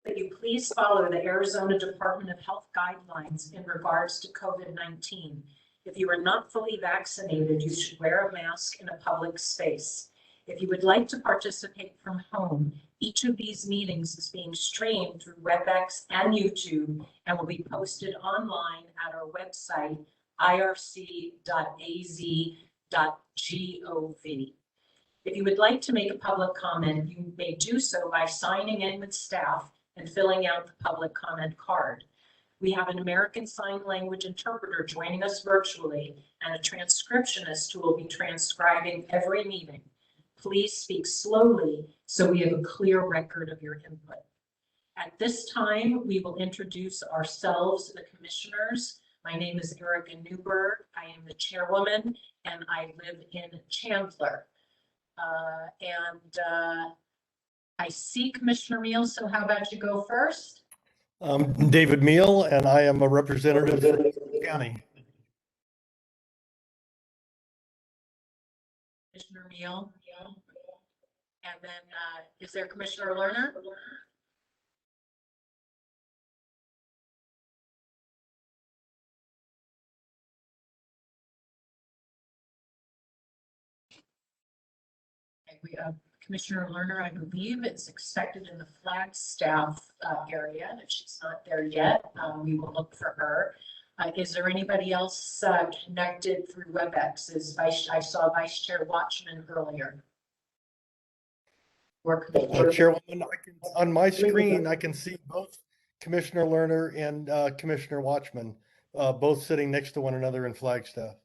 that you please follow the Arizona Department of Health guidelines in regards to COVID-19. If you are not fully vaccinated, you should wear a mask in a public space. If you would like to participate from home, each of these meetings is being streamed through WebEx and YouTube and will be posted online at our website, irc.az.gov. If you would like to make a public comment, you may do so by signing in with staff and filling out the public comment card. We have an American Sign Language interpreter joining us virtually and a transcriptionist who will be transcribing every meeting. Please speak slowly so we have a clear record of your input. At this time, we will introduce ourselves, the commissioners. My name is Erica Newberg. I am the chairwoman and I live in Chandler. I see Commissioner Meal, so how about you go first? David Meal, and I am a representative for the county. Commissioner Meal. And then is there Commissioner Lerner? Okay, we have Commissioner Lerner, I believe it's expected in the Flagstaff area. If she's not there yet, we will look for her. Is there anybody else connected through WebEx? I saw Vice Chair Watchman earlier. Chairwoman, on my screen, I can see both Commissioner Lerner and Commissioner Watchman, both sitting next to one another in Flagstaff.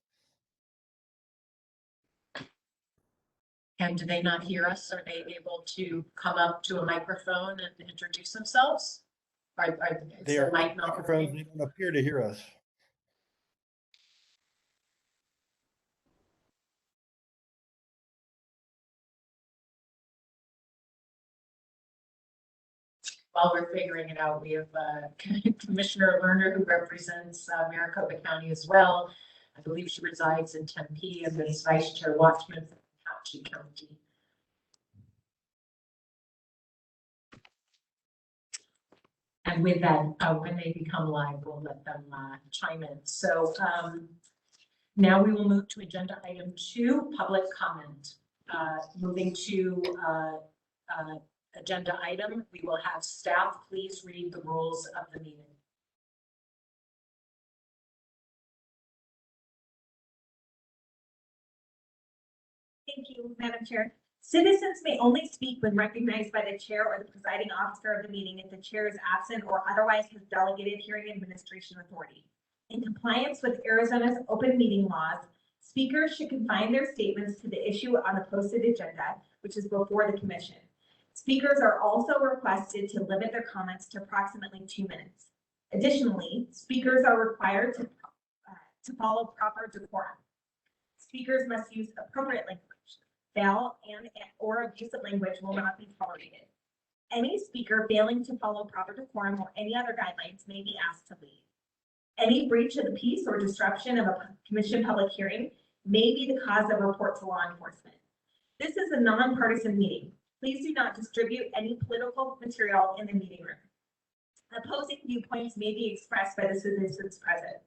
And do they not hear us? Are they able to come up to a microphone and introduce themselves? Their microphones don't appear to hear us. While we're figuring it out, we have Commissioner Lerner, who represents Maricopa County as well. I believe she resides in Tempe, and is Vice Chair Watchman for Apache County. And with that, when they become live, we'll let them chime in. So now we will move to agenda item 2, public comment. Moving to agenda item, we will have staff please read the rules of the meeting. Thank you, Madam Chair. Citizens may only speak when recognized by the chair or the presiding officer of the meeting if the chair is absent or otherwise has delegated hearing administration authority. In compliance with Arizona's open meeting laws, speakers should confine their statements to the issue on the posted agenda, which is before the commission. Speakers are also requested to limit their comments to approximately 2 minutes. Additionally, speakers are required to follow proper decorum. Speakers must use appropriate language. Foul or abusive language will not be tolerated. Any speaker failing to follow proper decorum or any other guidelines may be asked to leave. Any breach of the peace or disruption of a commission public hearing may be the cause of report to law enforcement. This is a nonpartisan meeting. Please do not distribute any political material in the meeting room. Opposing viewpoints may be expressed by the citizens present.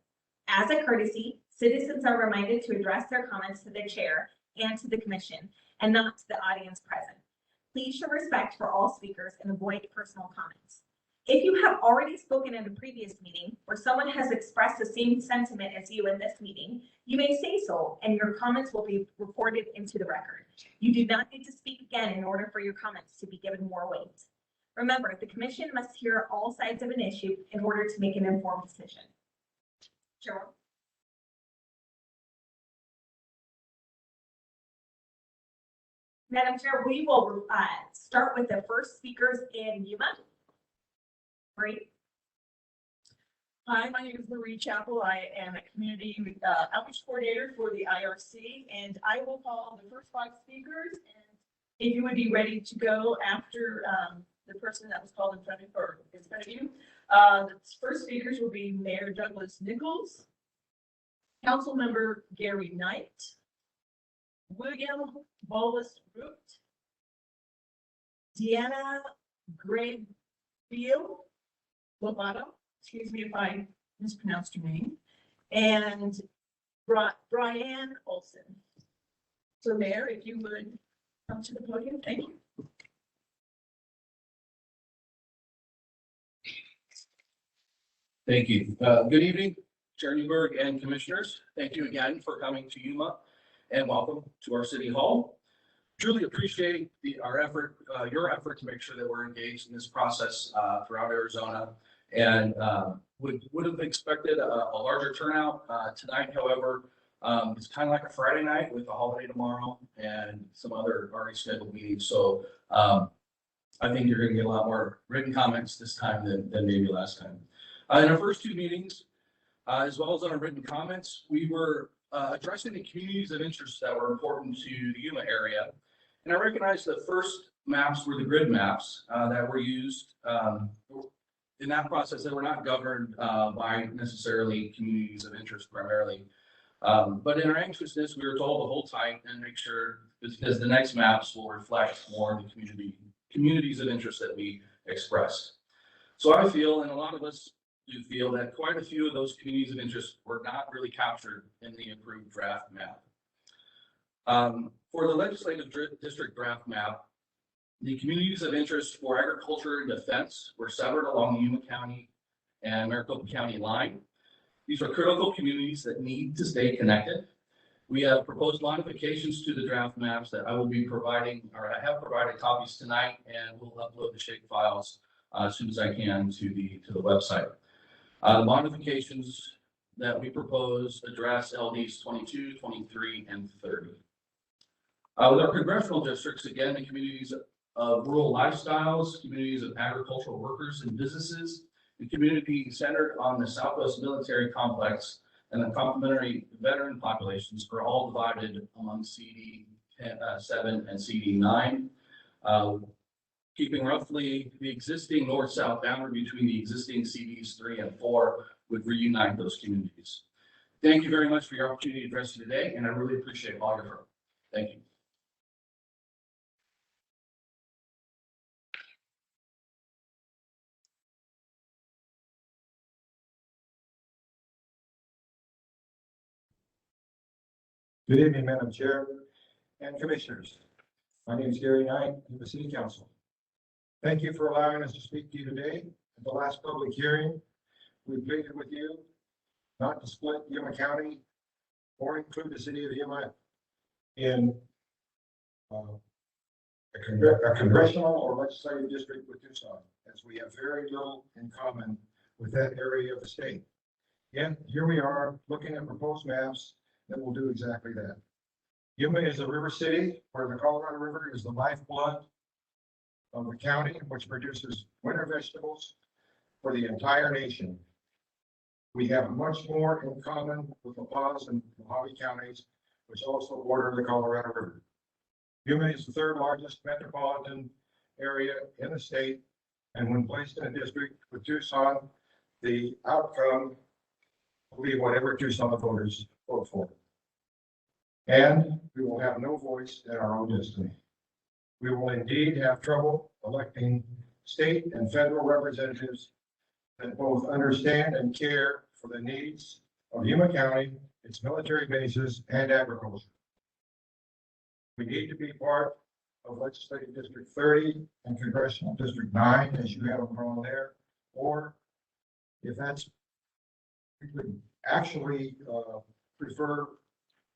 As a courtesy, citizens are reminded to address their comments to the chair and to the commission, and not to the audience present. Please show respect for all speakers and avoid personal comments. If you have already spoken at a previous meeting, or someone has expressed the same sentiment as you in this meeting, you may say so, and your comments will be reported into the record. You do not need to speak again in order for your comments to be given more weight. Remember, the commission must hear all sides of an issue in order to make an informed decision. Sure. Madam Chair, we will start with the first speakers in Yuma. Marie. Hi, my name is Marie Chappell. I am a community outreach coordinator for the IRC, and I will call the first 5 speakers. And if you would be ready to go after the person that was called in front of you, the first speakers will be Mayor Douglas Nichols, Councilmember Gary Knight, William Bolus Root, Deanna Bio Lovato, excuse me if I mispronounced your name, and Brian Olson. So Mayor, if you would come to the podium, thank you. Thank you. Good evening, Chair Newberg and Commissioners. Thank you again for coming to Yuma and welcome to our City Hall. Truly appreciating our effort, your effort to make sure that we're engaged in this process throughout Arizona, and would have expected a larger turnout tonight. However, it's kind of like a Friday night with a holiday tomorrow and some other already scheduled meetings. So I think you're going to get a lot more written comments this time than maybe last time. In our first two meetings, as well as on our written comments, we were addressing the communities of interest that were important to the Yuma area. And I recognize the first maps were the grid maps that were used in that process that were not governed by necessarily communities of interest primarily. But in our anxiousness, we were told to hold tight and make sure, because the next maps will reflect more the communities of interest that we expressed. So I feel, and a lot of us do feel, that quite a few of those communities of interest were not really captured in the approved draft map. For the legislative district draft map, the communities of interest for agriculture and defense were severed along the Yuma County and Maricopa County line. These are critical communities that need to stay connected. We have proposed modifications to the draft maps that I will be providing, or I have provided copies tonight, and we'll upload the shape files as soon as I can to the website. The modifications that we propose address LDs 22, 23, and 30. With our congressional districts, again, the communities of rural lifestyles, communities of agricultural workers and businesses, and communities centered on the Southwest Military Complex and the complementary veteran populations are all divided among CD 7 and CD 9, keeping roughly the existing north-south boundary between the existing CDs 3 and 4 would reunite those communities. Thank you very much for your opportunity to address you today, and I really appreciate all your help. Thank you. Good evening, Madam Chair and Commissioners. My name is Gary Knight, I'm the City Council. Thank you for allowing us to speak to you today. At the last public hearing, we pleaded with you not to split Yuma County or include the city of Yuma in a congressional or legislative district with Tucson, as we have very little in common with that area of the state. Yet here we are looking at proposed maps that will do exactly that. Yuma is a river city where the Colorado River is the lifeblood of the county, which produces winter vegetables for the entire nation. We have much more in common with La Paz and Mojave counties, which also border the Colorado River. Yuma is the third largest metropolitan area in the state, and when placed in a district with Tucson, the outcome will be whatever Tucson voters vote for. And we will have no voice in our own destiny. We will indeed have trouble electing state and federal representatives that both understand and care for the needs of Yuma County, its military bases, and agriculture. We need to be part of Legislative District 30 and Congressional District 9, as you have them drawn there, or if that's, we would actually prefer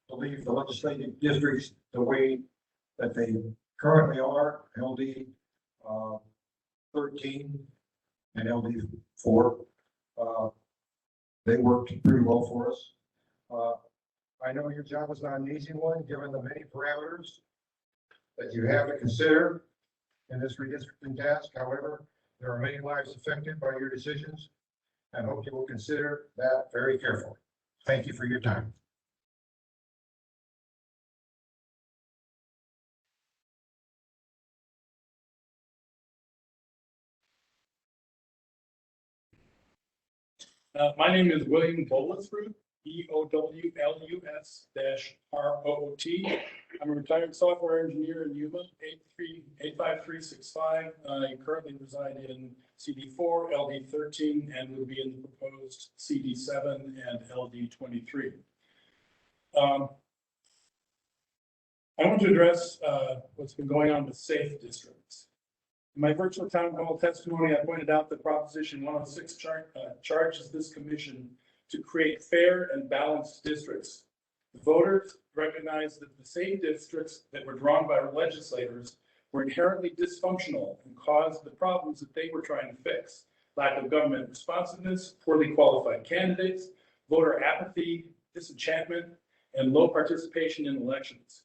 to leave the legislative districts the way that they currently are, LD 13 and LD 4. They worked pretty well for us. I know your job is not an easy one, given the many parameters that you have to consider in this redistricting task. However, there are many lives affected by your decisions, and I hope you will consider that very carefully. Thank you for your time. My name is William Bolesfruit. EOWLUS-ROOT. I'm a retired software engineer in Yuma, 85365. I currently reside in CD4, LD13, and will be in the proposed CD7 and LD23. I want to address what's been going on with safe districts. In my virtual town hall testimony, I pointed out that Proposition 106 charges this commission to create fair and balanced districts. The voters recognized that the safe districts that were drawn by our legislators were inherently dysfunctional and caused the problems that they were trying to fix. Lack of government responsiveness, poorly qualified candidates, voter apathy, disenchantment, and low participation in elections.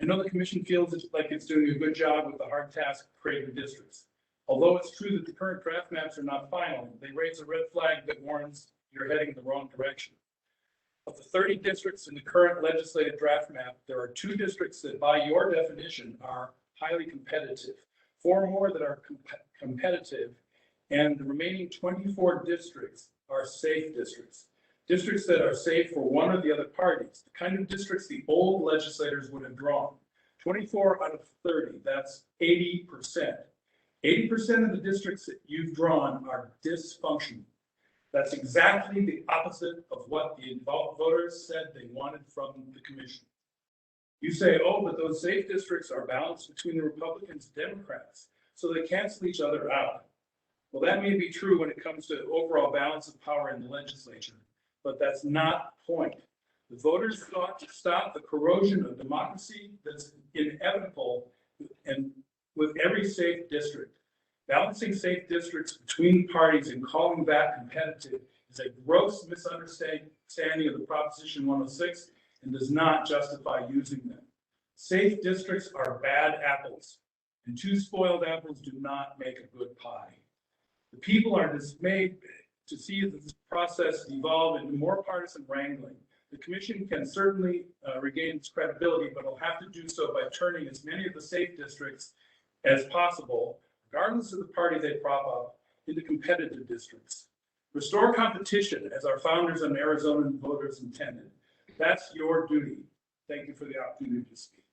I know the commission feels like it's doing a good job with the hard task of creating districts. Although it's true that the current draft maps are not final, they raise a red flag that warns you're heading in the wrong direction. Of the 30 districts in the current legislative draft map, there are 2 districts that by your definition are highly competitive, 4 more that are competitive, and the remaining 24 districts are safe districts. Districts that are safe for one or the other parties, the kind of districts the old legislators would have drawn. 24 out of 30, that's 80%. 80% of the districts that you've drawn are dysfunctional. That's exactly the opposite of what the involved voters said they wanted from the commission. You say, oh, but those safe districts are balanced between the Republicans and Democrats, so they cancel each other out. Well, that may be true when it comes to overall balance of power in the legislature, but that's not the point. The voters sought to stop the corrosion of democracy that's inevitable and with every safe district. Balancing safe districts between parties and calling that competitive is a gross misunderstanding of the Proposition 106 and does not justify using them. Safe districts are bad apples, and 2 spoiled apples do not make a good pie. The people are dismayed to see this process evolve into more partisan wrangling. The commission can certainly regain its credibility, but it'll have to do so by turning as many of the safe districts as possible, regardless of the party they prop up, into competitive districts. Restore competition as our founders and Arizona voters intended. That's your duty. Thank you for the opportunity to speak.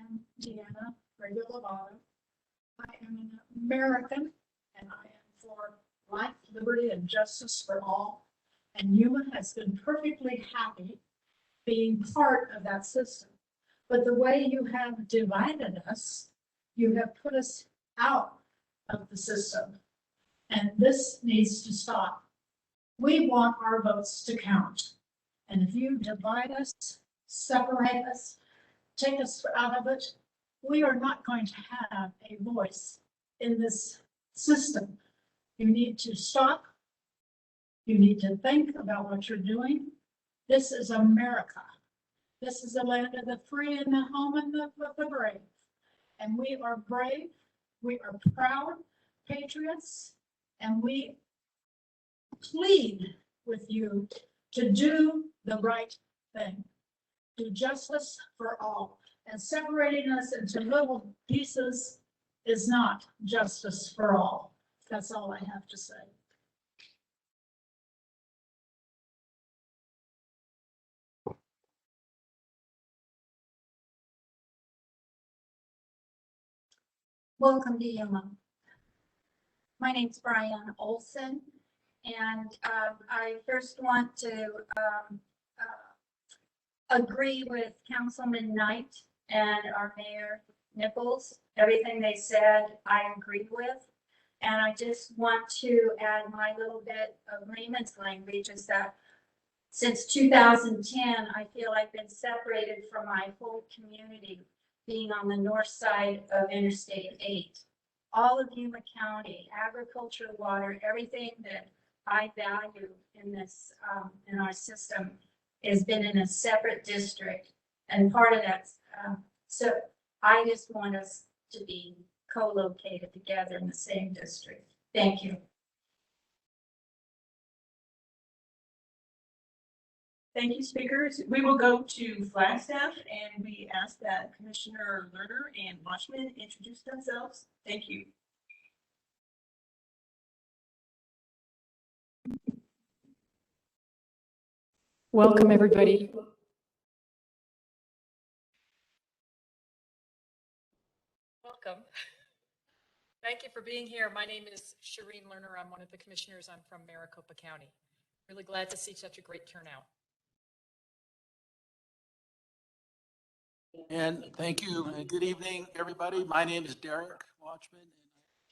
am Deanna Regulavado. I am an American and I am for life, liberty, and justice for all. And Yuma has been perfectly happy being part of that system. But the way you have divided us, you have put us out of the system. And this needs to stop. We want our votes to count. And if you divide us, separate us, take us out of it, we are not going to have a voice in this system. You need to stop. You need to think about what you're doing. This is America. This is the land of the free and the home and the brave. And we are brave. We are proud patriots. And we plead with you to do the right thing. Do justice for all. And separating us into little pieces is not justice for all. That's all I have to say. Welcome to Yuma. My name's Brian Olson, and I first want to agree with Councilman Knight and our Mayor Nichols. Everything they said, I agree with. And I just want to add my little bit of layman's language is that since 2010, I feel I've been separated from my whole community, being on the north side of Interstate 8. All of Yuma County, agriculture, water, everything that I value in this, in our system has been in a separate district. And part of that, so I just want us to be co-located together in the same district. Thank you. Thank you, speakers. We will go to Flagstaff, and we ask that Commissioner Lerner and Watchman introduce themselves. Thank you. Welcome, everybody. Welcome. Thank you for being here. My name is Shireen Lerner. I'm one of the commissioners. I'm from Maricopa County. Really glad to see such a great turnout. And thank you. And good evening, everybody. My name is Derek Watchman, and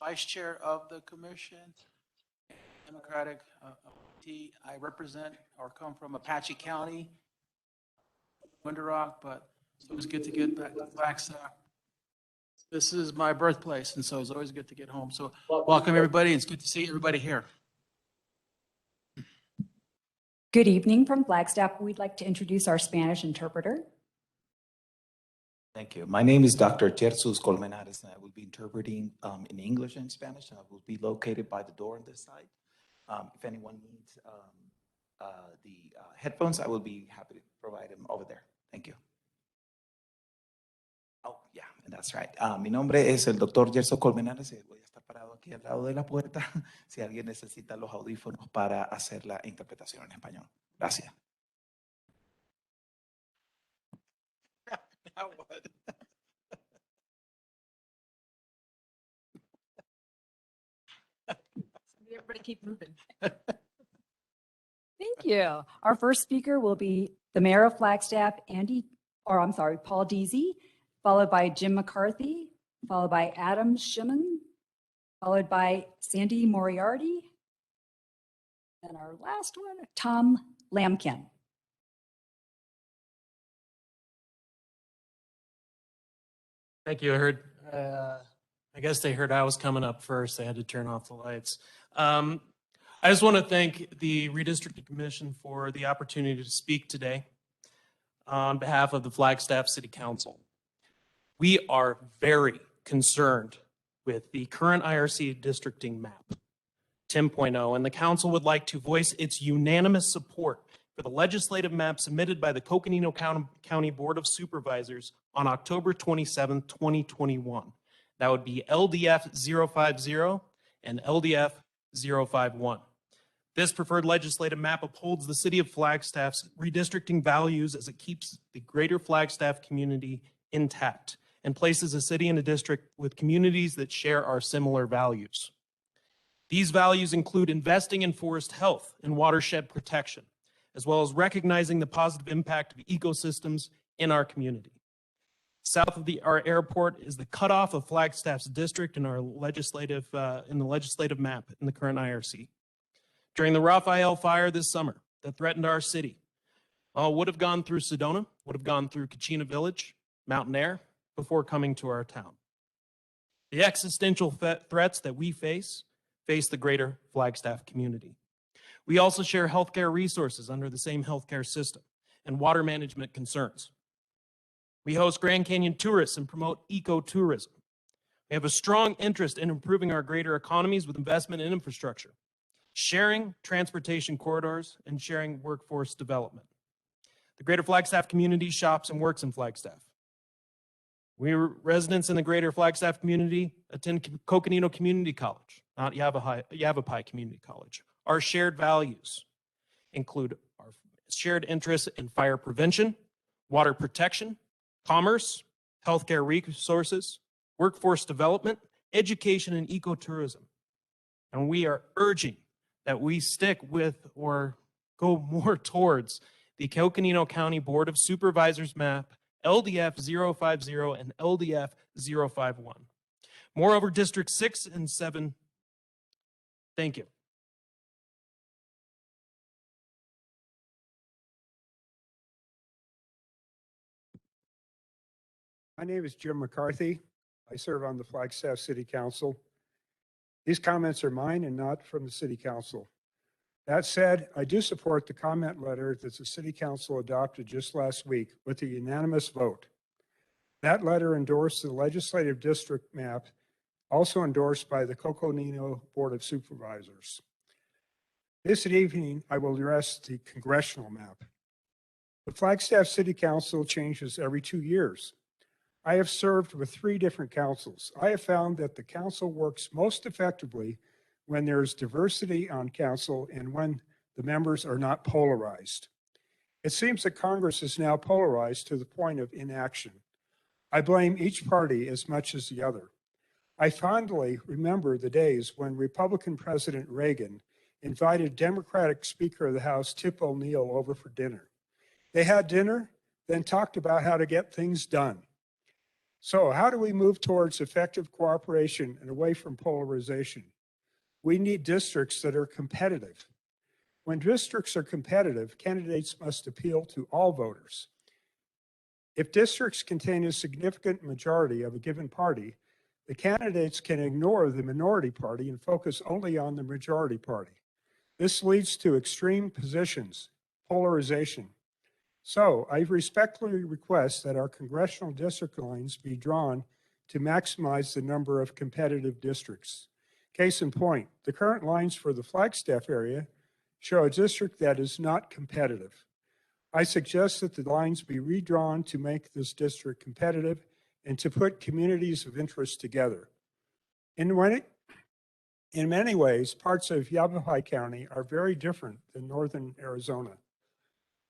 I'm Vice Chair of the Commission, Democratic appointee. I represent or come from Apache County, Winter Rock, but it's always good to get back to Flagstaff. This is my birthplace, and so it's always good to get home. So welcome, everybody. It's good to see everybody here. Good evening from Flagstaff. We'd like to introduce our Spanish interpreter. Thank you. My name is Dr. Jesus Colmenares, and I will be interpreting in English and Spanish. I will be located by the door on this side. If anyone needs the headphones, I will be happy to provide them over there. Thank you. Oh, yeah, that's right. Mi nombre es el Dr. Gerson Colmenares. Voy a estar parado aquí al lado de la puerta si alguien necesita los audífonos para hacer la interpretación en español. Gracias. Now what? Everybody keep moving. Thank you. Our first speaker will be the Mayor of Flagstaff, Paul Deasy, followed by Jim McCarthy, followed by Adam Shimon, followed by Sandy Moriarty, and our last one, Tom Lamkin. Thank you. I guess they heard I was coming up first. They had to turn off the lights. I just want to thank the Redistricting Commission for the opportunity to speak today on behalf of the Flagstaff City Council. We are very concerned with the current IRC districting map, 10.0, and the council would like to voice its unanimous support for the legislative map submitted by the Coconino County Board of Supervisors on October 27, 2021. That would be LDF 050 and LDF 051. This preferred legislative map upholds the city of Flagstaff's redistricting values as it keeps the greater Flagstaff community intact and places the city in a district with communities that share our similar values. These values include investing in forest health and watershed protection, as well as recognizing the positive impact of ecosystems in our community. South of our airport is the cutoff of Flagstaff's district in our legislative map in the current IRC. During the Raphael fire this summer that threatened our city, would have gone through Sedona, would have gone through Kachina Village, Mountain Air, before coming to our town. The existential threats that we face the greater Flagstaff community. We also share healthcare resources under the same healthcare system and water management concerns. We host Grand Canyon tourists and promote ecotourism. We have a strong interest in improving our greater economies with investment in infrastructure, sharing transportation corridors, and sharing workforce development. The greater Flagstaff community shops and works in Flagstaff. We residents in the greater Flagstaff community attend Coconino Community College, not Yavapai Community College. Our shared values include our shared interest in fire prevention, water protection, commerce, healthcare resources, workforce development, education, and ecotourism. And we are urging that we stick with or go more towards the Coconino County Board of Supervisors map, LDF 050 and LDF 051. Moreover, District 6 and 7, thank you. My name is Jim McCarthy. I serve on the Flagstaff City Council. These comments are mine and not from the City Council. That said, I do support the comment letter that the City Council adopted just last week with a unanimous vote. That letter endorsed the legislative district map also endorsed by the Coconino Board of Supervisors. This evening, I will address the congressional map. The Flagstaff City Council changes every 2 years. I have served with 3 different councils. I have found that the council works most effectively when there's diversity on council and when the members are not polarized. It seems that Congress is now polarized to the point of inaction. I blame each party as much as the other. I fondly remember the days when Republican President Reagan invited Democratic Speaker of the House Tip O'Neill over for dinner. They had dinner, then talked about how to get things done. So how do we move towards effective cooperation and away from polarization? We need districts that are competitive. When districts are competitive, candidates must appeal to all voters. If districts contain a significant majority of a given party, the candidates can ignore the minority party and focus only on the majority party. This leads to extreme positions, polarization. So I respectfully request that our congressional district lines be drawn to maximize the number of competitive districts. Case in point, the current lines for the Flagstaff area show a district that is not competitive. I suggest that the lines be redrawn to make this district competitive and to put communities of interest together. In many ways, parts of Yavapai County are very different than northern Arizona.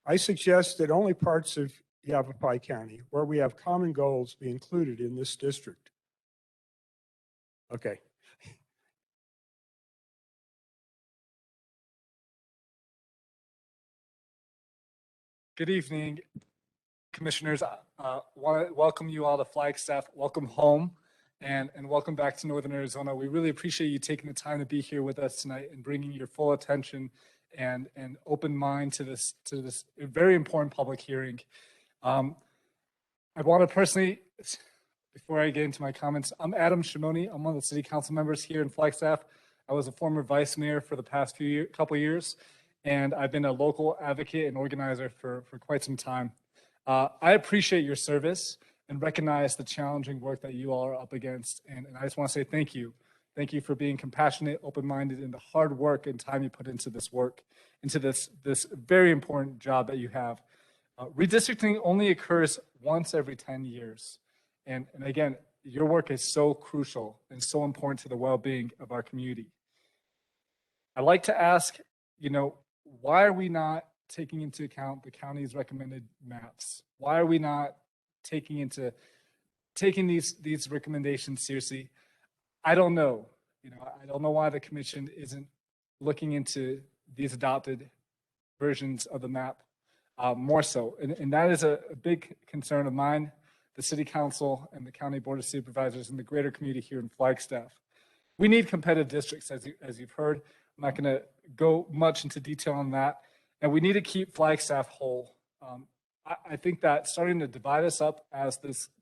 I suggest that only parts of Yavapai County where we have common goals be included in this district. Okay. Good evening, commissioners. Want to welcome you all to Flagstaff. Welcome home and welcome back to Northern Arizona. We really appreciate you taking the time to be here with us tonight and bringing your full attention and open mind to this very important public hearing. I want to personally, before I get into my comments, I'm Adam Shimoni. I'm one of the city council members here in Flagstaff. I was a former vice mayor for the past couple years, and I've been a local advocate and organizer for quite some time. I appreciate your service and recognize the challenging work that you all are up against. And I just want to say thank you. Thank you for being compassionate, open-minded, and the hard work and time you put into this work, into this very important job that you have. Redistricting only occurs once every 10 years. And again, your work is so crucial and so important to the well-being of our community. I'd like to ask, why are we not taking into account the county's recommended maps? Why are we not taking these recommendations seriously? I don't know. I don't know why the commission isn't looking into these adopted versions of the map more so. And that is a big concern of mine, the city council and the county board of supervisors and the greater community here in Flagstaff. We need competitive districts, as you've heard. I'm not going to go much into detail on that. And we need to keep Flagstaff whole. I think that starting to divide us up as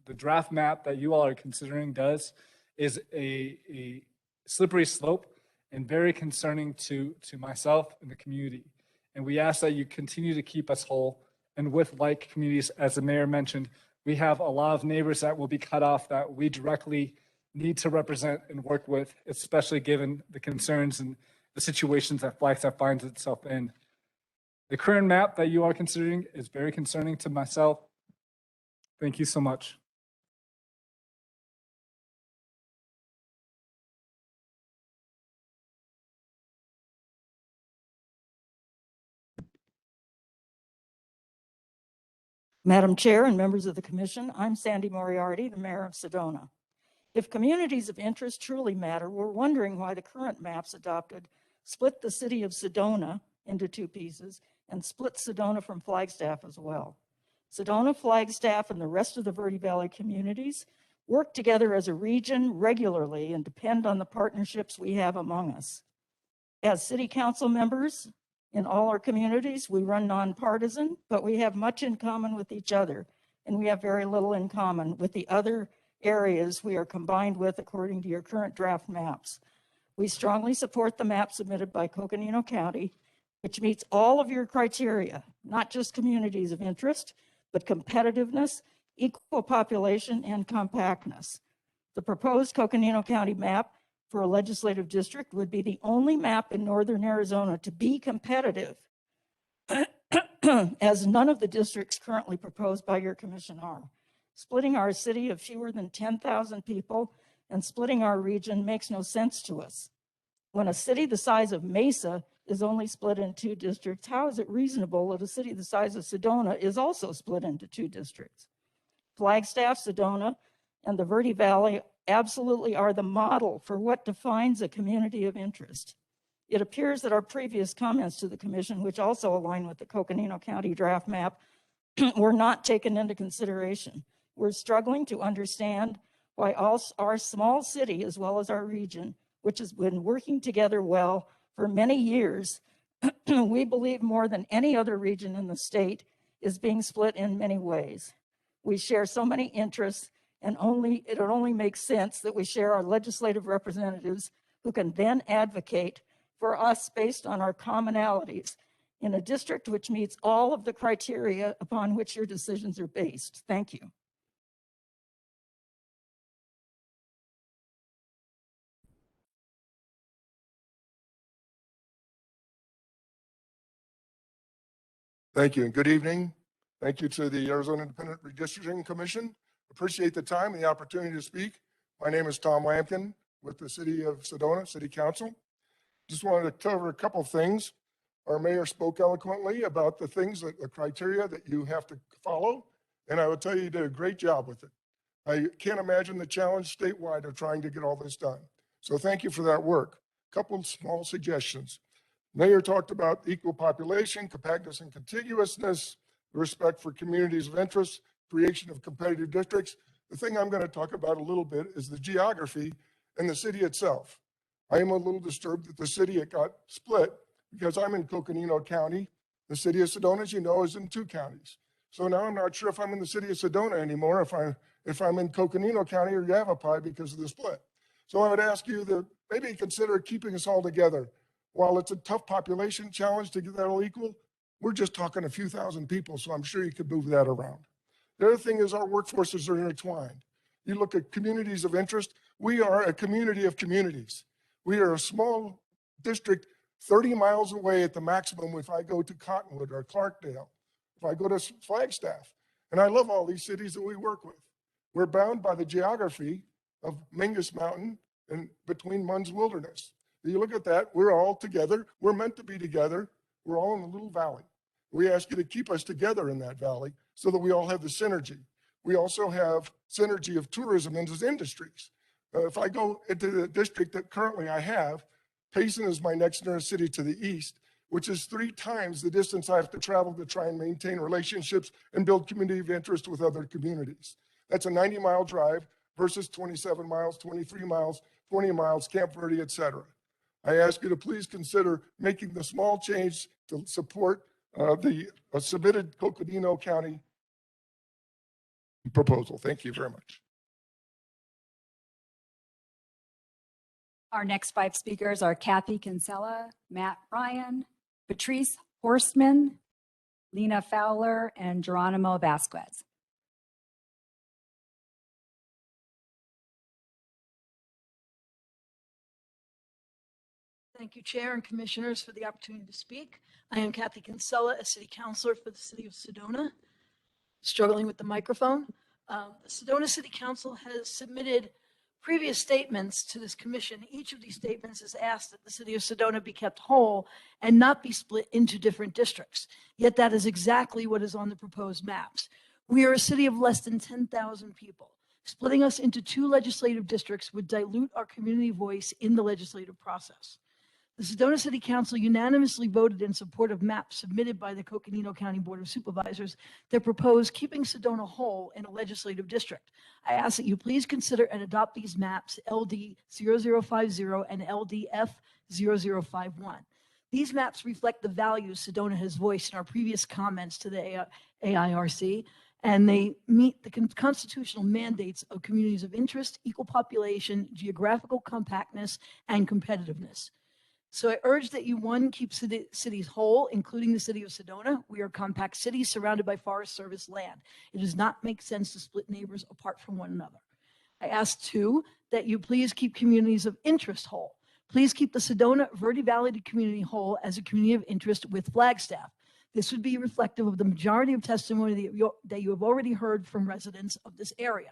the draft map that you all are considering does is a slippery slope and very concerning to myself and the community. And we ask that you continue to keep us whole. And with like communities, as the mayor mentioned, we have a lot of neighbors that will be cut off that we directly need to represent and work with, especially given the concerns and the situations that Flagstaff finds itself in. The current map that you are considering is very concerning to myself. Thank you so much. Madam Chair and members of the commission, I'm Sandy Moriarty, the mayor of Sedona. If communities of interest truly matter, we're wondering why the current maps adopted split the city of Sedona into 2 pieces and split Sedona from Flagstaff as well. Sedona, Flagstaff, and the rest of the Verde Valley communities work together as a region regularly and depend on the partnerships we have among us. As city council members in all our communities, we run nonpartisan, but we have much in common with each other, and we have very little in common with the other areas we are combined with according to your current draft maps. We strongly support the map submitted by Coconino County, which meets all of your criteria, not just communities of interest, but competitiveness, equal population, and compactness. The proposed Coconino County map for a legislative district would be the only map in northern Arizona to be competitive, as none of the districts currently proposed by your commission are. Splitting our city of fewer than 10,000 people and splitting our region makes no sense to us. When a city the size of Mesa is only split in 2 districts, how is it reasonable that a city the size of Sedona is also split into 2 districts? Flagstaff, Sedona, and the Verde Valley absolutely are the model for what defines a community of interest. It appears that our previous comments to the commission, which also align with the Coconino County draft map, were not taken into consideration. We're struggling to understand why our small city, as well as our region, which has been working together well for many years, we believe more than any other region in the state, is being split in many ways. We share so many interests, and it only makes sense that we share our legislative representatives who can then advocate for us based on our commonalities in a district which meets all of the criteria upon which your decisions are based. Thank you. Thank you and good evening. Thank you to the Arizona Independent Redistricting Commission. Appreciate the time and the opportunity to speak. My name is Tom Lampkin with the City of Sedona City Council. Just wanted to cover a couple of things. Our mayor spoke eloquently about the criteria that you have to follow, and I would tell you, you did a great job with it. I can't imagine the challenge statewide of trying to get all this done. So thank you for that work. A couple of small suggestions. Mayor talked about equal population, compactness and contiguousness, respect for communities of interest, creation of competitive districts. The thing I'm going to talk about a little bit is the geography and the city itself. I am a little disturbed that the city got split because I'm in Coconino County. The city of Sedona, as you know, is in 2 counties. So now I'm not sure if I'm in the city of Sedona anymore, if I'm in Coconino County or Yavapai because of the split. So I would ask you to maybe consider keeping us all together. While it's a tough population challenge to get that all equal, we're just talking a few thousand people, so I'm sure you could move that around. The other thing is our workforces are intertwined. You look at communities of interest, we are a community of communities. We are a small district 30 miles away at the maximum if I go to Cottonwood or Clarkdale, if I go to Flagstaff. And I love all these cities that we work with. We're bound by the geography of Mingus Mountain and between Munns Wilderness. You look at that, we're all together. We're meant to be together. We're all in a little valley. We ask you to keep us together in that valley so that we all have the synergy. We also have synergy of tourism into industries. If I go into the district that currently I have, Payson is my next nearest city to the east, which is 3 times the distance I have to travel to try and maintain relationships and build community of interest with other communities. That's a 90-mile drive versus 27 miles, 23 miles, 20 miles, Camp Verde, et cetera. I ask you to please consider making the small change to support the submitted Coconino County proposal. Thank you very much. Our next 5 speakers are Kathy Kinsella, Matt Ryan, Patrice Horstman, Lena Fowler, and Geronimo Vasquez. Thank you, Chair and Commissioners, for the opportunity to speak. I am Kathy Kinsella, a City Councilor for the City of Sedona. Struggling with the microphone. The Sedona City Council has submitted previous statements to this commission. Each of these statements has asked that the City of Sedona be kept whole and not be split into different districts. Yet that is exactly what is on the proposed maps. We are a city of less than 10,000 people. Splitting us into 2 legislative districts would dilute our community voice in the legislative process. The Sedona City Council unanimously voted in support of maps submitted by the Coconino County Board of Supervisors that propose keeping Sedona whole in a legislative district. I ask that you please consider and adopt these maps, LD 0050 and LDF 0051. These maps reflect the values Sedona has voiced in our previous comments to the AIRC, and they meet the constitutional mandates of communities of interest, equal population, geographical compactness, and competitiveness. So I urge that you, 1, keep cities whole, including the City of Sedona. We are compact cities surrounded by Forest Service land. It does not make sense to split neighbors apart from one another. I ask too, that you please keep communities of interest whole. Please keep the Sedona Verde Valley community whole as a community of interest with Flagstaff. This would be reflective of the majority of testimony that you have already heard from residents of this area.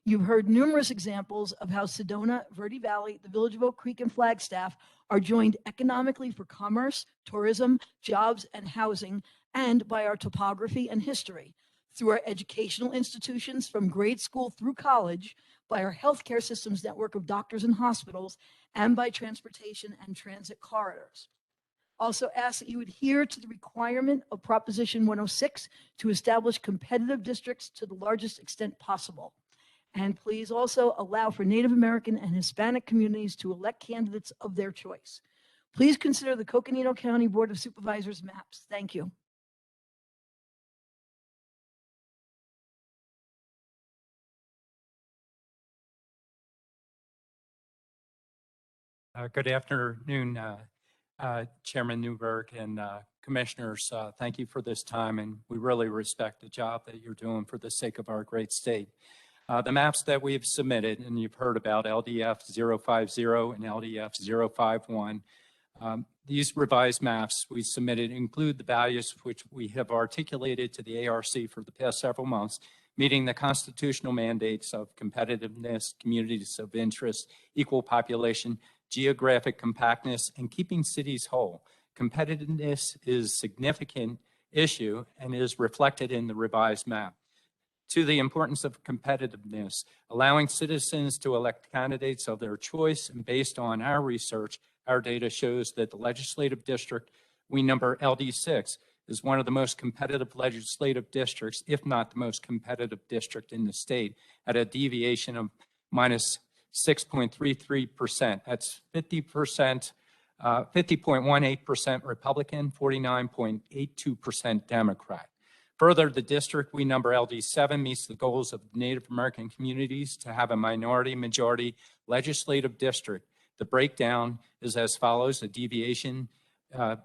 You've heard numerous examples of how Sedona, Verde Valley, the Village of Oak Creek, and Flagstaff are joined economically for commerce, tourism, jobs, and housing, and by our topography and history. Through our educational institutions from grade school through college, by our healthcare systems network of doctors and hospitals, and by transportation and transit corridors. Also ask that you adhere to the requirement of Proposition 106 to establish competitive districts to the largest extent possible. And please also allow for Native American and Hispanic communities to elect candidates of their choice. Please consider the Coconino County Board of Supervisors maps. Thank you. Good afternoon, Chairman Newberg and Commissioners. Thank you for this time, and we really respect the job that you're doing for the sake of our great state. The maps that we've submitted, and you've heard about LDF 050 and LDF 051, these revised maps we submitted include the values which we have articulated to the ARC for the past several months, meeting the constitutional mandates of competitiveness, communities of interest, equal population, geographic compactness, and keeping cities whole. Competitiveness is a significant issue and is reflected in the revised map. To the importance of competitiveness, allowing citizens to elect candidates of their choice, and based on our research, our data shows that the legislative district we number LD6 is one of the most competitive legislative districts, if not the most competitive district in the state, at a deviation of minus 6.33%. That's 50.18% Republican, 49.82% Democrat. Further, the district we number LD7 meets the goals of Native American communities to have a minority-majority legislative district. The breakdown is as follows: a deviation of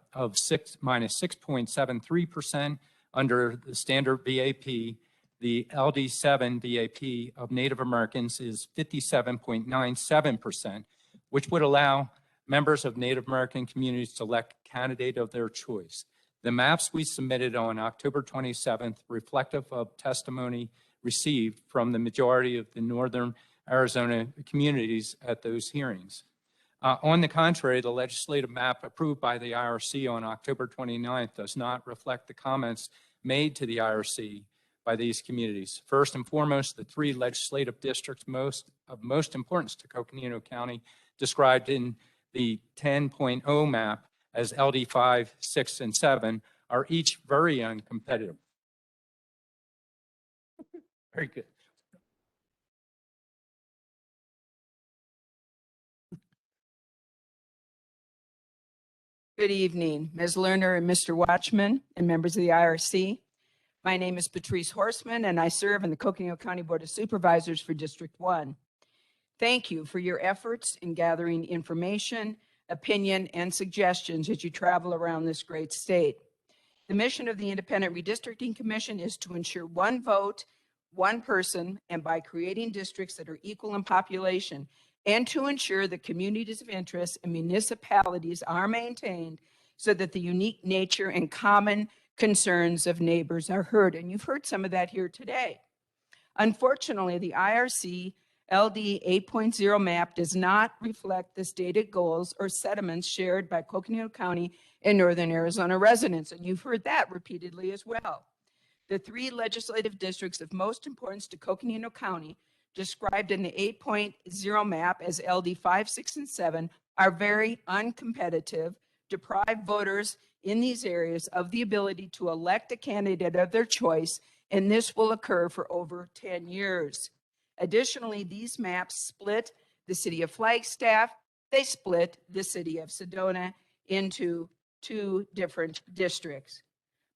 minus 6.73% under the standard VAP. The LD7 VAP of Native Americans is 57.97%, which would allow members of Native American communities to elect a candidate of their choice. The maps we submitted on October 27th, reflective of testimony received from the majority of the Northern Arizona communities at those hearings. On the contrary, the legislative map approved by the IRC on October 29th does not reflect the comments made to the IRC by these communities. First and foremost, the three legislative districts of most importance to Coconino County, described in the 10.0 map as LD5, 6, and 7, are each very uncompetitive. Very good. Good evening, Ms. Lerner and Mr. Watchman and members of the IRC. My name is Patrice Horseman, and I serve in the Coconino County Board of Supervisors for District 1. Thank you for your efforts in gathering information, opinion, and suggestions as you travel around this great state. The mission of the Independent Redistricting Commission is to ensure one vote, one person, and by creating districts that are equal in population, and to ensure that communities of interest and municipalities are maintained so that the unique nature and common concerns of neighbors are heard. And you've heard some of that here today. Unfortunately, the IRC LD 8.0 map does not reflect the stated goals or sentiments shared by Coconino County and Northern Arizona residents. And you've heard that repeatedly as well. The three legislative districts of most importance to Coconino County, described in the 8.0 map as LD 5, 6, and 7, are very uncompetitive, deprive voters in these areas of the ability to elect a candidate of their choice, and this will occur for over 10 years. Additionally, these maps split the city of Flagstaff, they split the city of Sedona into two different districts.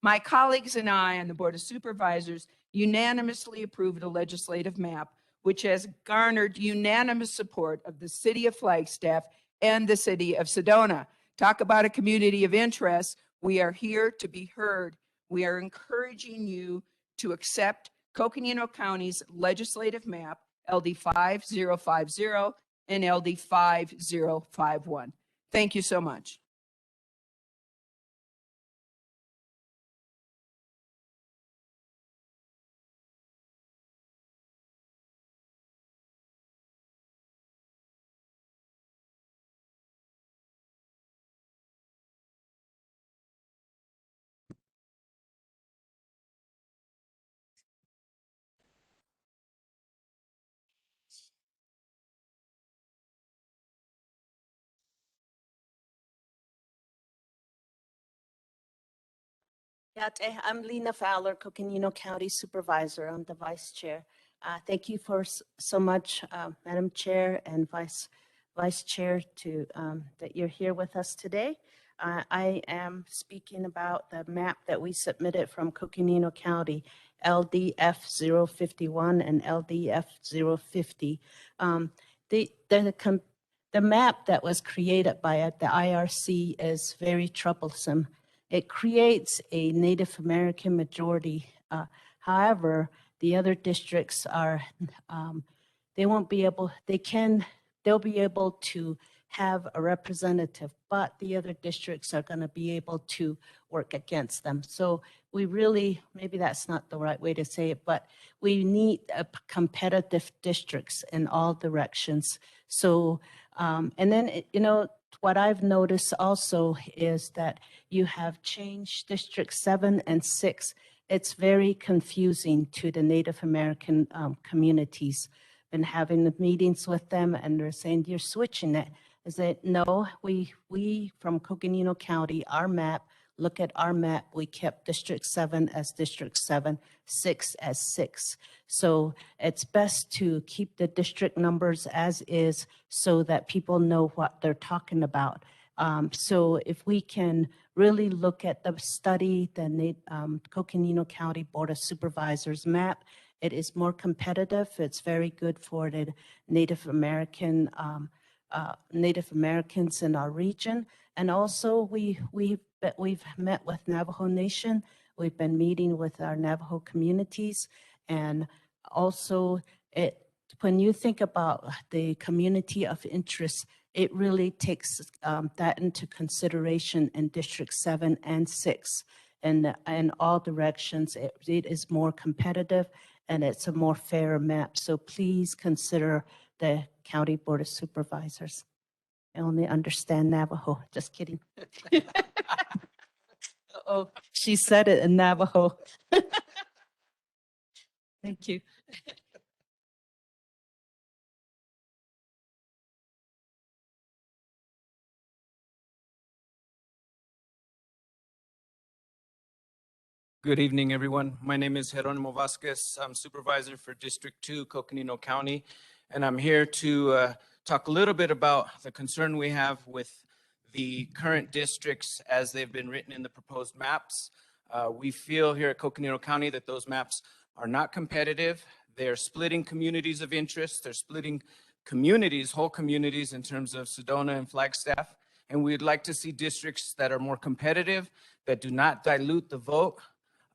My colleagues and I on the Board of Supervisors unanimously approved a legislative map which has garnered unanimous support of the city of Flagstaff and the city of Sedona. Talk about a community of interest. We are here to be heard. We are encouraging you to accept Coconino County's legislative map LD 5050, and LD 5051. Thank you so much. I'm Lena Fowler, Coconino County Supervisor. I'm the Vice Chair. Thank you for so much, Madam Chair and Vice Chair, that you're here with us today. I am speaking about the map that we submitted from Coconino County, LDF 051 and LDF 050. The map that was created by the IRC is very troublesome. It creates a Native American majority. However, the other districts are, they won't be able, they'll be able to have a representative, but the other districts are going to be able to work against them. So we really, maybe that's not the right way to say it, but we need competitive districts in all directions. So, and then, what I've noticed also is that you have changed District 7 and 6. It's very confusing to the Native American communities. Been having the meetings with them and they're saying, you're switching it. I said, no, we from Coconino County, our map, look at our map, we kept District 7 as District 7, 6 as 6. So it's best to keep the district numbers as is so that people know what they're talking about. So if we can really look at the study, the Coconino County Board of Supervisors map, it is more competitive. It's very good for the Native Americans in our region. And also we've met with Navajo Nation. We've been meeting with our Navajo communities. And also when you think about the community of interest, it really takes that into consideration in District 7 and 6. And in all directions, it is more competitive and it's a more fair map. So please consider the County Board of Supervisors. I only understand Navajo, just kidding. Oh, she said it in Navajo. Thank you. Good evening, everyone. My name is Jeronimo Vasquez. I'm Supervisor for District 2, Coconino County, and I'm here to talk a little bit about the concern we have with the current districts as they've been written in the proposed maps. We feel here at Coconino County that those maps are not competitive. They're splitting communities of interest. They're splitting communities, whole communities in terms of Sedona and Flagstaff. And we'd like to see districts that are more competitive, that do not dilute the vote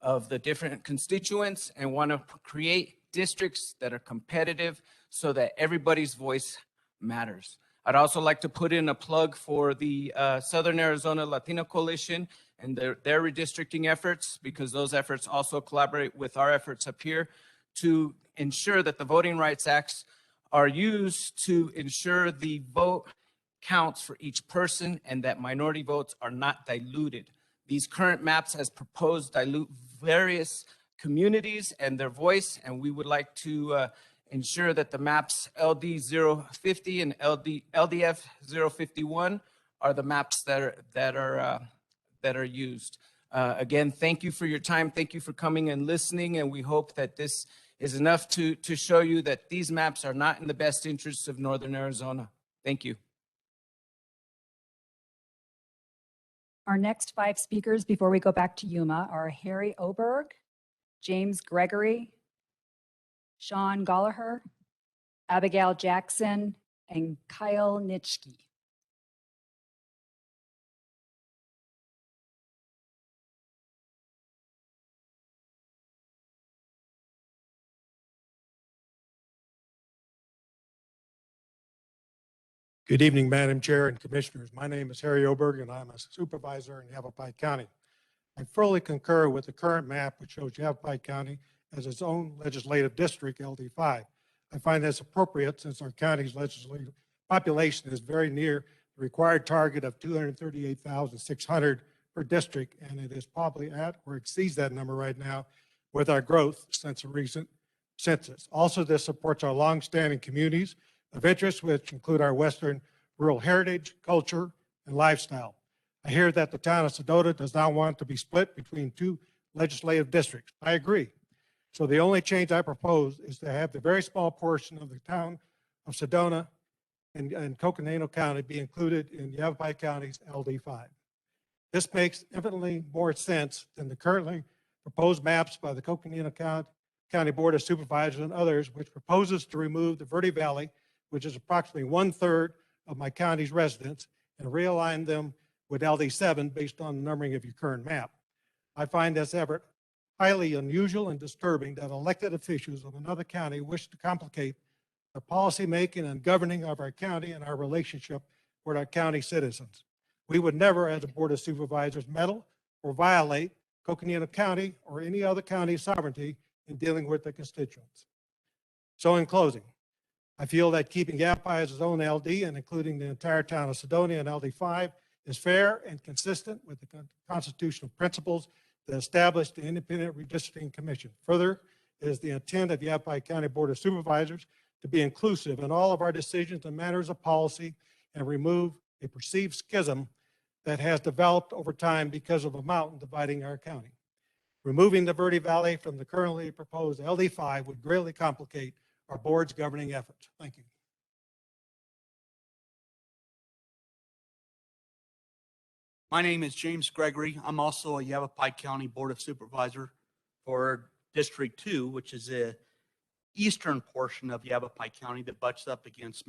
of the different constituents, and want to create districts that are competitive so that everybody's voice matters. I'd also like to put in a plug for the Southern Arizona Latino Coalition and their redistricting efforts, because those efforts also collaborate with our efforts up here to ensure that the Voting Rights Acts are used to ensure the vote counts for each person and that minority votes are not diluted. These current maps as proposed dilute various communities and their voice, and we would like to ensure that the maps LD 050 and LDF 051 are the maps that are used. Again, thank you for your time. Thank you for coming and listening, and we hope that this is enough to show you that these maps are not in the best interests of Northern Arizona. Thank you. Our next 5 speakers before we go back to Yuma are Harry Oberg, James Gregory, Sean Gallagher, Abigail Jackson, and Kyle Nitschke. Good evening, Madam Chair and Commissioners. My name is Harry Oberg, and I'm a supervisor in Yavapai County. I fully concur with the current map, which shows Yavapai County as its own legislative district, LD5. I find this appropriate since our county's legislative population is very near the required target of 238,600 per district, and it is probably at or exceeds that number right now with our growth since a recent census. Also, this supports our longstanding communities of interest, which include our Western rural heritage, culture, and lifestyle. I hear that the town of Sedona does not want to be split between two legislative districts. I agree. So the only change I propose is to have the very small portion of the town of Sedona and Coconino County be included in Yavapai County's LD5. This makes infinitely more sense than the currently proposed maps by the Coconino County Board of Supervisors and others, which proposes to remove the Verde Valley, which is approximately 1/3 of my county's residents, and realign them with LD7 based on the numbering of your current map. I find this effort highly unusual and disturbing that elected officials of another county wish to complicate the policy making and governing of our county and our relationship with our county citizens. We would never, as a Board of Supervisors, meddle or violate Coconino County or any other county's sovereignty in dealing with their constituents. So in closing, I feel that keeping Yavapai as its own LD and including the entire town of Sedona in LD5 is fair and consistent with the constitutional principles that established the Independent Redistricting Commission. Further, it is the intent of the Yavapai County Board of Supervisors to be inclusive in all of our decisions and matters of policy and remove a perceived schism that has developed over time because of a mountain dividing our county. Removing the Verde Valley from the currently proposed LD5 would greatly complicate our board's governing efforts. Thank you. My name is James Gregory. I'm also a Yavapai County Board of Supervisor for District 2, which is the eastern portion of Yavapai County that butts up against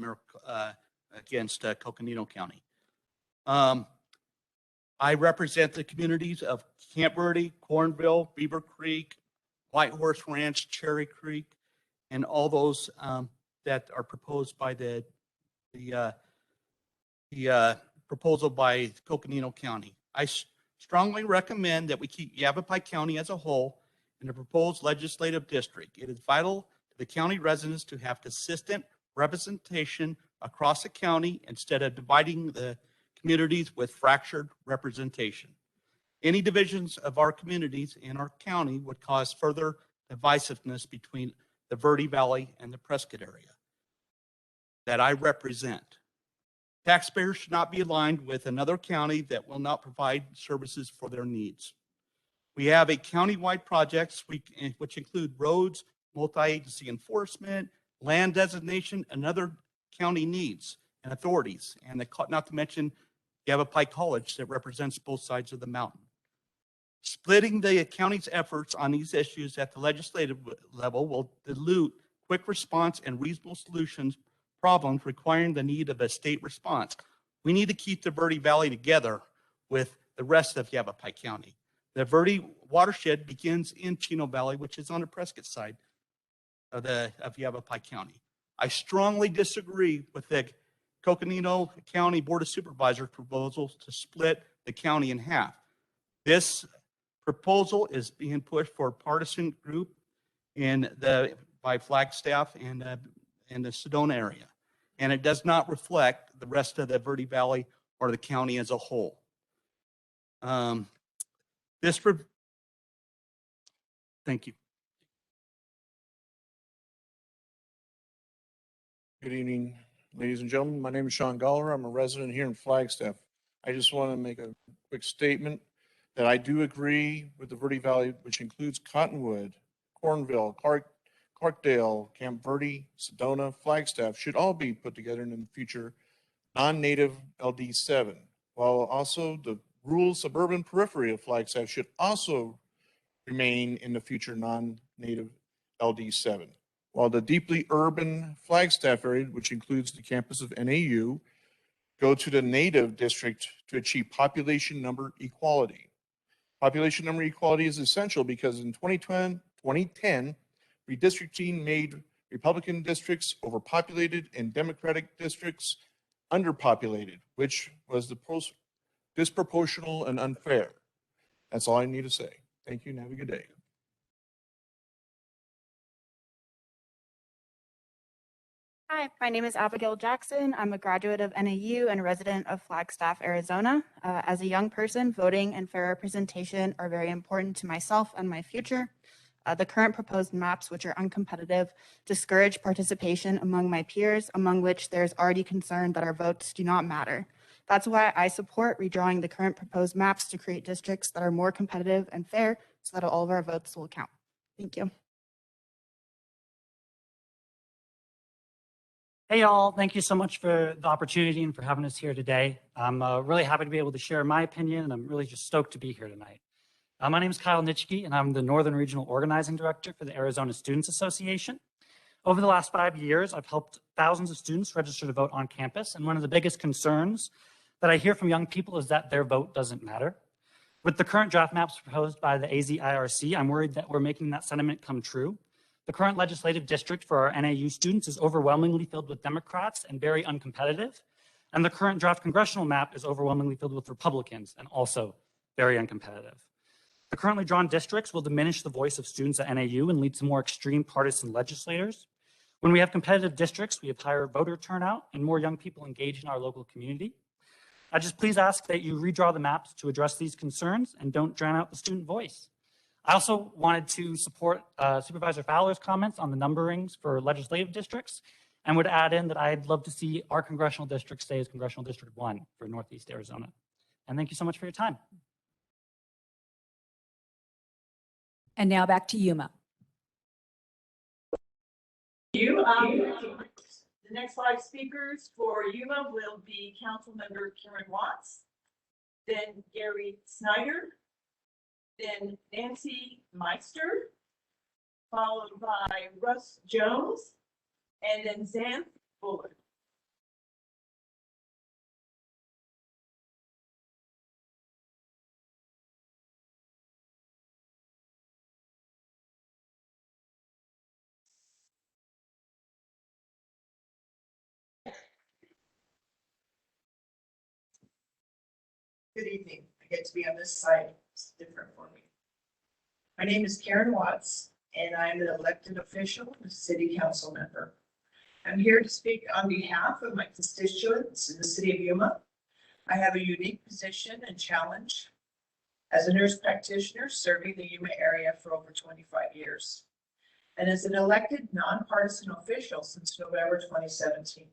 Coconino County. I represent the communities of Camp Verde, Cornville, Beaver Creek, White Horse Ranch, Cherry Creek, and all those that are proposed by the proposal by Coconino County. I strongly recommend that we keep Yavapai County as a whole in the proposed legislative district. It is vital to the county residents to have consistent representation across the county instead of dividing the communities with fractured representation. Any divisions of our communities in our county would cause further divisiveness between the Verde Valley and the Prescott area that I represent. Taxpayers should not be aligned with another county that will not provide services for their needs. We have a countywide projects which include roads, multi-agency enforcement, land designation, and other county needs and authorities, and not to mention Yavapai College that represents both sides of the mountain. Splitting the county's efforts on these issues at the legislative level will dilute quick response and reasonable solutions problems requiring the need of a state response. We need to keep the Verde Valley together with the rest of Yavapai County. The Verde watershed begins in Chino Valley, which is on the Prescott side of Yavapai County. I strongly disagree with the Coconino County Board of Supervisors proposal to split the county in half. This proposal is being pushed for a partisan group by Flagstaff and the Sedona area, and it does not reflect the rest of the Verde Valley or the county as a whole. Thank you. Good evening, ladies and gentlemen. My name is Sean Galler. I'm a resident here in Flagstaff. I just want to make a quick statement that I do agree with the Verde Valley, which includes Cottonwood, Cornville, Clarkdale, Camp Verde, Sedona, Flagstaff, should all be put together in the future non-native LD7, while also the rural suburban periphery of Flagstaff should also remain in the future non-native LD7, while the deeply urban Flagstaff area, which includes the campus of NAU, go to the native district to achieve population number equality. Population number equality is essential because in 2010, redistricting made Republican districts overpopulated and Democratic districts underpopulated, which was disproportional and unfair. That's all I need to say. Thank you and have a good day. Hi, my name is Abigail Jackson. I'm a graduate of NAU and a resident of Flagstaff, Arizona. As a young person, voting and fair representation are very important to myself and my future. The current proposed maps, which are uncompetitive, discourage participation among my peers, among which there's already concern that our votes do not matter. That's why I support redrawing the current proposed maps to create districts that are more competitive and fair so that all of our votes will count. Thank you. Hey, y'all. Thank you so much for the opportunity and for having us here today. I'm really happy to be able to share my opinion, and I'm really just stoked to be here tonight. My name is Kyle Nitschke, and I'm the Northern Regional Organizing Director for the Arizona Students Association. Over the last 5 years, I've helped thousands of students register to vote on campus, and one of the biggest concerns that I hear from young people is that their vote doesn't matter. With the current draft maps proposed by the AZIRC, I'm worried that we're making that sentiment come true. The current legislative district for our NAU students is overwhelmingly filled with Democrats and very uncompetitive. And the current draft congressional map is overwhelmingly filled with Republicans and also very uncompetitive. The currently drawn districts will diminish the voice of students at NAU and lead to more extreme partisan legislators. When we have competitive districts, we have higher voter turnout and more young people engaged in our local community. I just please ask that you redraw the maps to address these concerns and don't drown out the student voice. I also wanted to support Supervisor Fowler's comments on the numberings for legislative districts and would add in that I'd love to see our congressional district stay as Congressional District 1 for Northeast Arizona. And thank you so much for your time. And now back to Yuma. You, the next 5 speakers for Yuma will be Councilmember Karen Watts, then Gary Snyder, then Nancy Meister, followed by Russ Jones, and then Xanth Bullard. Good evening. I get to be on this side. It's different for me. My name is Karen Watts, and I'm an elected official and city council member. I'm here to speak on behalf of my constituents in the city of Yuma. I have a unique position and challenge as a nurse practitioner serving the Yuma area for over 25 years, and as an elected nonpartisan official since November 2017.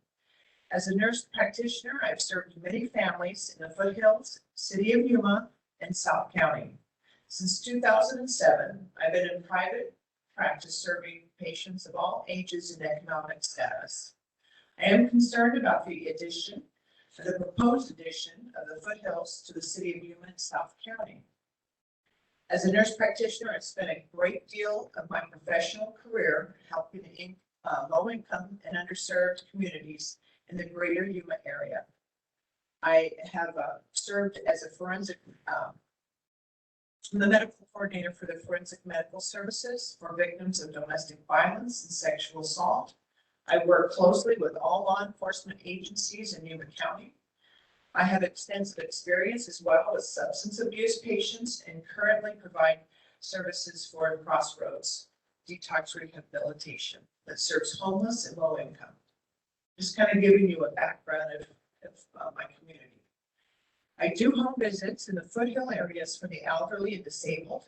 As a nurse practitioner, I've served many families in the foothills, city of Yuma, and South County. Since 2007, I've been in private practice serving patients of all ages and economic status. I am concerned about the proposed addition of the foothills to the city of Yuma and South County. As a nurse practitioner, I've spent a great deal of my professional career helping low-income and underserved communities in the greater Yuma area. I have served as a the medical coordinator for the forensic medical services for victims of domestic violence and sexual assault. I work closely with all law enforcement agencies in Yuma County. I have extensive experience as well as substance abuse patients and currently provide services for Crossroads Detox Rehabilitation that serves homeless and low income. Just kind of giving you a background of my community. I do home visits in the foothill areas for the elderly and disabled.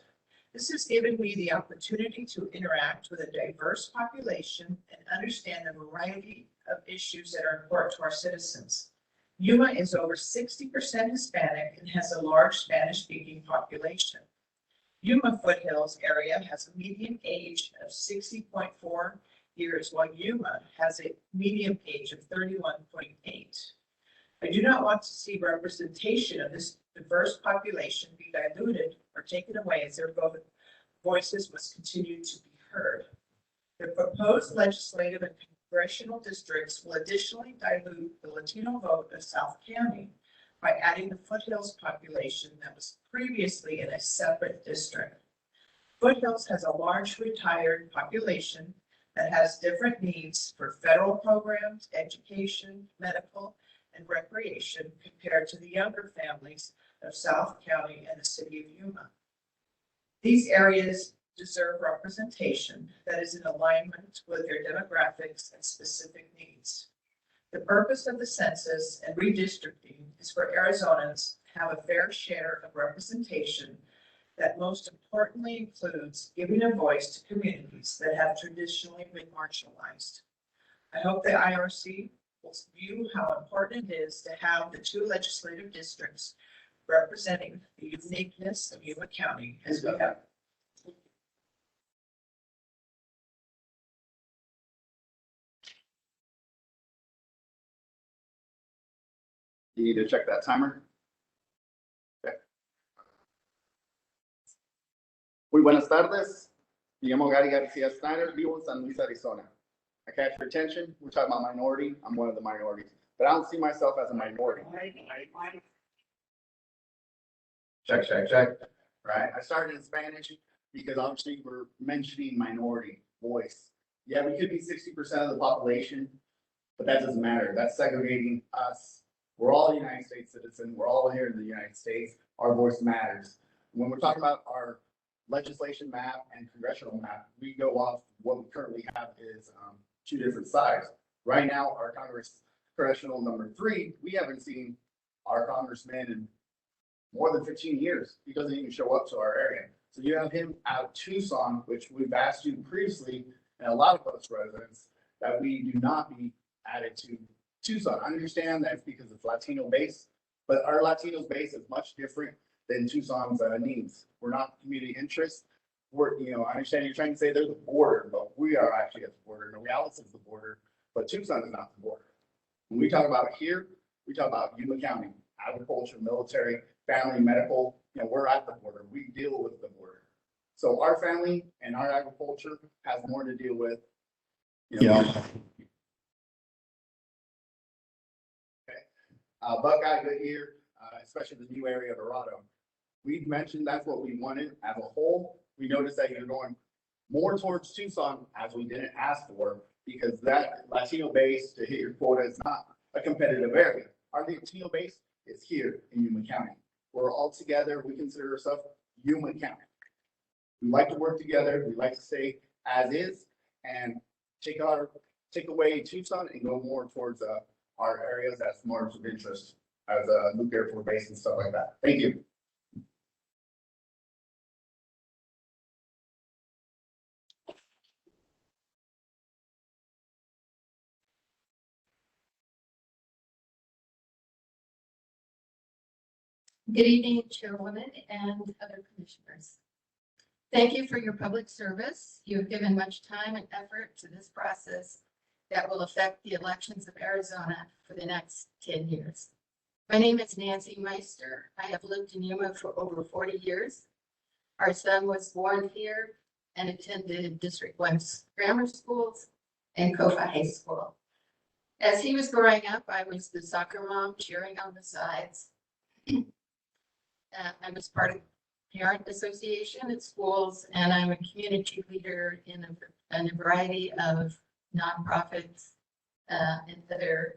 This has given me the opportunity to interact with a diverse population and understand the variety of issues that are important to our citizens. Yuma is over 60% Hispanic and has a large Spanish-speaking population. Yuma Foothills area has a median age of 60.4 years, while Yuma has a median age of 31.8. I do not want to see representation of this diverse population be diluted or taken away, as their voices must continue to be heard. The proposed legislative and congressional districts will additionally dilute the Latino vote of South County by adding the Foothills population that was previously in a separate district. Foothills has a large retired population that has different needs for federal programs, education, medical, and recreation compared to the younger families of South County and the city of Yuma. These areas deserve representation that is in alignment with their demographics and specific needs. The purpose of the census and redistricting is for Arizonans to have a fair share of representation that most importantly includes giving a voice to communities that have traditionally been marginalized. I hope the IRC will view how important it is to have the two legislative districts representing the uniqueness of Yuma County as we have. You need to check that timer. Okay. Muy buenas tardes. Me llamo Gary Garcia Snyder, vivo in San Luis, Arizona. I catch your attention. We're talking about minority. I'm one of the minorities, but I don't see myself as a minority. Check, check, check. Right. I started in Spanish because obviously we're mentioning minority voice. Yeah, we could be 60% of the population, but that doesn't matter. That's segregating us. We're all United States citizens. We're all here in the United States. Our voice matters. When we're talking about our legislation map and congressional map, we go off what we currently have is two different sides. Right now, our Congressional number 3, we haven't seen our congressman in more than 15 years. He doesn't even show up to our area. So you have him out of Tucson, which we've asked you previously, and a lot of us residents, that we do not be added to Tucson. I understand that's because it's Latino base, but our Latinos base is much different than Tucson's needs. We're not community interest. We're, I understand you're trying to say they're the border, but we are actually at the border. Nogales is the border, but Tucson is not the border. When we talk about here, we talk about Yuma County, agriculture, military, family, medical. We're at the border. We deal with the border. So our family and our agriculture has more to deal with. Buckeye, Goodyear, especially the new area of Dorado. We've mentioned that's what we wanted as a whole. We noticed that you're going more towards Tucson as we didn't ask for, because that Latino base to hit your quota is not a competitive area. Our Latino base is here in Yuma County. We're all together. We consider ourselves Yuma County. We like to work together. We like to stay as is and take away Tucson and go more towards our areas as more of interest as a Luke Air Force Base and stuff like that. Thank you. Good evening, Chairwoman and other commissioners. Thank you for your public service. You have given much time and effort to this process that will affect the elections of Arizona for the next 10 years. My name is Nancy Meister. I have lived in Yuma for over 40 years. Our son was born here and attended District 1 grammar schools and Kofa High School. As he was growing up, I was the soccer mom cheering on the sides. I was part of the parent association at schools, and I'm a community leader in a variety of nonprofits and other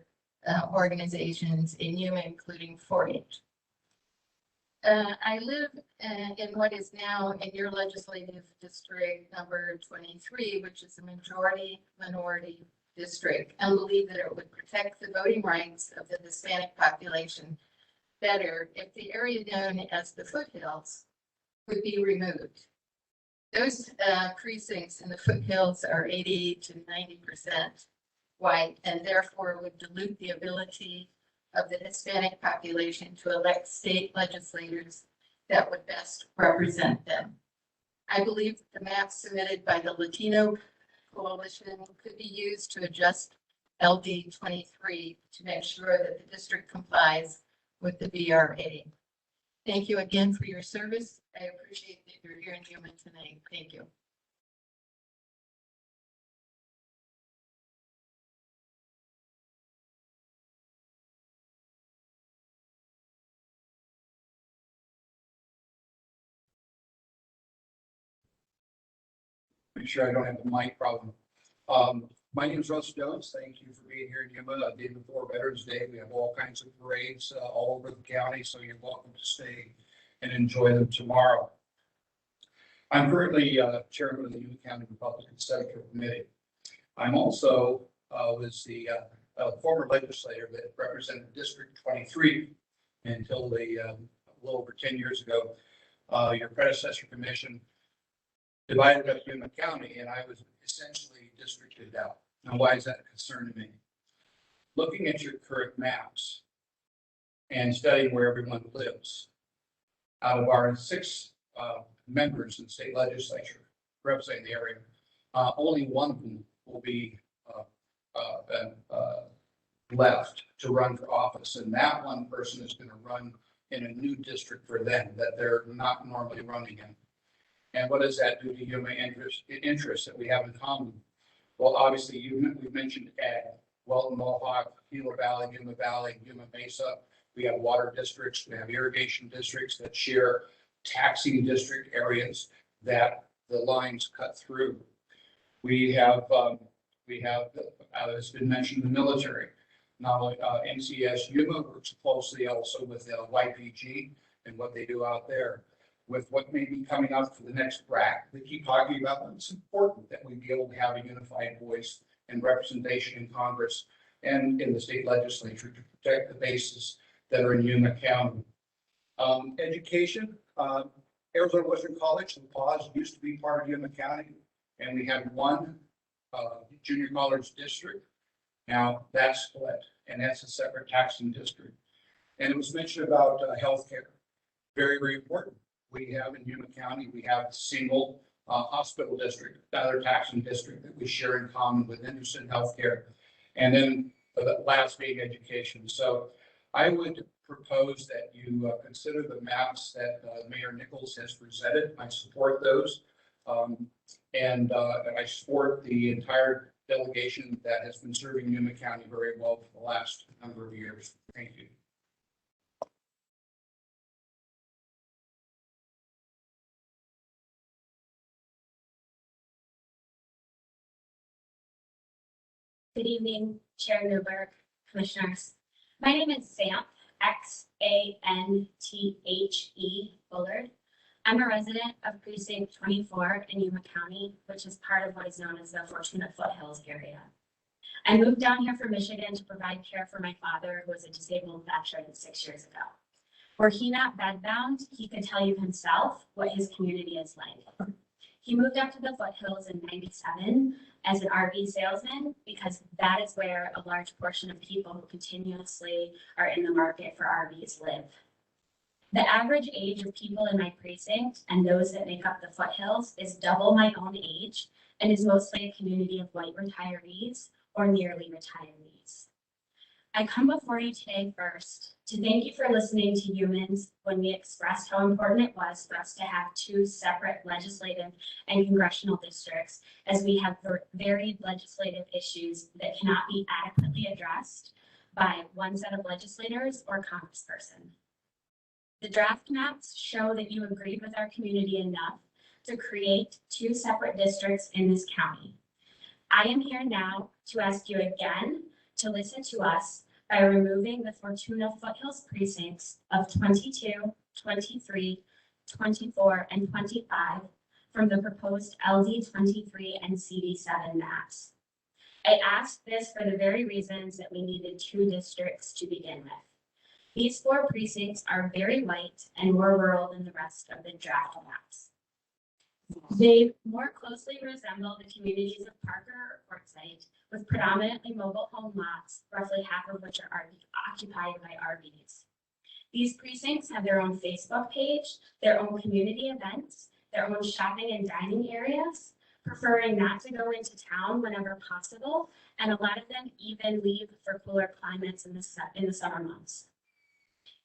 organizations in Yuma, including 4-H. I live in what is now in your legislative district number 23, which is a majority minority district, and believe that it would protect the voting rights of the Hispanic population better if the area known as the foothills would be removed. Those precincts in the foothills are 80 to 90% white, and therefore would dilute the ability of the Hispanic population to elect state legislators that would best represent them. I believe the map submitted by the Latino Coalition could be used to adjust LD 23 to make sure that the district complies with the VRA. Thank you again for your service. I appreciate that you're here in Yuma tonight. Thank you. Make sure I don't have the mic problem. My name is Russ Jones. Thank you for being here in Yuma. The day before Veterans Day, we have all kinds of parades all over the county, so you're welcome to stay and enjoy them tomorrow. I'm currently chairman of the Yuma County Republican Central Committee. I'm also was the former legislator that represented District 23 until a little over 10 years ago. Your predecessor commission divided up Yuma County, and I was essentially districted out. Now, why is that a concern to me? Looking at your current maps and studying where everyone lives, out of our 6 members in the state legislature representing the area, only one of them will be left to run for office, and that one person is going to run in a new district for them that they're not normally running in. And what does that do to Yuma interests that we have in common? Well, obviously, we mentioned ag, Welton, Mohawk, Gila Valley, Yuma Mesa. We have water districts, we have irrigation districts that share taxing district areas that the lines cut through. We have, it's been mentioned, the military. Now, NCS Yuma works closely also with YPG and what they do out there. With what may be coming up for the next BRAC, they keep talking about that. It's important that we be able to have a unified voice and representation in Congress and in the state legislature to protect the bases that are in Yuma County. Education, Arizona Western College, the PAWS used to be part of Yuma County, and we had one junior college district. Now that's split, and that's a separate taxing district. And it was mentioned about healthcare, very, very important. We have in Yuma County, we have a single hospital district, another taxing district that we share in common with Henderson Healthcare. And then the last being education. So I would propose that you consider the maps that Mayor Nichols has presented. I support those. And I support the entire delegation that has been serving Yuma County very well for the last number of years. Thank you. Good evening, Chair Newberg, Commissioners. My name is Xanthe, X-A-N-T-H-E Bullard. I'm a resident of Precinct 24 in Yuma County, which is part of what is known as the Fortuna Foothills area. I moved down here from Michigan to provide care for my father, who was a disabled veteran 6 years ago. Were he not bedbound, he could tell you himself what his community is like. He moved up to the foothills in '97 as an RV salesman because that is where a large portion of people who continuously are in the market for RVs live. The average age of people in my precinct and those that make up the foothills is double my own age and is mostly a community of white retirees or nearly retirees. I come before you today first to thank you for listening to humans when we expressed how important it was for us to have 2 separate legislative and congressional districts, as we have varied legislative issues that cannot be adequately addressed by one set of legislators or congressperson. The draft maps show that you agreed with our community enough to create 2 separate districts in this county. I am here now to ask you again to listen to us by removing the Fortuna Foothills precincts of 22, 23, 24, and 25 from the proposed LD 23 and CD 7 maps. I asked this for the very reasons that we needed 2 districts to begin with. These 4 precincts are very white and more rural than the rest of the draft maps. They more closely resemble the communities of Parker or Quartzsite, with predominantly mobile home lots, roughly half of which are occupied by RVs. These precincts have their own Facebook page, their own community events, their own shopping and dining areas, preferring not to go into town whenever possible, and a lot of them even leave for cooler climates in the summer months.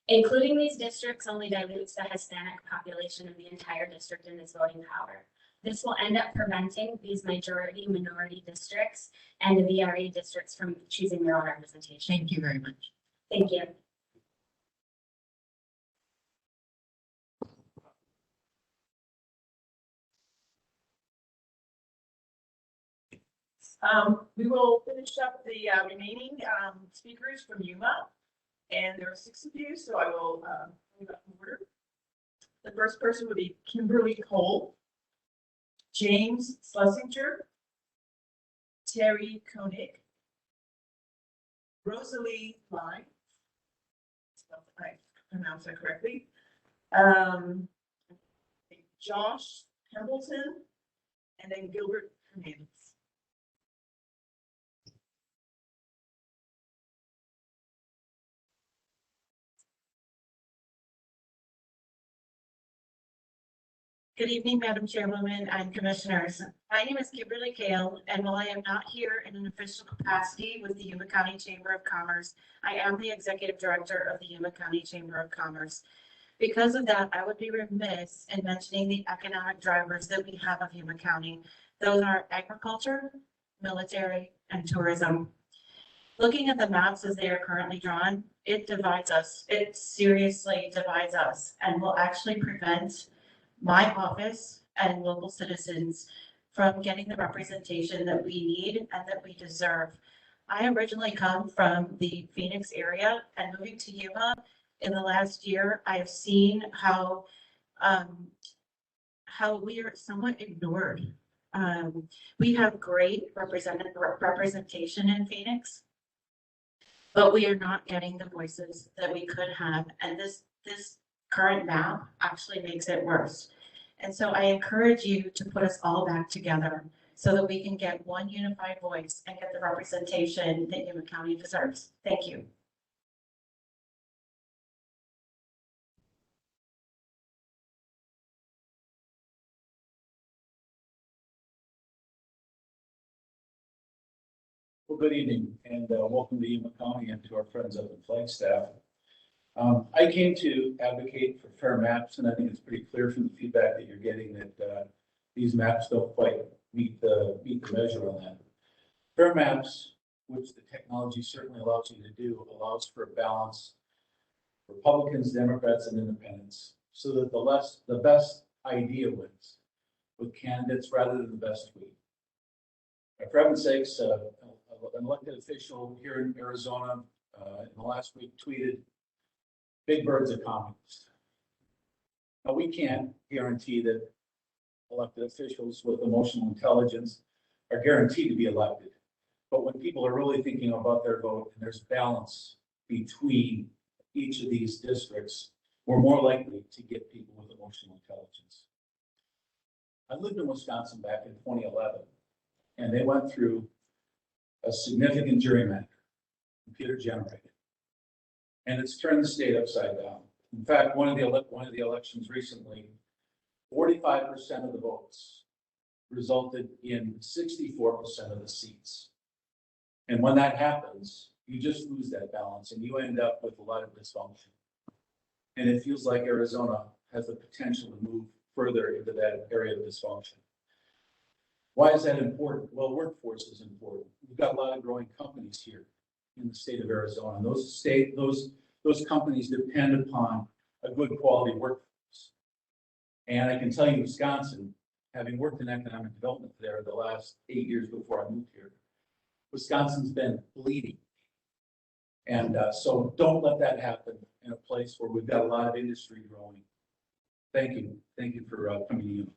Including these districts only dilutes the Hispanic population of the entire district in its voting power. This will end up preventing these majority-minority districts and the VRE districts from choosing their own representation. Thank you very much. Thank you. We will finish up the remaining speakers from Yuma. And there are 6 of you, so I will move up in order. The first person would be Kimberly Cole, James Schlesinger, Terry Koenig, Rosalie Line, I pronounced that correctly, Josh Pendleton, and then Gilbert Hernandez. Good evening, Madam Chairwoman and Commissioners. My name is Kimberly Kale, and while I am not here in an official capacity with the Yuma County Chamber of Commerce, I am the Executive Director of the Yuma County Chamber of Commerce. Because of that, I would be remiss in mentioning the economic drivers that we have of Yuma County. Those are agriculture, military, and tourism. Looking at the maps as they are currently drawn, it divides us. It seriously divides us and will actually prevent my office and local citizens from getting the representation that we need and that we deserve. I originally come from the Phoenix area, and moving to Yuma in the last year, I have seen how we are somewhat ignored. We have great representation in Phoenix, but we are not getting the voices that we could have, and this current map actually makes it worse. And so I encourage you to put us all back together so that we can get one unified voice and get the representation that Yuma County deserves. Thank you. Well, good evening and welcome to Yuma County and to our friends up in Flagstaff. I came to advocate for fair maps, and I think it's pretty clear from the feedback that you're getting that these maps don't quite meet the measure on that. Fair maps, which the technology certainly allows you to do, allows for a balance, Republicans, Democrats, and independents, so that the best idea wins with candidates rather than the best tweet. For heaven's sakes, an elected official here in Arizona in the last week tweeted, "Big bird's a communist." Now, we can't guarantee that elected officials with emotional intelligence are guaranteed to be elected. But when people are really thinking about their vote and there's balance between each of these districts, we're more likely to get people with emotional intelligence. I lived in Wisconsin back in 2011, and they went through a significant gerrymander, computer generated. And it's turned the state upside down. In fact, one of the elections recently, 45% of the votes resulted in 64% of the seats. And when that happens, you just lose that balance and you end up with a lot of dysfunction. And it feels like Arizona has the potential to move further into that area of dysfunction. Why is that important? Well, workforce is important. We've got a lot of growing companies here in the state of Arizona. And those companies depend upon a good quality workforce. And I can tell you, Wisconsin, having worked in economic development there the last 8 years before I moved here, Wisconsin's been bleeding. And so don't let that happen in a place where we've got a lot of industry growing. Thank you. Thank you for coming in.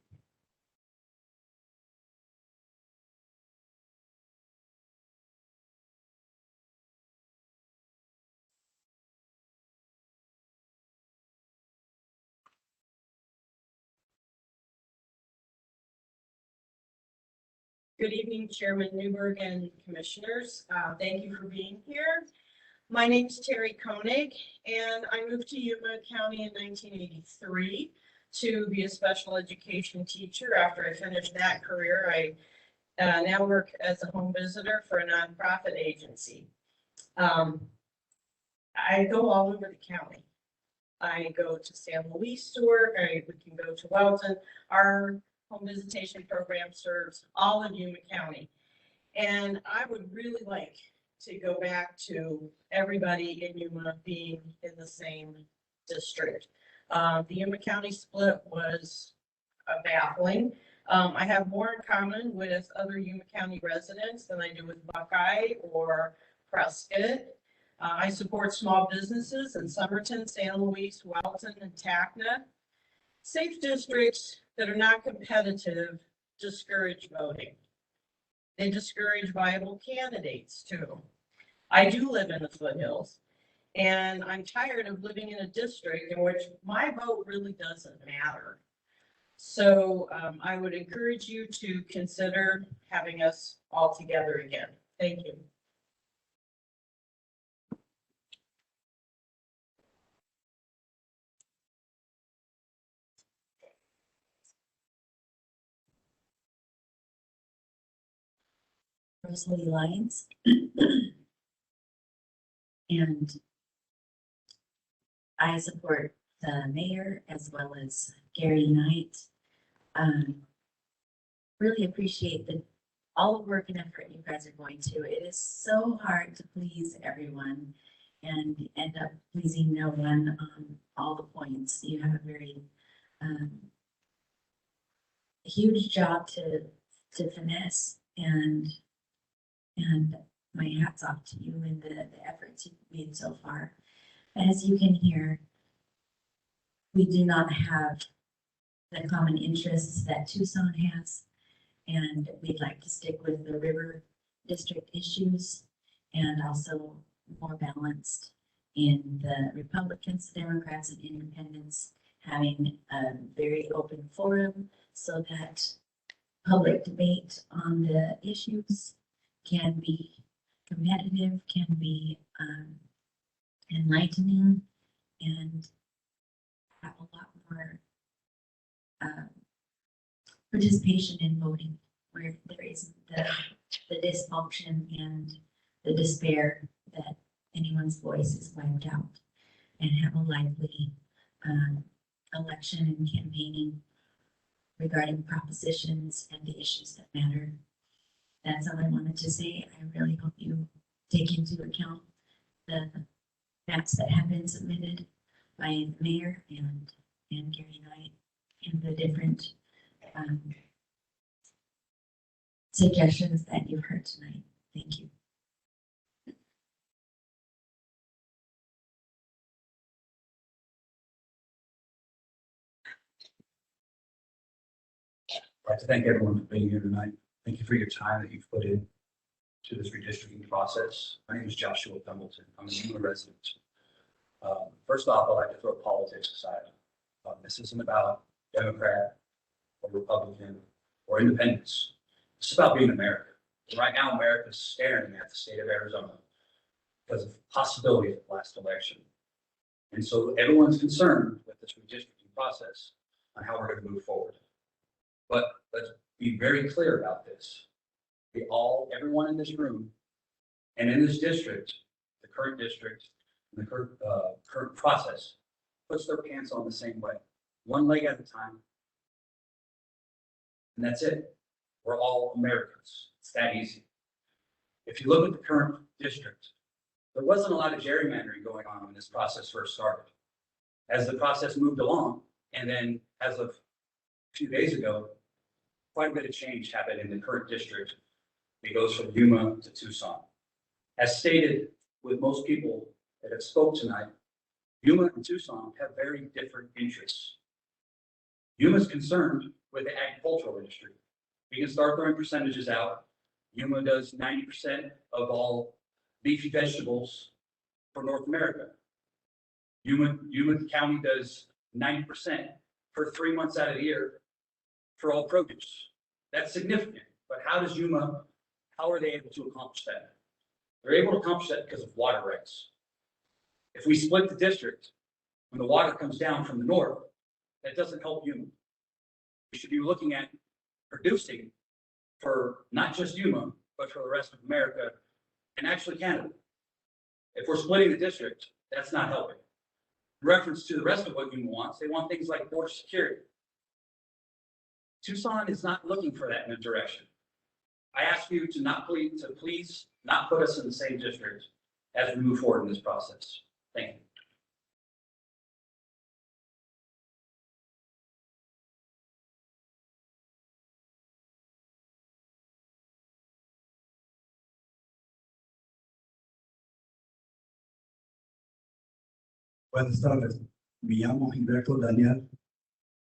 Good evening, Chairman Newberg and Commissioners. Thank you for being here. My name is Terry Koenig, and I moved to Yuma County in 1983 to be a special education teacher. After I finished that career, I now work as a home visitor for a nonprofit agency. I go all over the county. I go to San Luis to work. We can go to Welton. Our home visitation program serves all of Yuma County. And I would really like to go back to everybody in Yuma being in the same district. The Yuma County split was baffling. I have more in common with other Yuma County residents than I do with Buckeye or Prescott. I support small businesses in Somerton, San Luis, Welton, and Tacna. Safe districts that are not competitive discourage voting. They discourage viable candidates too. I do live in the foothills, and I'm tired of living in a district in which my vote really doesn't matter. So I would encourage you to consider having us all together again. Thank you. Rosalie Lyons. And I support the mayor as well as Gary Knight. Really appreciate all the work and effort you guys are going to. It is so hard to please everyone and end up pleasing no one on all the points. You have a very huge job to finesse, and my hat's off to you and the efforts you've made so far. As you can hear, we do not have the common interests that Tucson has, and we'd like to stick with the river district issues and also more balanced in the Republicans, Democrats, and Independents having a very open forum so that public debate on the issues can be competitive, can be enlightening, and have a lot more participation in voting, where there isn't the dysfunction and the despair that anyone's voice is wiped out, and have a lively election and campaigning regarding propositions and the issues that matter. That's all I wanted to say. I really hope you take into account the maps that have been submitted by the mayor and Gary Knight and the different suggestions that you've heard tonight. Thank you. I'd like to thank everyone for being here tonight. Thank you for your time that you've put in to this redistricting process. My name is Joshua Pendleton. I'm a Yuma resident. First off, I'd like to throw politics aside. This isn't about Democrat or Republican or independents. It's about being America. Right now, America is staring at the state of Arizona because of the possibility of the last election. And so everyone's concerned with this redistricting process on how we're going to move forward. But let's be very clear about this. Everyone in this room and in this district, the current district, and the current process, puts their pants on the same way, one leg at a time. And that's it. We're all Americans. It's that easy. If you look at the current district, there wasn't a lot of gerrymandering going on when this process first started. As the process moved along, and then as of a few days ago, quite a bit of change happened in the current district. It goes from Yuma to Tucson. As stated with most people that have spoke tonight, Yuma and Tucson have very different interests. Yuma is concerned with the agricultural industry. We can start throwing percentages out. Yuma does 90% of all leafy vegetables for North America. Yuma County does 90% for 3 months out of the year for all produce. That's significant. But how are they able to accomplish that? They're able to accomplish that because of water rights. If we split the district, when the water comes down from the north, that doesn't help Yuma. We should be looking at producing for not just Yuma, but for the rest of America and actually Canada. If we're splitting the district, that's not helping. In reference to the rest of what Yuma wants, they want things like border security. Tucson is not looking for that in a direction. I ask you to please not put us in the same district as we move forward in this process. Thank you. Buenas tardes. Me llamo Gilberto Daniel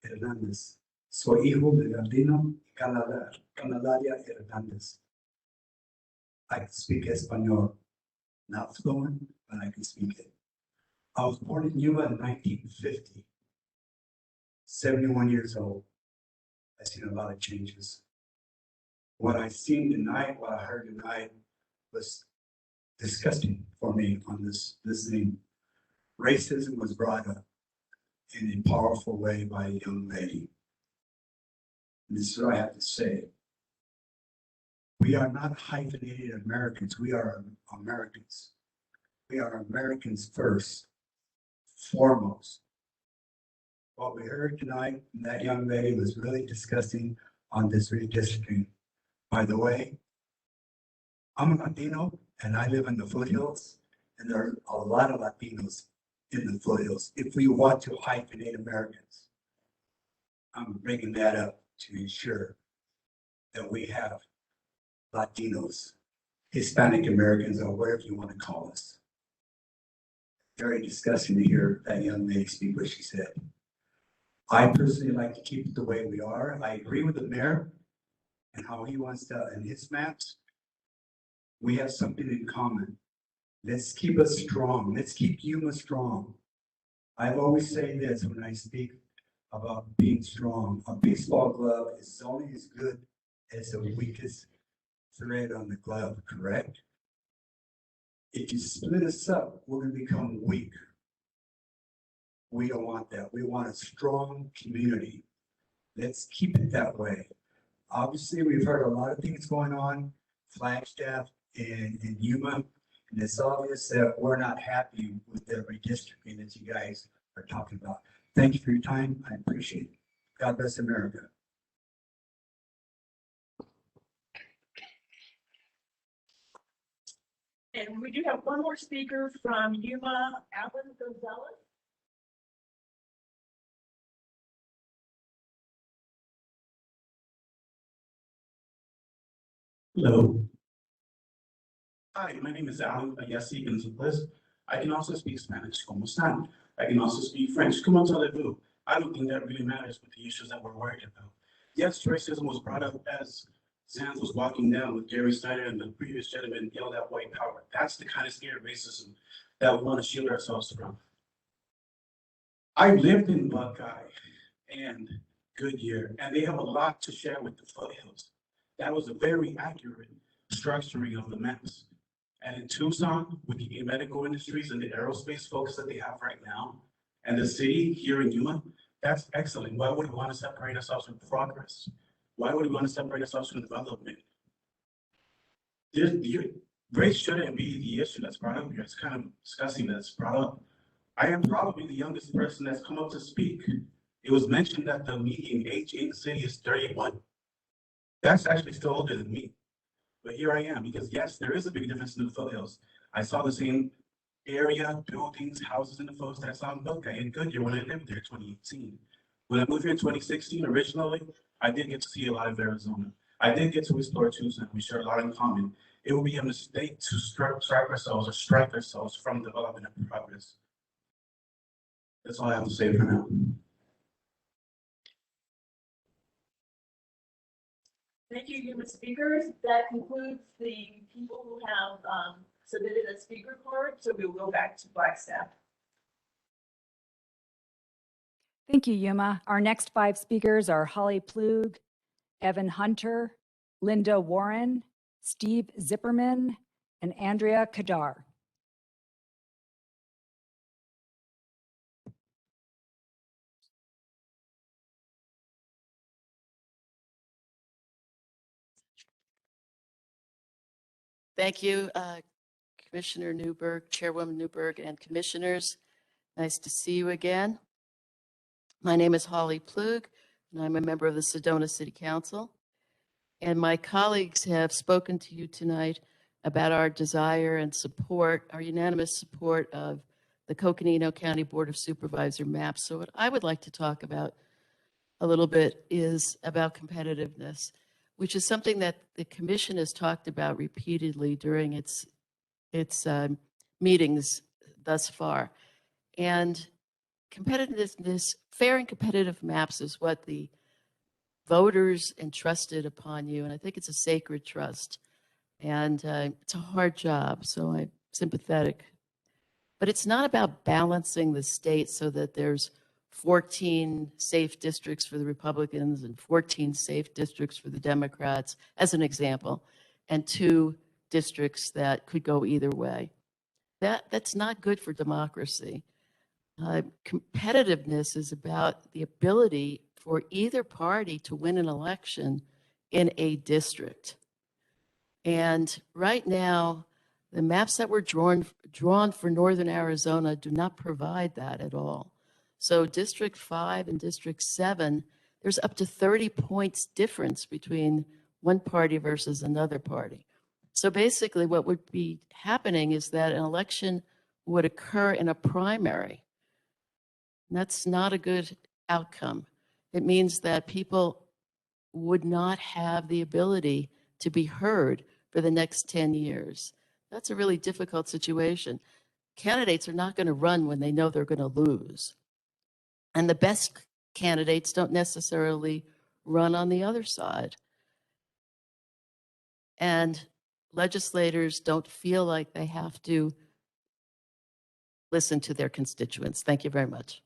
Hernández. Soy hijo de Gardino y Candelaria Hernández. I can speak Espanol, not fluent, but I can speak it. I was born in Yuma in 1950. 71 years old. I've seen a lot of changes. What I seen tonight, what I heard tonight was disgusting for me on this thing. Racism was brought up in a powerful way by a young lady. And this is what I have to say. We are not hyphenated Americans. We are Americans. We are Americans first, foremost. What we heard tonight from that young lady was really disgusting on this redistricting. By the way, I'm a Latino and I live in the foothills, and there are a lot of Latinos in the foothills. If we want to hyphenate Americans, I'm bringing that up to ensure that we have Latinos, Hispanic Americans, or whatever you want to call us. Very disgusting to hear that young lady speak what she said. I personally like to keep it the way we are. I agree with the mayor and how he wants to, and his maps. We have something in common. Let's keep us strong. Let's keep Yuma strong. I've always say this when I speak about being strong. A baseball glove is only as good as the weakest thread on the glove, correct? If you split us up, we're going to become weak. We don't want that. We want a strong community. Let's keep it that way. Obviously, we've heard a lot of things going on, Flagstaff and Yuma, and it's obvious that we're not happy with the redistricting that you guys are talking about. Thank you for your time. I appreciate it. God bless America. And we do have one more speaker from Yuma, Alan Gonzalez. Hello. Hi, my name is Alan Ayasi Gonzalez. I can also speak Spanish, como están? I can also speak French, comment allez-vous? I don't think that really matters with the issues that we're worried about. Yes, racism was brought up as Sands was walking down with Gary Snyder and the previous gentleman yelled out white power. That's the kind of scary racism that we want to shield ourselves from. I lived in Buckeye and Goodyear, and they have a lot to share with the foothills. That was a very accurate structuring of the maps. And in Tucson, with the medical industries and the aerospace focus that they have right now, and the city here in Yuma, that's excellent. Why would we want to separate ourselves from progress? Why would we want to separate ourselves from development? Race shouldn't be the issue that's brought up here. It's kind of disgusting that it's brought up. I am probably the youngest person that's come up to speak. It was mentioned that the median age in the city is 31. That's actually still older than me. But here I am, because yes, there is a big difference in the foothills. I saw the same area, buildings, houses in the foothills that I saw in Buckeye and Goodyear when I lived there in 2018. When I moved here in 2016, originally, I did get to see a lot of Arizona. I did get to explore Tucson. We share a lot in common. It would be a mistake to strike ourselves from development and progress. That's all I have to say for now. Thank you, Yuma speakers. That concludes the people who have submitted a speaker card. So we will go back to Flagstaff. Thank you, Yuma. Our next 5 speakers are Holly Plug, Evan Hunter, Linda Warren, Steve Zipperman, and Andrea Kadar. Thank you, Commissioner Newberg, Chairwoman Newberg, and commissioners. Nice to see you again. My name is Holly Plug, and I'm a member of the Sedona City Council. And my colleagues have spoken to you tonight about our desire and support, our unanimous support of the Coconino County Board of Supervisor maps. So what I would like to talk about a little bit is about competitiveness, which is something that the commission has talked about repeatedly during its meetings thus far. And competitiveness, fair and competitive maps is what the voters entrusted upon you. And I think it's a sacred trust. And it's a hard job, so I'm sympathetic. But it's not about balancing the state so that there's 14 safe districts for the Republicans and 14 safe districts for the Democrats, as an example, and 2 districts that could go either way. That's not good for democracy. Competitiveness is about the ability for either party to win an election in a district. And right now, the maps that were drawn for Northern Arizona do not provide that at all. So District 5 and District 7, there's up to 30 points difference between one party versus another party. So basically what would be happening is that an election would occur in a primary. And that's not a good outcome. It means that people would not have the ability to be heard for the next 10 years. That's a really difficult situation. Candidates are not going to run when they know they're going to lose. And the best candidates don't necessarily run on the other side. And legislators don't feel like they have to listen to their constituents. Thank you very much.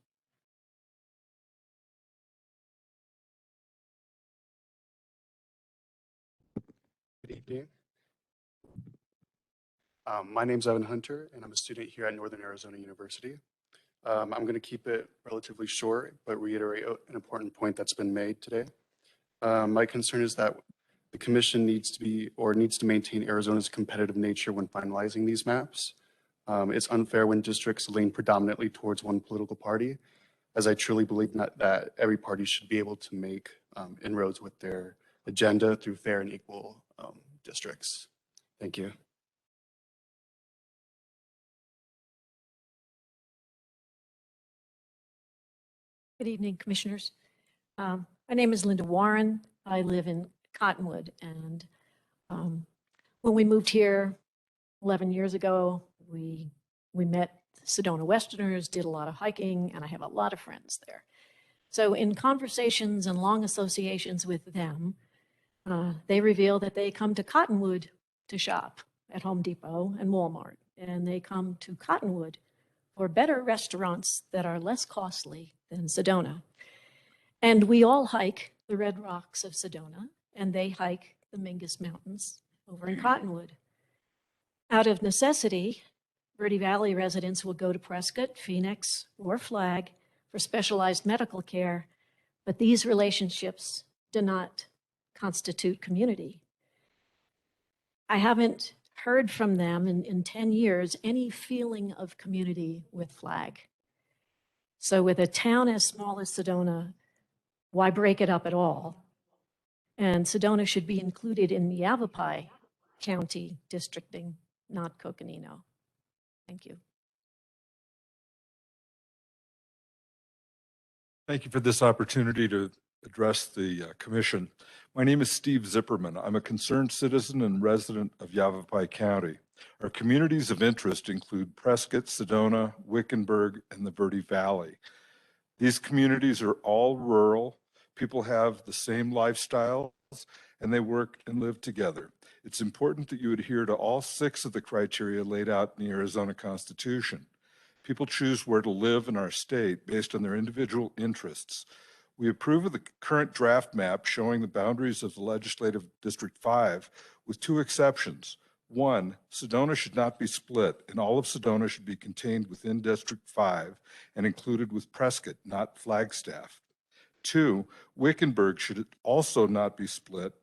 Good evening. My name's Evan Hunter, and I'm a student here at Northern Arizona University. I'm going to keep it relatively short, but reiterate an important point that's been made today. My concern is that the commission needs to maintain Arizona's competitive nature when finalizing these maps. It's unfair when districts lean predominantly towards one political party, as I truly believe that every party should be able to make inroads with their agenda through fair and equal districts. Thank you. Good evening, Commissioners. My name is Linda Warren. I live in Cottonwood, and when we moved here 11 years ago, we met Sedona Westerners, did a lot of hiking, and I have a lot of friends there. So in conversations and long associations with them, they reveal that they come to Cottonwood to shop at Home Depot and Walmart, and they come to Cottonwood for better restaurants that are less costly than Sedona. And we all hike the Red Rocks of Sedona, and they hike the Mingus Mountains over in Cottonwood. Out of necessity, Verde Valley residents will go to Prescott, Phoenix, or Flag for specialized medical care, but these relationships do not constitute community. I haven't heard from them in 10 years any feeling of community with Flag. So with a town as small as Sedona, why break it up at all? And Sedona should be included in Yavapai County districting, not Coconino. Thank you. Thank you for this opportunity to address the commission. My name is Steve Zipperman. I'm a concerned citizen and resident of Yavapai County. Our communities of interest include Prescott, Sedona, Wickenburg, and the Verde Valley. These communities are all rural. People have the same lifestyles, and they work and live together. It's important that you adhere to all 6 of the criteria laid out in the Arizona Constitution. People choose where to live in our state based on their individual interests. We approve of the current draft map showing the boundaries of the Legislative District 5 with 2 exceptions. 1, Sedona should not be split, and all of Sedona should be contained within District 5 and included with Prescott, not Flagstaff. 2, Wickenburg should also not be split,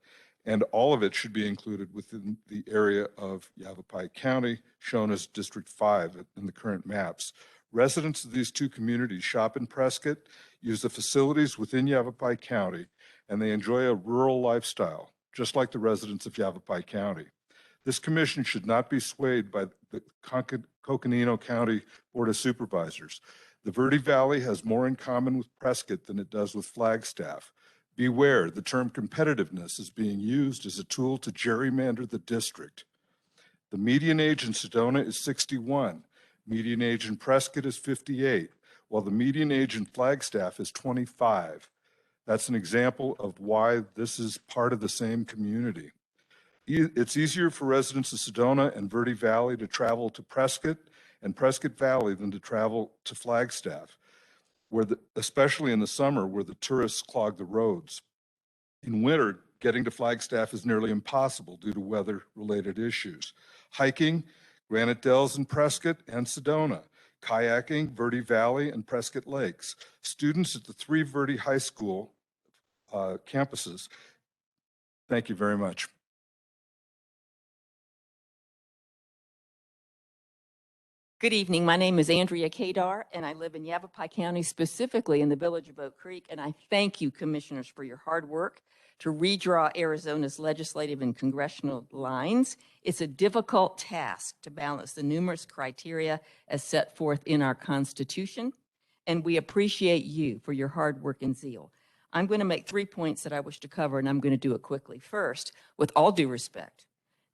and all of it should be included within the area of Yavapai County, shown as District 5 in the current maps. Residents of these 2 communities shop in Prescott, use the facilities within Yavapai County, and they enjoy a rural lifestyle, just like the residents of Yavapai County. This commission should not be swayed by the Coconino County Board of Supervisors. The Verde Valley has more in common with Prescott than it does with Flagstaff. Beware, the term competitiveness is being used as a tool to gerrymander the district. The median age in Sedona is 61. Median age in Prescott is 58, while the median age in Flagstaff is 25. That's an example of why this is part of the same community. It's easier for residents of Sedona and Verde Valley to travel to Prescott and Prescott Valley than to travel to Flagstaff, especially in the summer where the tourists clog the roads. In winter, getting to Flagstaff is nearly impossible due to weather-related issues. Hiking, Granite Dells in Prescott and Sedona. Kayaking, Verde Valley and Prescott Lakes. Students at the 3 Verde High School campuses. Thank you very much. Good evening. My name is Andrea Kadar, and I live in Yavapai County, specifically in the village of Oak Creek. And I thank you, commissioners, for your hard work to redraw Arizona's legislative and congressional lines. It's a difficult task to balance the numerous criteria as set forth in our Constitution, and we appreciate you for your hard work and zeal. I'm going to make 3 points that I wish to cover, and I'm going to do it quickly. First, with all due respect,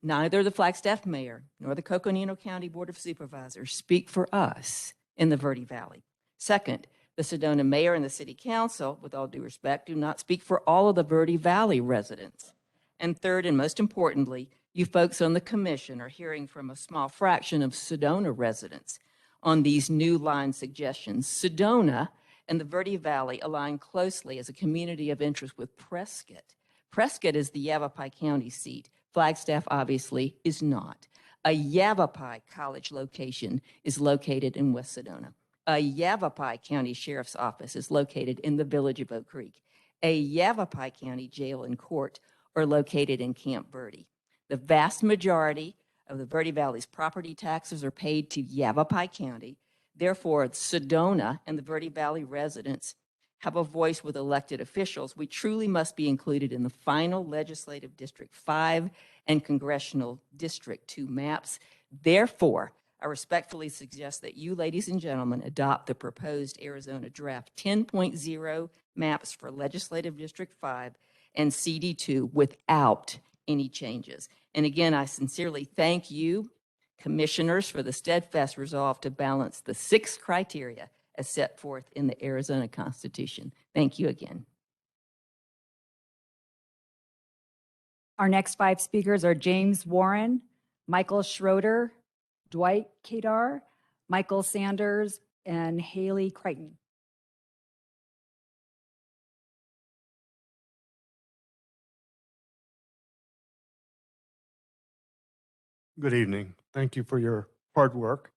neither the Flagstaff Mayor nor the Coconino County Board of Supervisors speak for us in the Verde Valley. Second, the Sedona Mayor and the City Council, with all due respect, do not speak for all of the Verde Valley residents. And third, and most importantly, you folks on the commission are hearing from a small fraction of Sedona residents on these new line suggestions. Sedona and the Verde Valley align closely as a community of interest with Prescott. Prescott is the Yavapai County seat. Flagstaff obviously is not. A Yavapai College location is located in West Sedona. A Yavapai County Sheriff's Office is located in the village of Oak Creek. A Yavapai County Jail and Court are located in Camp Verde. The vast majority of the Verde Valley's property taxes are paid to Yavapai County. Therefore, Sedona and the Verde Valley residents have a voice with elected officials. We truly must be included in the final legislative District 5 and Congressional District 2 maps. Therefore, I respectfully suggest that you, ladies and gentlemen, adopt the proposed Arizona Draft 10.0 maps for Legislative District 5 and CD2 without any changes. And again, I sincerely thank you, commissioners, for the steadfast resolve to balance the 6 criteria as set forth in the Arizona Constitution. Thank you again. Our next 5 speakers are James Warren, Michael Schroeder, Dwight Kadar, Michael Sanders, and Haley Crichton. Good evening. Thank you for your hard work.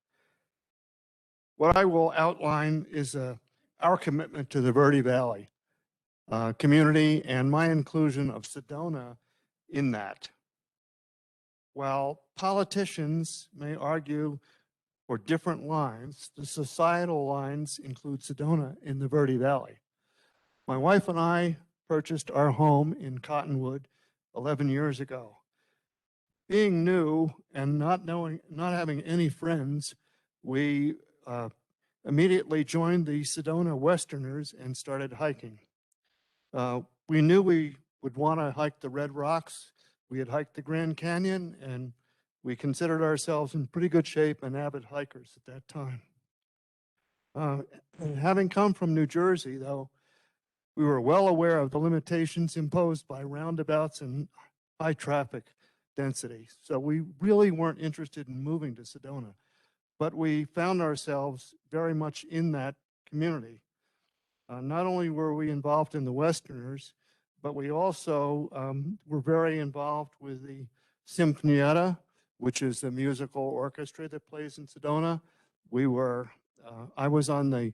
What I will outline is our commitment to the Verde Valley community and my inclusion of Sedona in that. While politicians may argue for different lines, the societal lines include Sedona in the Verde Valley. My wife and I purchased our home in Cottonwood 11 years ago. Being new and not having any friends, we immediately joined the Sedona Westerners and started hiking. We knew we would want to hike the Red Rocks. We had hiked the Grand Canyon, and we considered ourselves in pretty good shape and avid hikers at that time. Having come from New Jersey, though, we were well aware of the limitations imposed by roundabouts and high traffic density. So we really weren't interested in moving to Sedona, but we found ourselves very much in that community. Not only were we involved in the Westerners, but we also were very involved with the Sinfonietta, which is the musical orchestra that plays in Sedona. I was on the,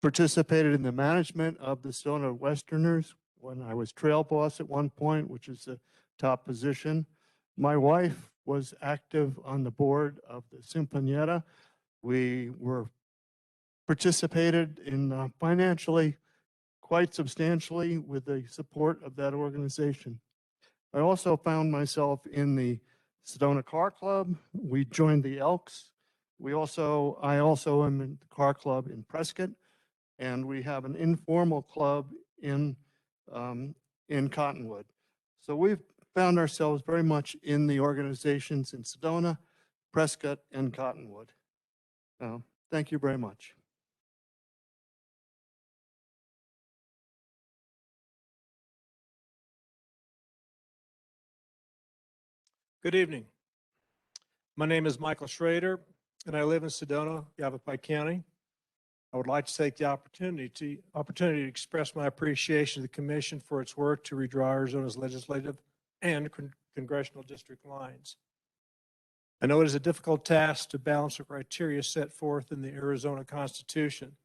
participated in the management of the Sedona Westerners when I was trail boss at one point, which is the top position. My wife was active on the board of the Sinfonietta. We were participated in financially quite substantially with the support of that organization. I also found myself in the Sedona Car Club. We joined the Elks. I also am in the Car Club in Prescott, and we have an informal club in Cottonwood. So we've found ourselves very much in the organizations in Sedona, Prescott, and Cottonwood. Thank you very much. Good evening. My name is Michael Schrader, and I live in Sedona, Yavapai County. I would like to take the opportunity to express my appreciation to the Commission for its work to redraw Arizona's legislative and congressional district lines. I know it is a difficult task to balance the criteria set forth in the Arizona Constitution.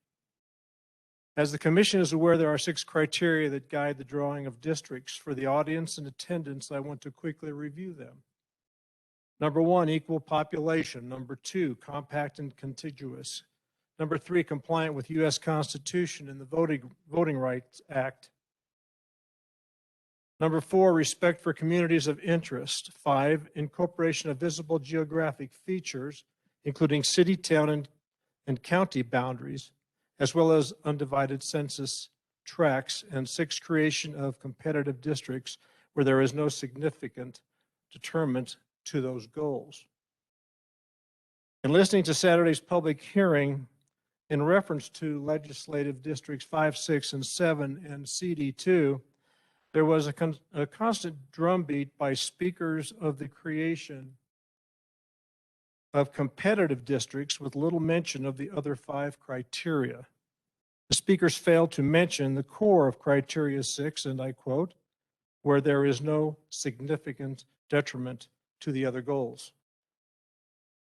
As the Commission is aware, there are 6 criteria that guide the drawing of districts. For the audience and attendance, I want to quickly review them. Number 1, equal population. Number 2, compact and contiguous. Number 3, compliant with U.S. Constitution and the Voting Rights Act. Number 4, respect for communities of interest. 5, incorporation of visible geographic features, including city, town, and county boundaries, as well as undivided census tracts. And 6, creation of competitive districts where there is no significant deterrent to those goals. In listening to Saturday's public hearing, in reference to legislative districts 5, 6, and 7 and CD2, there was a constant drumbeat by speakers of the creation of competitive districts with little mention of the other 5 criteria. The speakers failed to mention the core of criteria 6, and I quote, where there is no significant detriment to the other goals.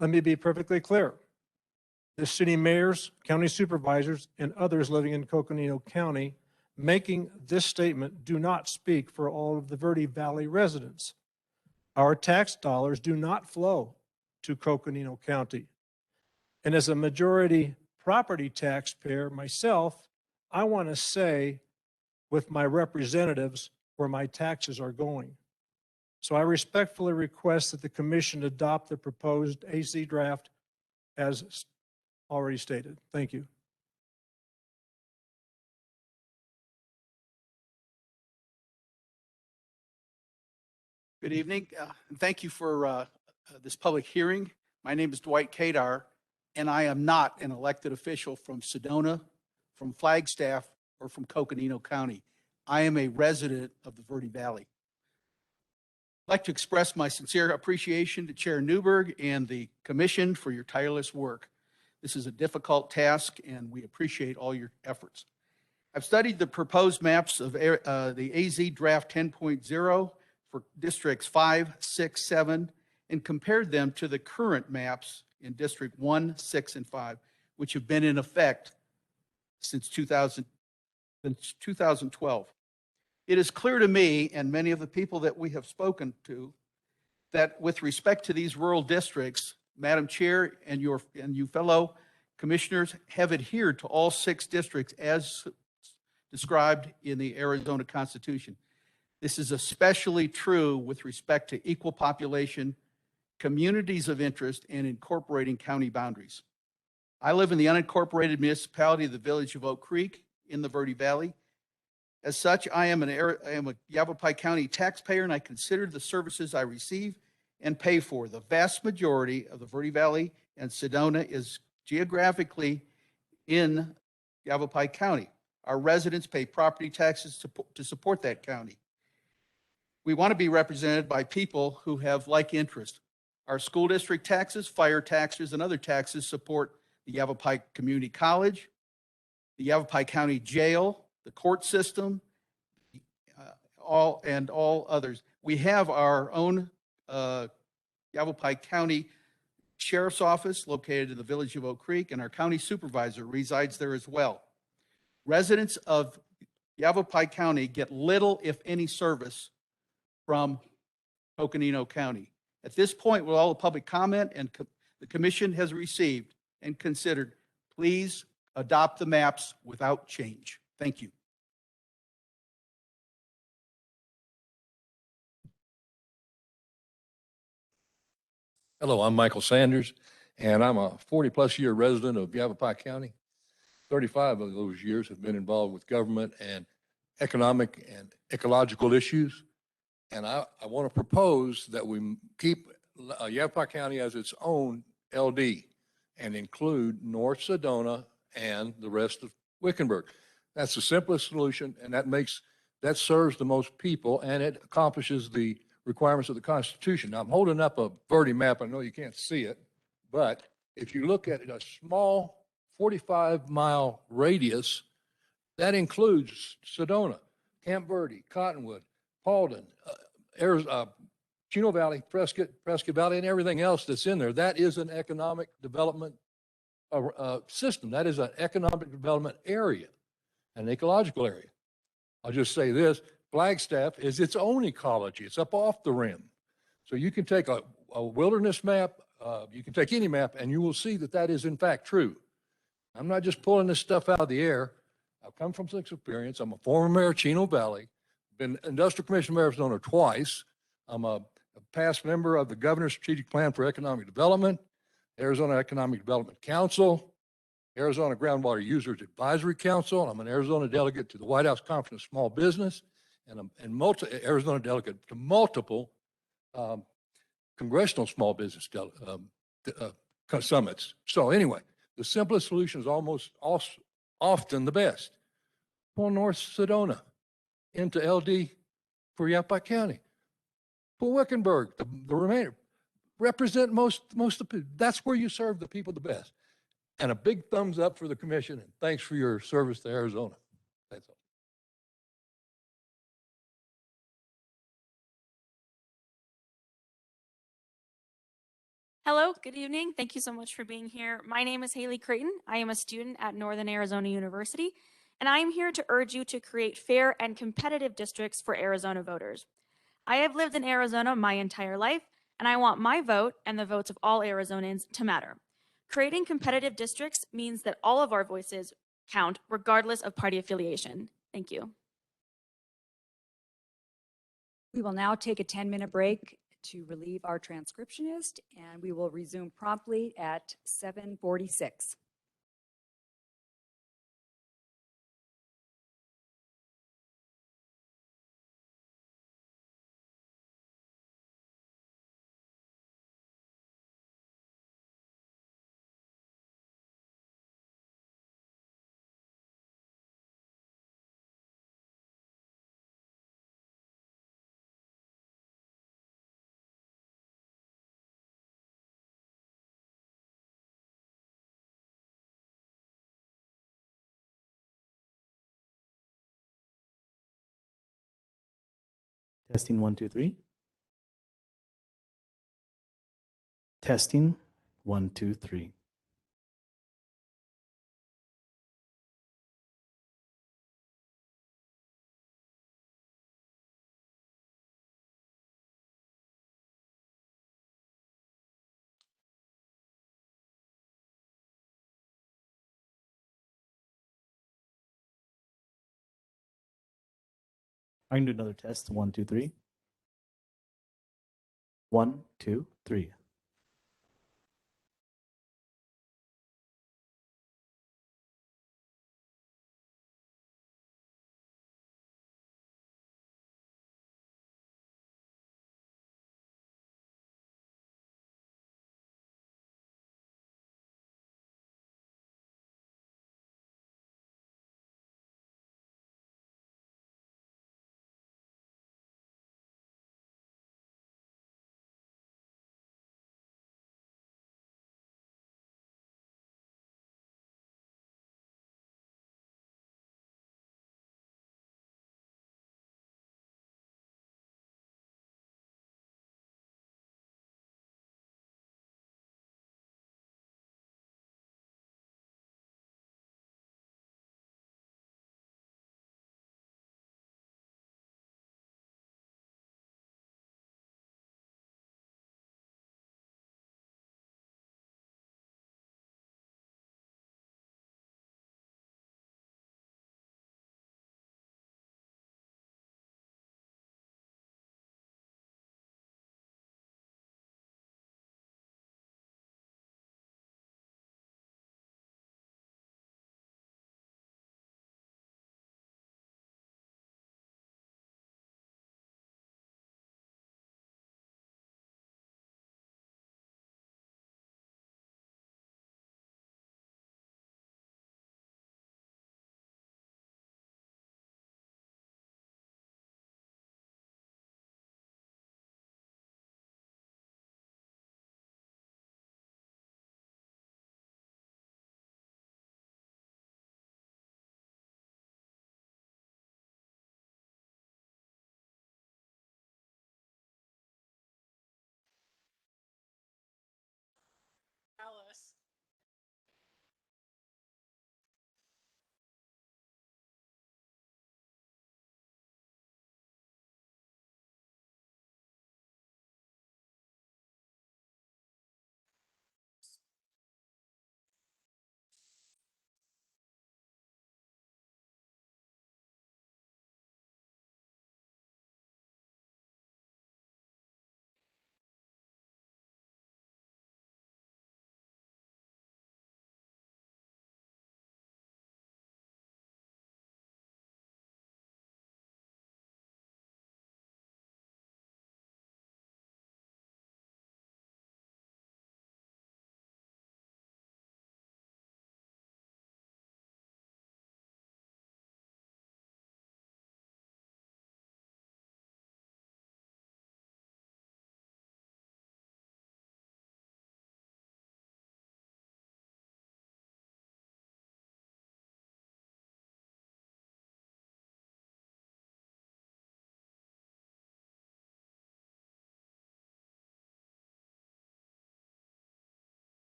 Let me be perfectly clear. The city mayors, county supervisors, and others living in Coconino County making this statement do not speak for all of the Verde Valley residents. Our tax dollars do not flow to Coconino County. And as a majority property taxpayer myself, I want to say with my representatives where my taxes are going. So I respectfully request that the Commission adopt the proposed AC draft as already stated. Thank you. Good evening, and thank you for this public hearing. My name is Dwight Kadar, and I am not an elected official from Sedona, from Flagstaff, or from Coconino County. I am a resident of the Verde Valley. I'd like to express my sincere appreciation to Chair Newberg and the Commission for your tireless work. This is a difficult task, and we appreciate all your efforts. I've studied the proposed maps of the AZ Draft 10.0 for districts 5, 6, 7, and compared them to the current maps in District 1, 6, and 5, which have been in effect since 2012. It is clear to me and many of the people that we have spoken to that with respect to these rural districts, Madam Chair and you fellow commissioners have adhered to all 6 districts as described in the Arizona Constitution. This is especially true with respect to equal population, communities of interest, and incorporating county boundaries. I live in the unincorporated municipality of the Village of Oak Creek in the Verde Valley. As such, I am a Yavapai County taxpayer, and I consider the services I receive and pay for. The vast majority of the Verde Valley and Sedona is geographically in Yavapai County. Our residents pay property taxes to support that county. We want to be represented by people who have like interests. Our school district taxes, fire taxes, and other taxes support the Yavapai Community College, the Yavapai County Jail, the court system, all others. We have our own Yavapai County Sheriff's Office located in the Village of Oak Creek, and our county supervisor resides there as well. Residents of Yavapai County get little, if any, service from Coconino County. At this point, with all the public comment and the Commission has received and considered, please adopt the maps without change. Thank you. Hello, I'm Michael Sanders, and I'm a 40-plus year resident of Yavapai County. 35 of those years have been involved with government and economic and ecological issues. And I want to propose that we keep Yavapai County as its own LD. and include North Sedona and the rest of Wickenburg. That's the simplest solution, and that serves the most people, and it accomplishes the requirements of the Constitution. Now, I'm holding up a Verde map. I know you can't see it, but if you look at a small 45-mile radius, that includes Sedona, Camp Verde, Cottonwood, Paulden, Chino Valley, Prescott Valley, and everything else that's in there. That is an economic development system. That is an economic development area, an ecological area. I'll just say this, Flagstaff is its own ecology. It's up off the rim. So you can take a wilderness map, you can take any map, and you will see that that is in fact true. I'm not just pulling this stuff out of the air. I've come from some experience. I'm a former mayor of Chino Valley, been Industrial Commission Mayor of Arizona twice. I'm a past member of the Governor's Strategic Plan for Economic Development, Arizona Economic Development Council, Arizona Groundwater Users Advisory Council. I'm an Arizona delegate to the White House Conference of Small Business, and I'm Arizona delegate to multiple congressional small business summits. So anyway, the simplest solution is often the best. Pull North Sedona into LD for Yavapai County. Pull Wickenburg, the remainder. Represent most of the people. That's where you serve the people the best. And a big thumbs up for the commission, and thanks for your service to Arizona. That's all. Hello, good evening. Thank you so much for being here. My name is Haley Creighton. I am a student at Northern Arizona University, and I am here to urge you to create fair and competitive districts for Arizona voters. I have lived in Arizona my entire life, and I want my vote and the votes of all Arizonans to matter. Creating competitive districts means that all of our voices count, regardless of party affiliation. Thank you. We will now take a 10-minute break to relieve our transcriptionist, and we will resume promptly at 7:46. Testing 1, 2, 3. Testing 1, 2, 3. I can do another test. 1, 2, 3. 1, 2, 3.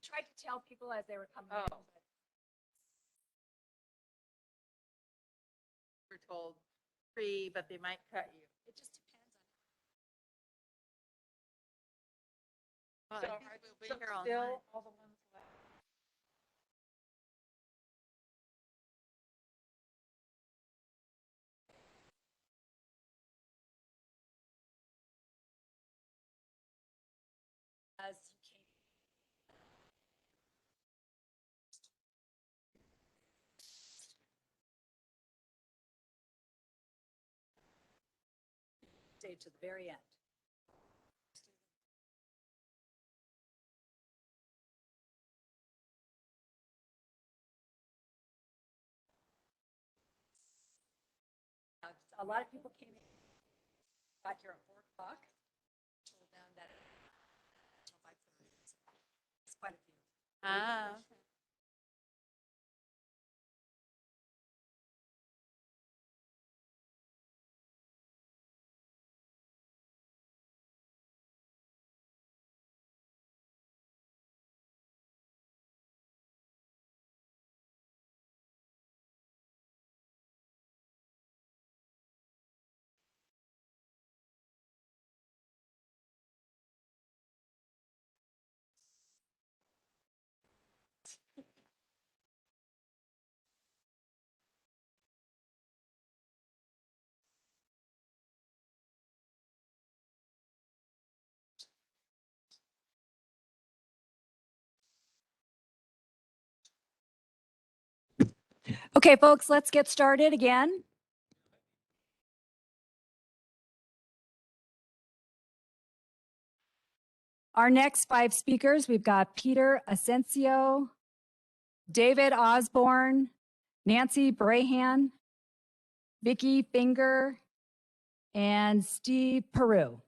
tried to tell people as they were coming in. but- We're told free, but they might cut you. It just depends Well, So I think we'll be so here all still night. all the ones left. As you came. Stay to the very end. Now, a lot of people came in, got here at 4 o'clock. Told them that until 5:30. It's quite a few. Ah, okay. Okay, folks, let's get started again. Our next 5 speakers, we've got Peter Asensio, David Osborne, Nancy Brahan, Vicky Finger, and Steve Peru.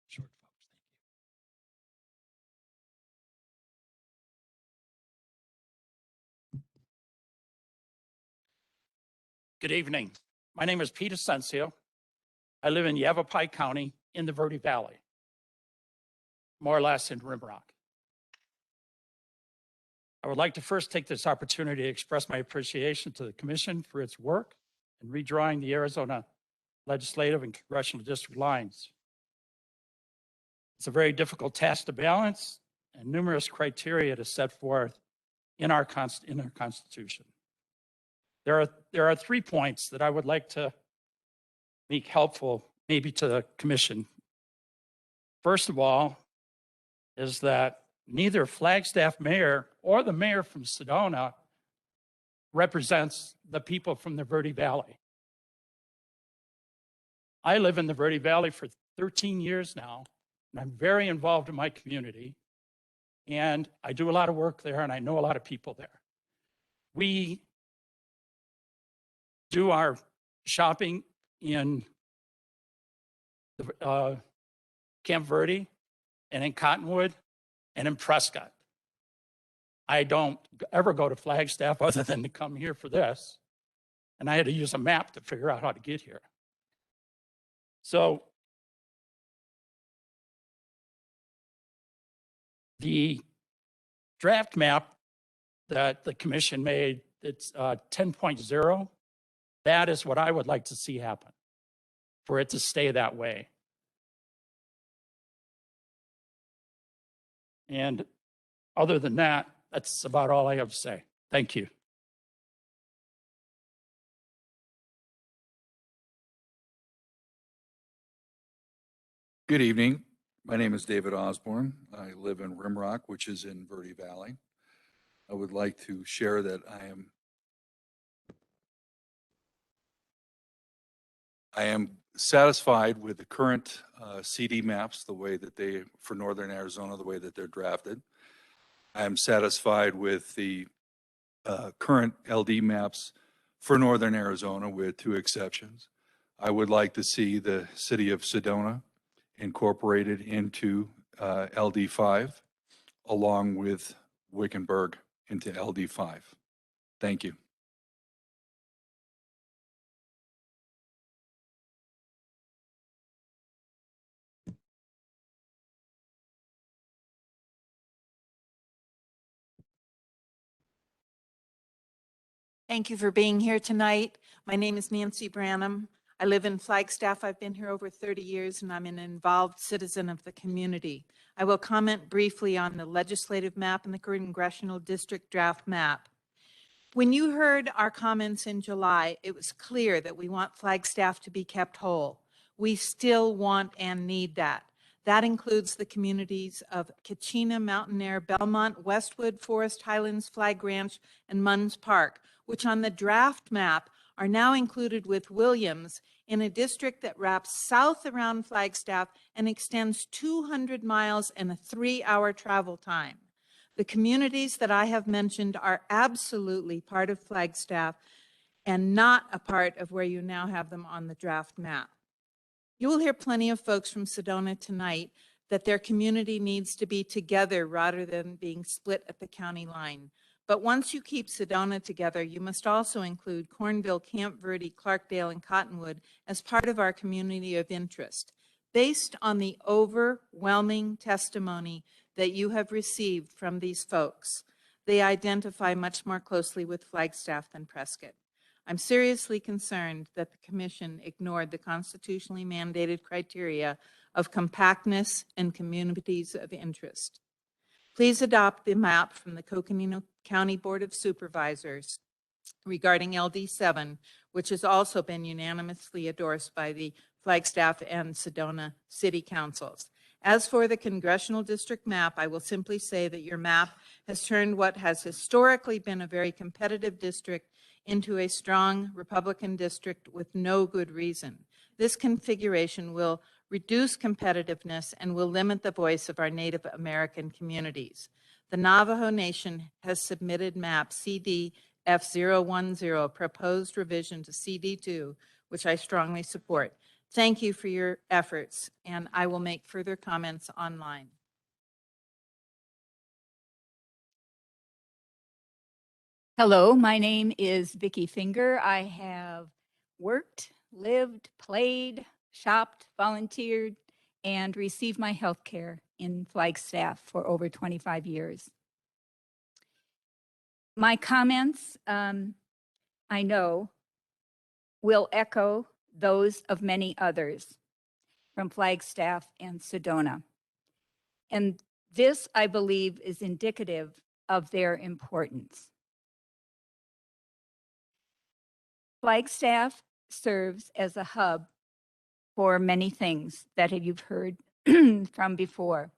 Short, folks. Good evening. My name is Pete Asensio. I live in Yavapai County in the Verde Valley, more or less in Rimrock. I would like to first take this opportunity to express my appreciation to the Commission for its work in redrawing the Arizona legislative and congressional district lines. It's a very difficult task to balance and numerous criteria to set forth in our Constitution. There are 3 points that I would like to make helpful maybe to the Commission. First of all, is that neither Flagstaff mayor or the mayor from Sedona represents the people from the Verde Valley. I live in the Verde Valley for 13 years now, and I'm very involved in my community. And I do a lot of work there, and I know a lot of people there. We do our shopping in the, Camp Verde and in Cottonwood and in Prescott. I don't ever go to Flagstaff other than to come here for this. And I had to use a map to figure out how to get here. So the draft map that the commission made, it's 10.0. That is what I would like to see happen, for it to stay that way. And other than that, that's about all I have to say. Thank you. Good evening. My name is David Osborne. I live in Rimrock, which is in Verde Valley. I would like to share that I am satisfied with the current CD maps, the way that for Northern Arizona, the way that they're drafted. I am satisfied with the current LD maps for Northern Arizona with 2 exceptions. I would like to see the city of Sedona incorporated into LD5 along with Wickenburg into LD5. Thank you. Thank you for being here tonight. My name is Nancy Branham. I live in Flagstaff. I've been here over 30 years and I'm an involved citizen of the community. I will comment briefly on the legislative map and the Congressional District draft map. When you heard our comments in July, it was clear that we want Flagstaff to be kept whole. We still want and need that. That includes the communities of Kachina, Mountain Air, Belmont, Westwood, Forest Highlands, Flag Ranch, and Munns Park, which on the draft map are now included with Williams in a district that wraps south around Flagstaff and extends 200 miles and a 3-hour travel time. The communities that I have mentioned are absolutely part of Flagstaff and not a part of where you now have them on the draft map. You will hear plenty of folks from Sedona tonight that their community needs to be together rather than being split at the county line. But once you keep Sedona together, you must also include Cornville, Camp Verde, Clarkdale, and Cottonwood as part of our community of interest. Based on the overwhelming testimony that you have received from these folks, they identify much more closely with Flagstaff than Prescott. I'm seriously concerned that the Commission ignored the constitutionally mandated criteria of compactness and communities of interest. Please adopt the map from the Coconino County Board of Supervisors regarding LD7, which has also been unanimously endorsed by the Flagstaff and Sedona City Councils. As for the Congressional District map, I will simply say that your map has turned what has historically been a very competitive district into a strong Republican district with no good reason. This configuration will reduce competitiveness and will limit the voice of our Native American communities. The Navajo Nation has submitted map CD F010, proposed revision to CD2, which I strongly support. Thank you for your efforts, and I will make further comments online. Hello, my name is Vicki Finger. I have worked, lived, played, shopped, volunteered, and received my health care in Flagstaff for over 25 years. My comments, I know, will echo those of many others from Flagstaff and Sedona. And this, I believe, is indicative of their importance. Flagstaff serves as a hub for many things that you've heard from before.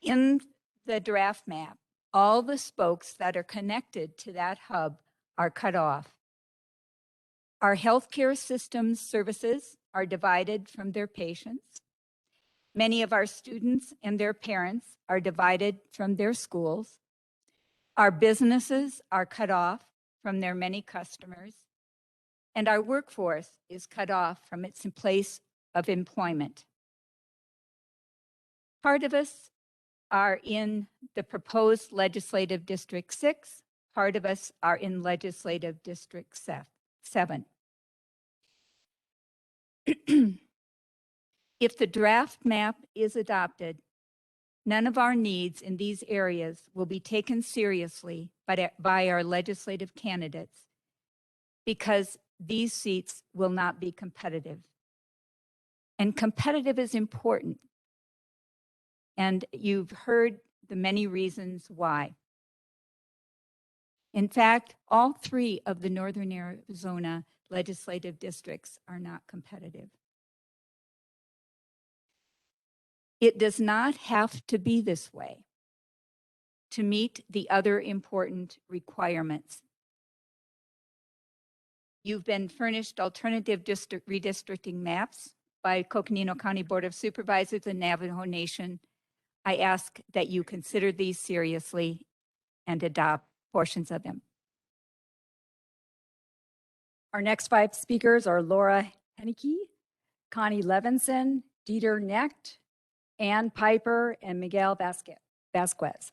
In the draft map, all the spokes that are connected to that hub are cut off. Our healthcare systems services are divided from their patients. Many of our students and their parents are divided from their schools. Our businesses are cut off from their many customers. And our workforce is cut off from its place of employment. Part of us are in the proposed Legislative District 6. Part of us are in Legislative District 7. If the draft map is adopted, none of our needs in these areas will be taken seriously by our legislative candidates because these seats will not be competitive. And competitive is important. And you've heard the many reasons why. In fact, all 3 of the Northern Arizona legislative districts are not competitive. It does not have to be this way to meet the other important requirements. You've been furnished alternative district redistricting maps by Coconino County Board of Supervisors and Navajo Nation. I ask that you consider these seriously and adopt portions of them. Our next 5 speakers are Laura Henneke, Connie Levinson, Dieter Knecht, Ann Piper, and Miguel Vasquez.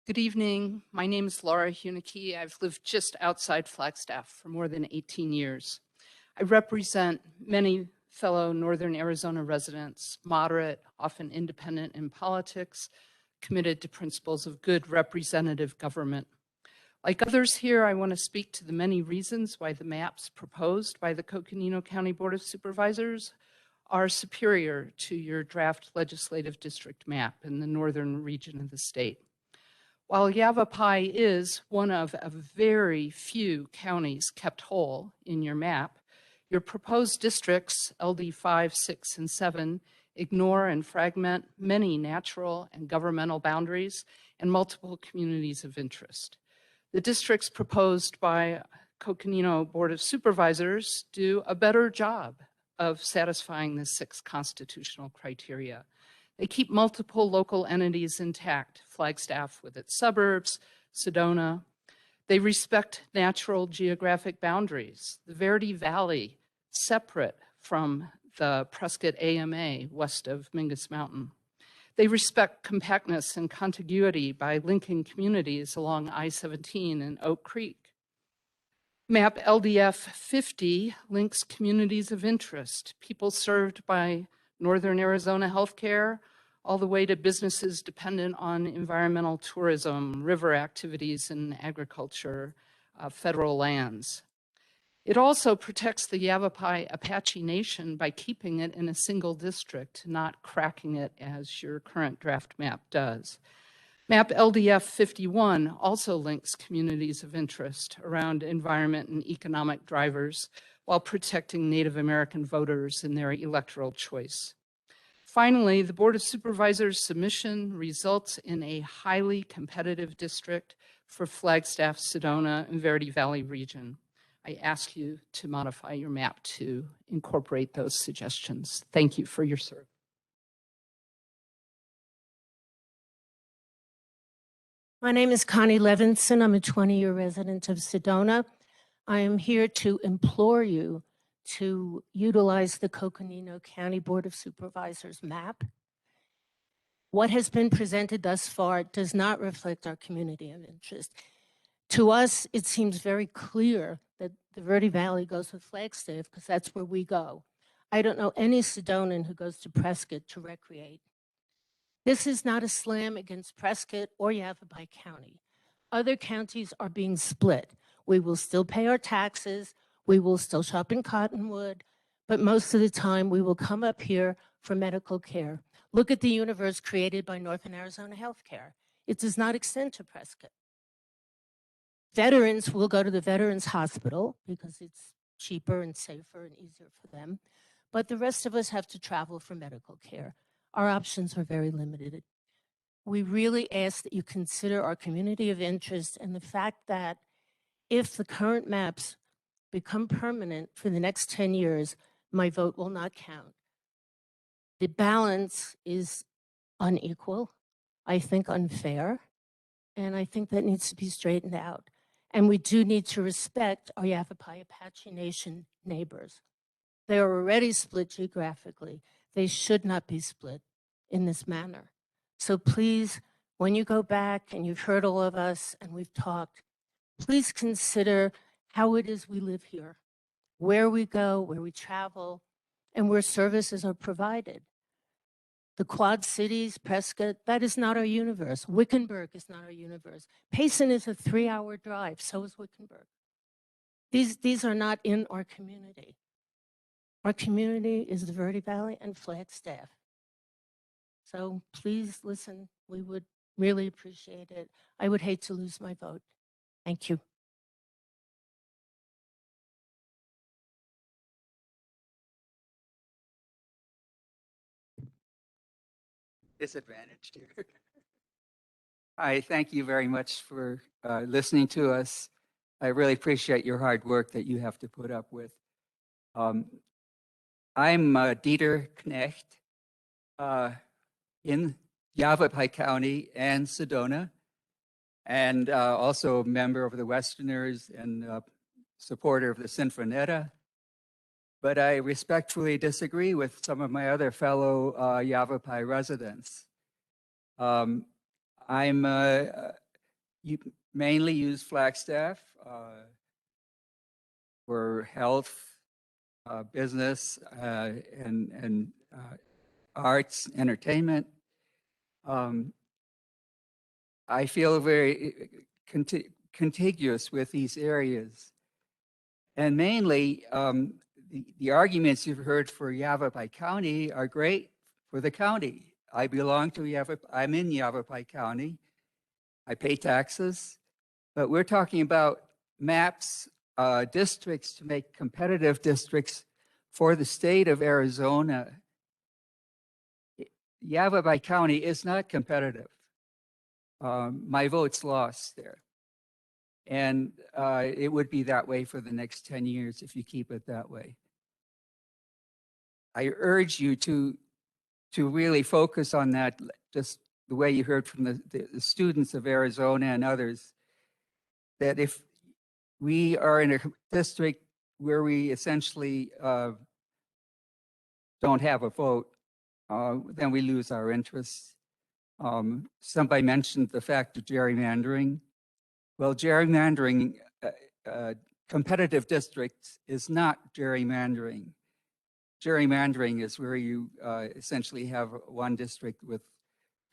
Good evening. My name is Laura Hunicke. I've lived just outside Flagstaff for more than 18 years. I represent many fellow Northern Arizona residents, moderate, often independent in politics, committed to principles of good representative government. Like others here, I want to speak to the many reasons why the maps proposed by the Coconino County Board of Supervisors are superior to your draft legislative district map in the northern region of the state. While Yavapai is one of a very few counties kept whole in your map, your proposed districts, LD 5, 6, and 7, ignore and fragment many natural and governmental boundaries and multiple communities of interest. The districts proposed by Coconino Board of Supervisors do a better job of satisfying the 6 constitutional criteria. They keep multiple local entities intact, Flagstaff with its suburbs, Sedona. They respect natural geographic boundaries, the Verde Valley, separate from the Prescott AMA west of Mingus Mountain. They respect compactness and contiguity by linking communities along I-17 and Oak Creek. Map LDF 50 links communities of interest, people served by Northern Arizona healthcare, all the way to businesses dependent on environmental tourism, river activities, and agriculture, federal lands. It also protects the Yavapai Apache Nation by keeping it in a single district, not cracking it as your current draft map does. Map LDF 51 also links communities of interest around environment and economic drivers while protecting Native American voters in their electoral choice. Finally, the Board of Supervisors' submission results in a highly competitive district for Flagstaff, Sedona, and Verde Valley region. I ask you to modify your map to incorporate those suggestions. Thank you for your service. My name is Connie Levinson. I'm a 20-year resident of Sedona. I am here to implore you to utilize the Coconino County Board of Supervisors map. What has been presented thus far does not reflect our community of interest. To us, it seems very clear that the Verde Valley goes with Flagstaff because that's where we go. I don't know any Sedonan who goes to Prescott to recreate. This is not a slam against Prescott or Yavapai County. Other counties are being split. We will still pay our taxes. We will still shop in Cottonwood, but most of the time we will come up here for medical care. Look at the universe created by Northern Arizona Healthcare. It does not extend to Prescott. Veterans will go to the Veterans Hospital because it's cheaper and safer and easier for them, but the rest of us have to travel for medical care. Our options are very limited. We really ask that you consider our community of interest and the fact that if the current maps become permanent for the next 10 years, my vote will not count. The balance is unequal, I think unfair, and I think that needs to be straightened out. And we do need to respect our Yavapai Apache Nation neighbors. They are already split geographically. They should not be split in this manner. So please, when you go back and you've heard all of us and we've talked, please consider how it is we live here, where we go, where we travel, and where services are provided. The Quad Cities, Prescott, that is not our universe. Wickenburg is not our universe. Payson is a 3-hour drive, so is Wickenburg. These are not in our community. Our community is the Verde Valley and Flagstaff. So please listen, we would really appreciate it. I would hate to lose my vote. Thank you. Disadvantaged here. Hi, thank you very much for listening to us. I really appreciate your hard work that you have to put up with. I'm Dieter Knecht in Yavapai County and Sedona, and also a member of the Westerners and supporter of the Sinfonetta. But I respectfully disagree with some of my other fellow Yavapai residents. I'm you mainly use Flagstaff for health, business, and arts, entertainment. I feel very contiguous with these areas. And mainly, the arguments you've heard for Yavapai County are great for the county. I belong to Yavapai, I'm in Yavapai County. I pay taxes, but we're talking about maps, districts to make competitive districts for the state of Arizona. Yavapai County is not competitive. My vote's lost there. And it would be that way for the next 10 years if you keep it that way. I urge you to really focus on that, just the way you heard from the students of Arizona and others, that if we are in a district where we essentially don't have a vote, then we lose our interests. Somebody mentioned the fact of gerrymandering. Well, gerrymandering, competitive districts is not gerrymandering. Gerrymandering is where you essentially have one district with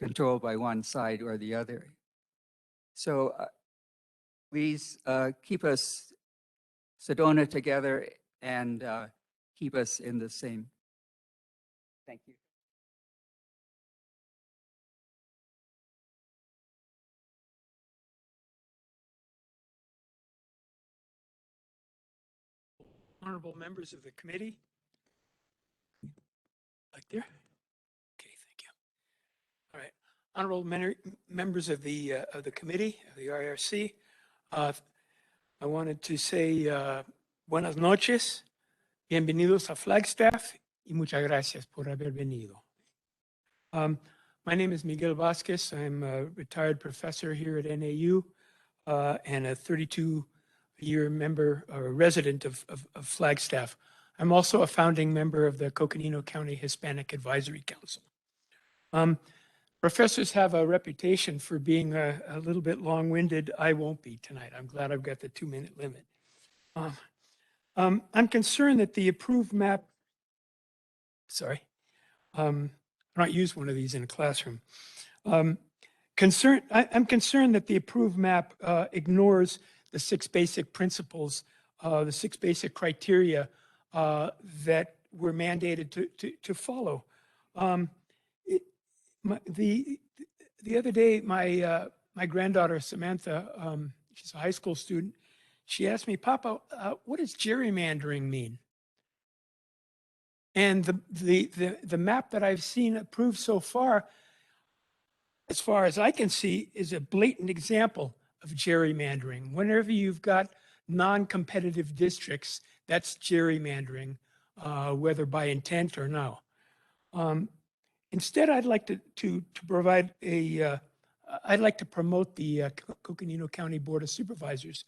control by one side or the other. So please keep us, Sedona, together and keep us in the same. Thank you. Honorable members of the committee. Like there? Okay, thank you. All right. Honorable members of the committee, of the IRC, I wanted to say buenas noches, bienvenidos a Flagstaff, y muchas gracias por haber venido. My name is Miguel Vasquez. I'm a retired professor here at NAU and a 32-year member or resident of Flagstaff. I'm also a founding member of the Coconino County Hispanic Advisory Council. Professors have a reputation for being a little bit long-winded. I won't be tonight. I'm glad I've got the 2-minute limit. I'm concerned that the approved map, I've not used one of these in a classroom. I'm concerned that the approved map ignores the 6 basic principles, the 6 basic criteria that we're mandated to follow. The other day, my granddaughter, Samantha, she's a high school student, she asked me, Papa, what does gerrymandering mean? And the map that I've seen approved so far, as far as I can see, is a blatant example of gerrymandering. Whenever you've got non-competitive districts, that's gerrymandering, whether by intent or no. Instead, I'd like to provide I'd like to promote the Coconino County Board of Supervisors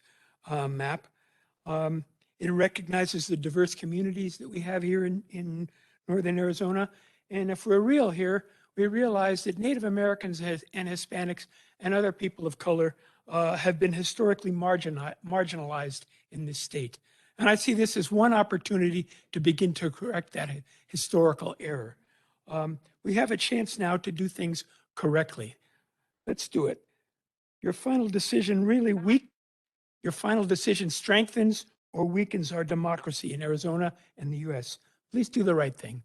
map. It recognizes the diverse communities that we have here in Northern Arizona. And if we're real here, we realize that Native Americans and Hispanics and other people of color have been historically marginalized in this state. And I see this as one opportunity to begin to correct that historical error. We have a chance now to do things correctly. Let's do it. Your final decision your final decision strengthens or weakens our democracy in Arizona and the US. Please do the right thing.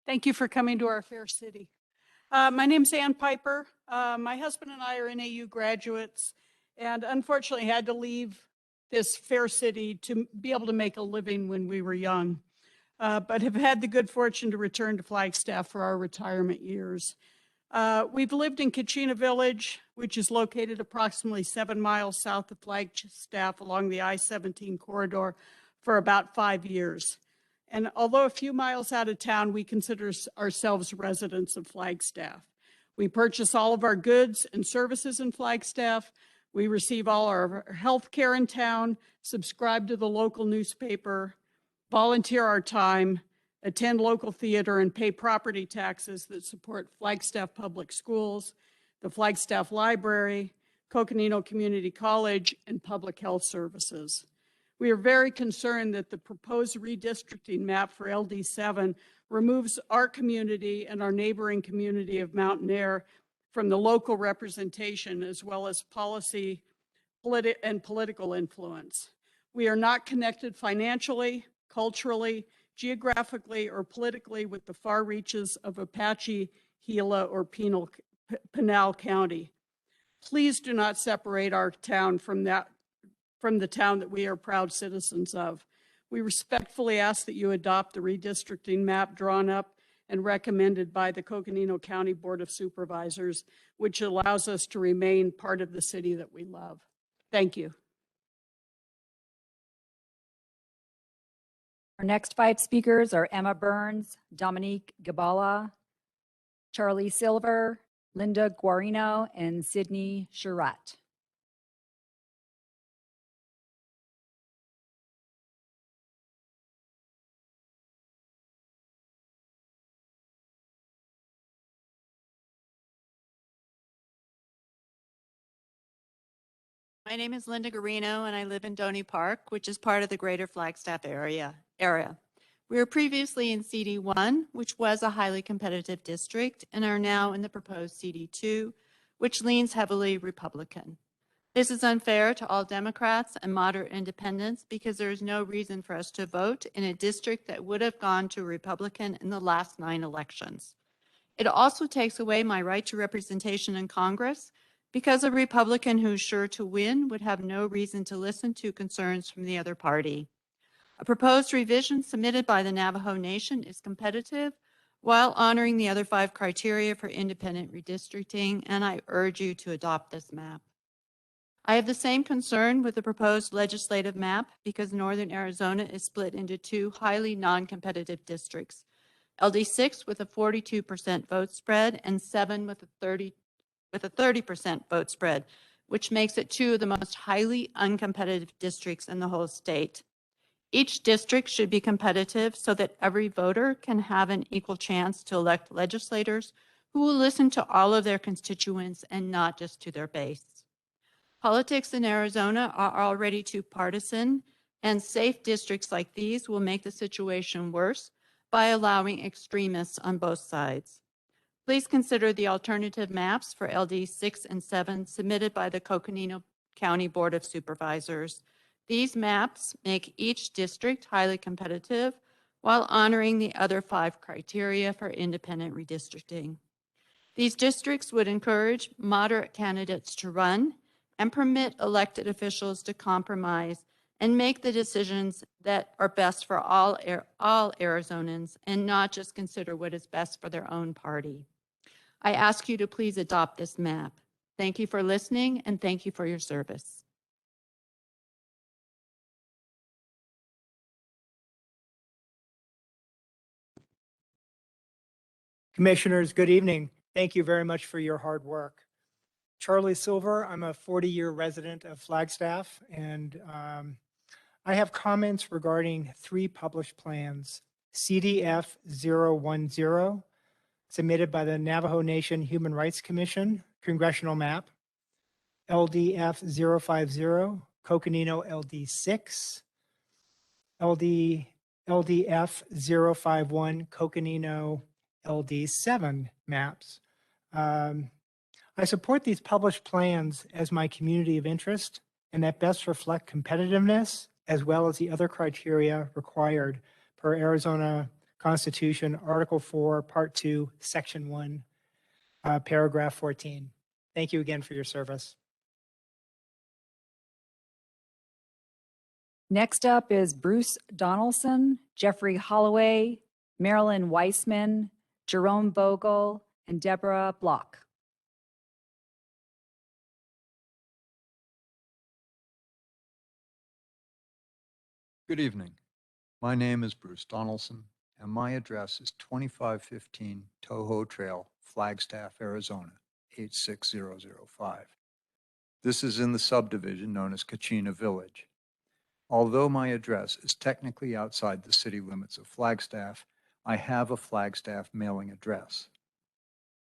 Thank you for coming to our fair city. My name's Ann Piper. My husband and I are NAU graduates and unfortunately had to leave this fair city to be able to make a living when we were young, but have had the good fortune to return to Flagstaff for our retirement years. We've lived in Kachina Village, which is located approximately 7 miles south of Flagstaff along the I-17 corridor, for about 5 years. And although a few miles out of town, we consider ourselves residents of Flagstaff. We purchase all of our goods and services in Flagstaff. We receive all our health care in town, subscribe to the local newspaper, volunteer our time, attend local theater, and pay property taxes that support Flagstaff Public Schools, the Flagstaff Library, Coconino Community College, and public health services. We are very concerned that the proposed redistricting map for LD7 removes our community and our neighboring community of Mountain Air from the local representation as well as policy and political influence. We are not connected financially, culturally, geographically, or politically with the far reaches of Apache, Gila, or Pinal County. Please do not separate our town from the town that we are proud citizens of. We respectfully ask that you adopt the redistricting map drawn up and recommended by the Coconino County Board of Supervisors, which allows us to remain part of the city that we love. Thank you. Our next 5 speakers are Emma Burns, Dominique Gabala, Charlie Silver, Linda Guarino, and Sydney Sherratt. My name is Linda Guarino, and I live in Donny Park, which is part of the greater Flagstaff area. We were previously in CD1, which was a highly competitive district, and are now in the proposed CD2, which leans heavily Republican. This is unfair to all Democrats and moderate independents because there is no reason for us to vote in a district that would have gone to Republican in the last 9 elections. It also takes away my right to representation in Congress because a Republican who's sure to win would have no reason to listen to concerns from the other party. A proposed revision submitted by the Navajo Nation is competitive while honoring the other 5 criteria for independent redistricting, and I urge you to adopt this map. I have the same concern with the proposed legislative map because Northern Arizona is split into 2 highly non-competitive districts, LD6 with a 42% vote spread and 7 with a 30% vote spread, which makes it 2 of the most highly uncompetitive districts in the whole state. Each district should be competitive so that every voter can have an equal chance to elect legislators who will listen to all of their constituents and not just to their base. Politics in Arizona are already too partisan, and safe districts like these will make the situation worse by allowing extremists on both sides. Please consider the alternative maps for LD 6 and 7 submitted by the Coconino County Board of Supervisors. These maps make each district highly competitive while honoring the other 5 criteria for independent redistricting. These districts would encourage moderate candidates to run and permit elected officials to compromise and make the decisions that are best for all Arizonans and not just consider what is best for their own party. I ask you to please adopt this map. Thank you for listening and thank you for your service. Commissioners, good evening. Thank you very much for your hard work. Charlie Silver, I'm a 40-year resident of Flagstaff, and I have comments regarding 3 published plans. CDF 010, submitted by the Navajo Nation Human Rights Commission, Congressional Map. LDF 050, Coconino LD6. LDF 051, Coconino LD7 maps. I support these published plans as my community of interest and that best reflect competitiveness as well as the other criteria required per Arizona Constitution, Article 4, Part 2, Section 1, Paragraph 14. Thank you again for your service. Next up is Bruce Donaldson, Jeffrey Holloway, Marilyn Weissman, Jerome Vogel, and Deborah Block. Good evening. My name is Bruce Donaldson, and my address is 2515 Toho Trail, Flagstaff, Arizona, 86005. This is in the subdivision known as Coconino Village. Although my address is technically outside the city limits of Flagstaff, I have a Flagstaff mailing address.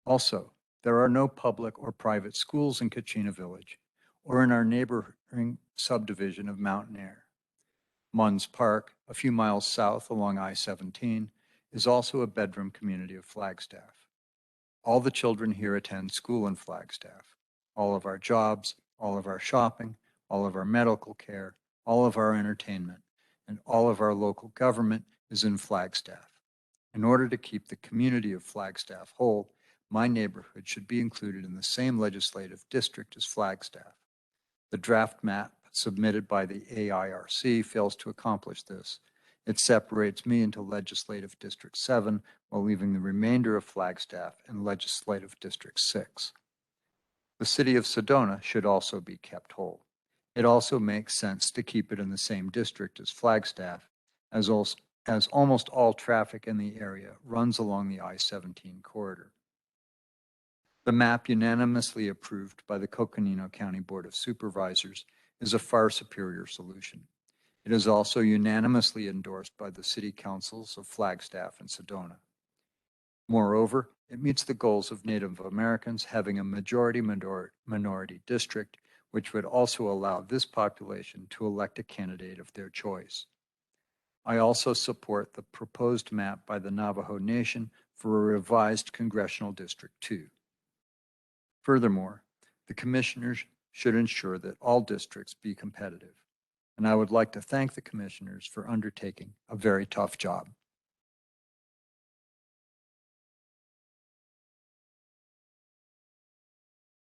Also, there are no public or private schools in Coconino Village or in our neighboring subdivision of Mountain Air. Munns Park, a few miles south along I-17, is also a bedroom community of Flagstaff. All the children here attend school in Flagstaff. All of our jobs, all of our shopping, all of our medical care, all of our entertainment, and all of our local government is in Flagstaff. In order to keep the community of Flagstaff whole, my neighborhood should be included in the same legislative district as Flagstaff. The draft map submitted by the AIRC fails to accomplish this. It separates me into Legislative District 7 while leaving the remainder of Flagstaff in Legislative District 6. The city of Sedona should also be kept whole. It also makes sense to keep it in the same district as Flagstaff, as almost all traffic in the area runs along the I-17 corridor. The map unanimously approved by the Coconino County Board of Supervisors is a far superior solution. It is also unanimously endorsed by the city councils of Flagstaff and Sedona. Moreover, it meets the goals of Native Americans having a majority-minority district, which would also allow this population to elect a candidate of their choice. I also support the proposed map by the Navajo Nation for a revised Congressional District 2. Furthermore, the commissioners should ensure that all districts be competitive, and I would like to thank the commissioners for undertaking a very tough job.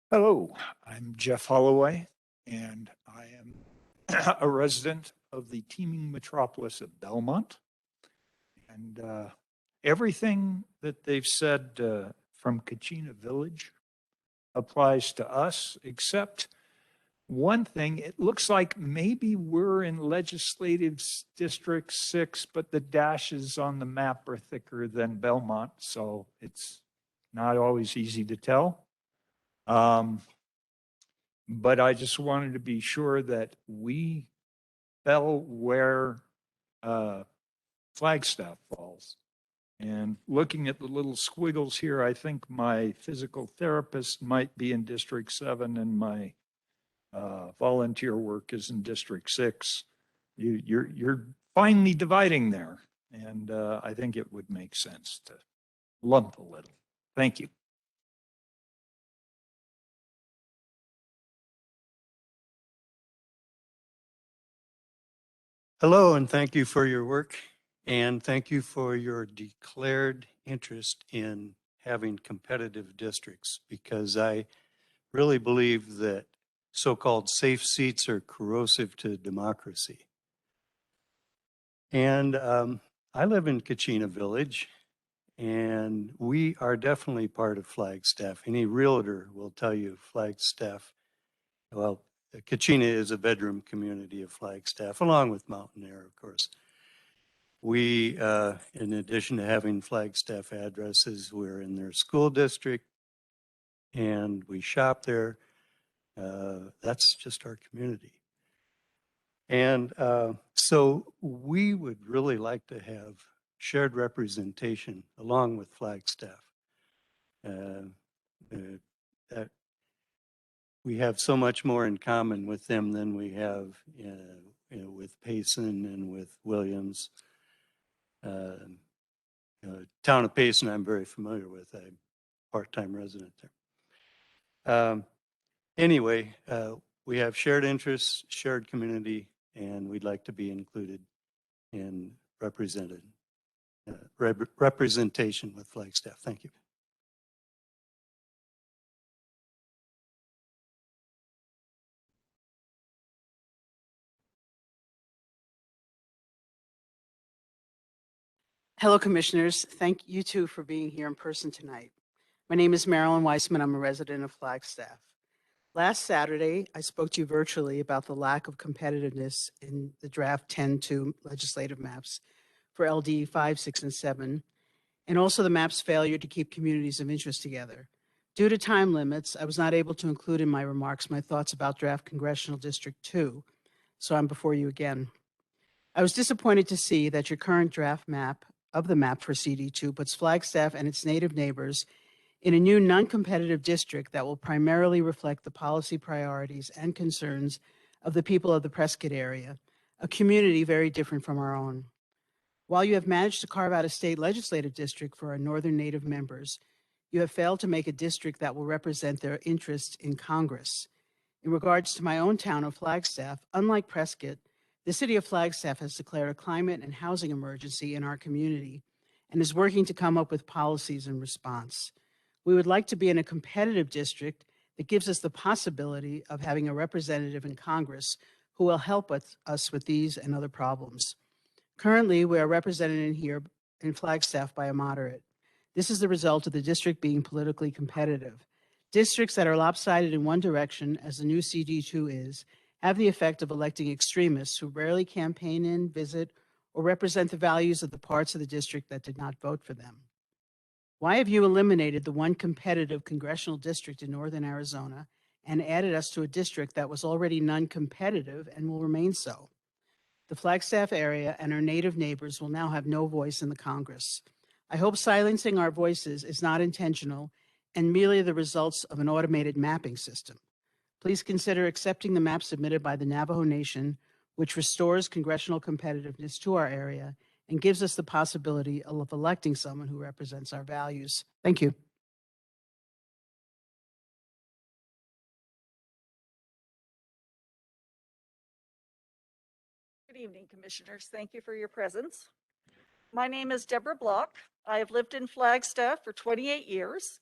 Hello, I'm Jeff Holloway, and I am a resident of the teeming metropolis of Belmont. And everything that they've said from Coconino Village applies to us, except one thing. It looks like maybe we're in Legislative District 6, but the dashes on the map are thicker than Belmont, so it's not always easy to tell. But I just wanted to be sure that we fell where Flagstaff falls. And looking at the little squiggles here, I think my physical therapist might be in District 7 and my volunteer work is in District 6. You're finely dividing there. And I think it would make sense to lump a little. Thank you. Hello, and thank you for your work, and thank you for your declared interest in having competitive districts, because I really believe that so-called safe seats are corrosive to democracy. And I live in Coconino Village, and we are definitely part of Flagstaff. Any realtor will tell you Flagstaff, well, Coconino is a bedroom community of Flagstaff, along with Mountain Air, of course. We, in addition to having Flagstaff addresses, we're in their school district, and we shop there. That's just our community. And so we would really like to have shared representation along with Flagstaff. That we have so much more in common with them than we have with Payson and with Williams. Town of Payson I'm very familiar with. I'm a part-time resident there. Anyway, we have shared interests, shared community, and we'd like to be included and represented. Representation with Flagstaff. Thank you. Hello, Commissioners. Thank you too for being here in person tonight. My name is Marilyn Weissman. I'm a resident of Flagstaff. Last Saturday, I spoke to you virtually about the lack of competitiveness in the draft 10-2 legislative maps for LD 5, 6, and 7, and also the map's failure to keep communities of interest together. Due to time limits, I was not able to include in my remarks my thoughts about draft Congressional District 2, so I'm before you again. I was disappointed to see that your current draft map of the map for CD2 puts Flagstaff and its native neighbors in a new non-competitive district that will primarily reflect the policy priorities and concerns of the people of the Prescott area, a community very different from our own. While you have managed to carve out a state legislative district for our northern native members, you have failed to make a district that will represent their interests in Congress. In regards to my own town of Flagstaff, unlike Prescott, the city of Flagstaff has declared a climate and housing emergency in our community and is working to come up with policies in response. We would like to be in a competitive district that gives us the possibility of having a representative in Congress who will help us with these and other problems. Currently, we are represented in here in Flagstaff by a moderate. This is the result of the district being politically competitive. Districts that are lopsided in one direction, as the new CD2 is, have the effect of electing extremists who rarely campaign in, visit, or represent the values of the parts of the district that did not vote for them. Why have you eliminated the one competitive congressional district in northern Arizona and added us to a district that was already non-competitive and will remain so? The Flagstaff area and our native neighbors will now have no voice in the Congress. I hope silencing our voices is not intentional and merely the results of an automated mapping system. Please consider accepting the map submitted by the Navajo Nation, which restores congressional competitiveness to our area and gives us the possibility of electing someone who represents our values. Thank you. Good evening, Commissioners. Thank you for your presence. My name is Deborah Block. I have lived in Flagstaff for 28 years.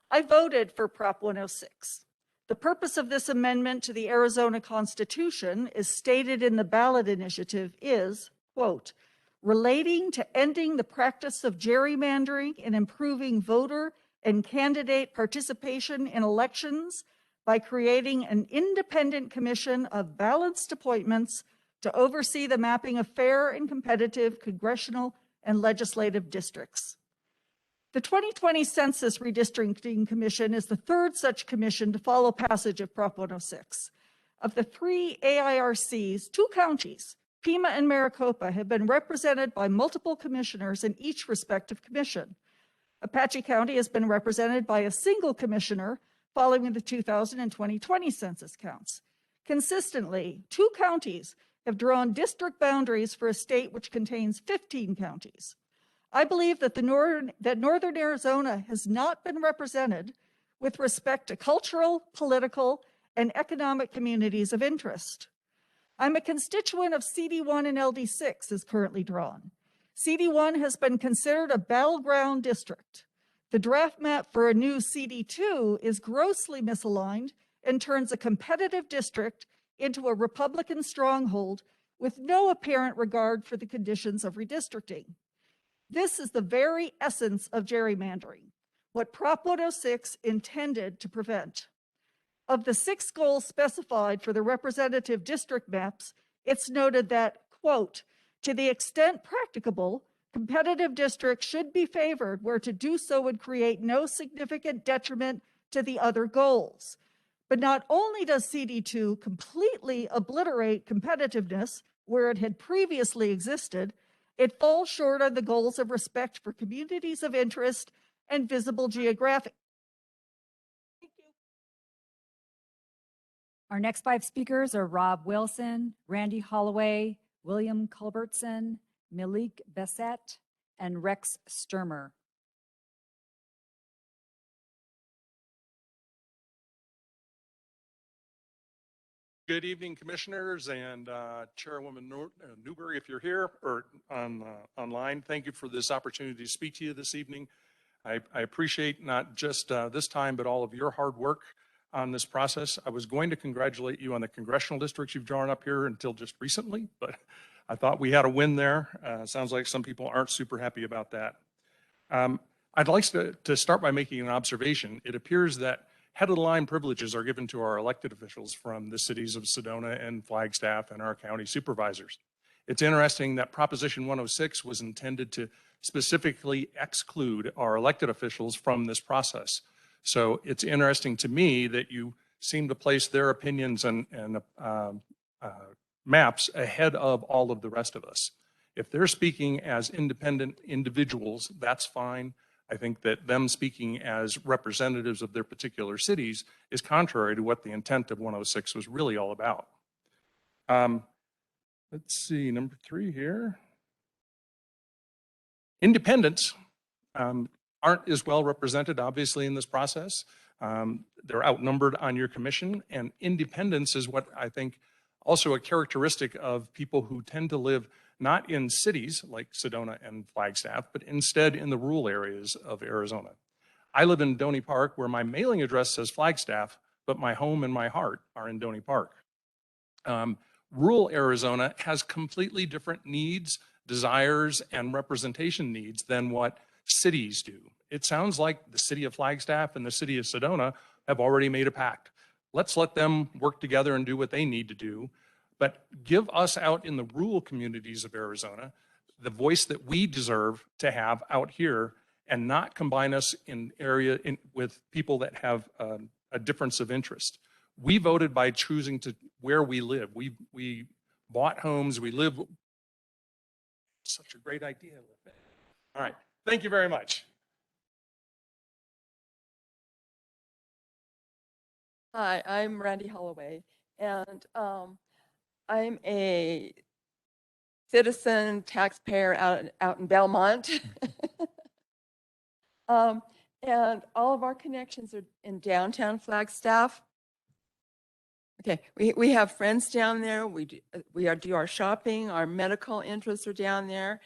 I voted for Prop 106. The purpose of this amendment to the Arizona Constitution, is stated in the ballot initiative, is, quote, relating to ending the practice of gerrymandering and improving voter and candidate participation in elections by creating an independent commission of balanced appointments to oversee the mapping of fair and competitive congressional and legislative districts. The 2020 Census Redistricting Commission is the third such commission to follow passage of Prop 106. Of the 3 AIRCs, 2 counties, Pima and Maricopa, have been represented by multiple commissioners in each respective commission. Apache County has been represented by a single commissioner following the 2000 and 2020 census counts. Consistently, 2 counties have drawn district boundaries for a state which contains 15 counties. I believe that Northern Arizona has not been represented with respect to cultural, political, and economic communities of interest. I'm a constituent of CD1 and LD6 as currently drawn. CD1 has been considered a battleground district. The draft map for a new CD2 is grossly misaligned and turns a competitive district into a Republican stronghold with no apparent regard for the conditions of redistricting. This is the very essence of gerrymandering, what Prop 106 intended to prevent. Of the 6 goals specified for the representative district maps, it's noted that, quote, to the extent practicable, competitive districts should be favored where to do so would create no significant detriment to the other goals. But not only does CD2 completely obliterate competitiveness where it had previously existed, it falls short on the goals of respect for communities of interest and visible geographic. Our next 5 speakers are Rob Wilson, Randy Holloway, William Culbertson, Malik Bassette, and Rex Sturmer. Good evening, commissioners and Chairwoman Newberry, if you're here or online. Thank you for this opportunity to speak to you this evening. I appreciate not just this time, but all of your hard work on this process. I was going to congratulate you on the congressional districts you've drawn up here until just recently, but I thought we had a win there. Sounds like some people aren't super happy about that. I'd like to start by making an observation. It appears that head-of-the-line privileges are given to our elected officials from the cities of Sedona and Flagstaff and our county supervisors. It's interesting that Proposition 106 was intended to specifically exclude our elected officials from this process. So it's interesting to me that you seem to place their opinions and maps ahead of all of the rest of us. If they're speaking as independent individuals, that's fine. I think that them speaking as representatives of their particular cities is contrary to what the intent of 106 was really all about. Let's see, number 3 here. Independents aren't as well represented, obviously, in this process. They're outnumbered on your commission, and independence is what I think also a characteristic of people who tend to live not in cities like Sedona and Flagstaff, but instead in the rural areas of Arizona. I live in Donny Park, where my mailing address says Flagstaff, but my home and my heart are in Donny Park. Rural Arizona has completely different needs, desires, and representation needs than what cities do. It sounds like the city of Flagstaff and the city of Sedona have already made a pact. Let's let them work together and do what they need to do. But give us out in the rural communities of Arizona the voice that we deserve to have out here, and not combine us with people that have a difference of interest. We voted by choosing to where we live. We bought homes. We live. Such a great idea. All right. Thank you very much. Hi, I'm Randy Holloway, and I'm a citizen taxpayer out in Belmont. And all of our connections are in downtown Flagstaff. Okay, we have friends down there. We do our shopping. Our medical interests are down there,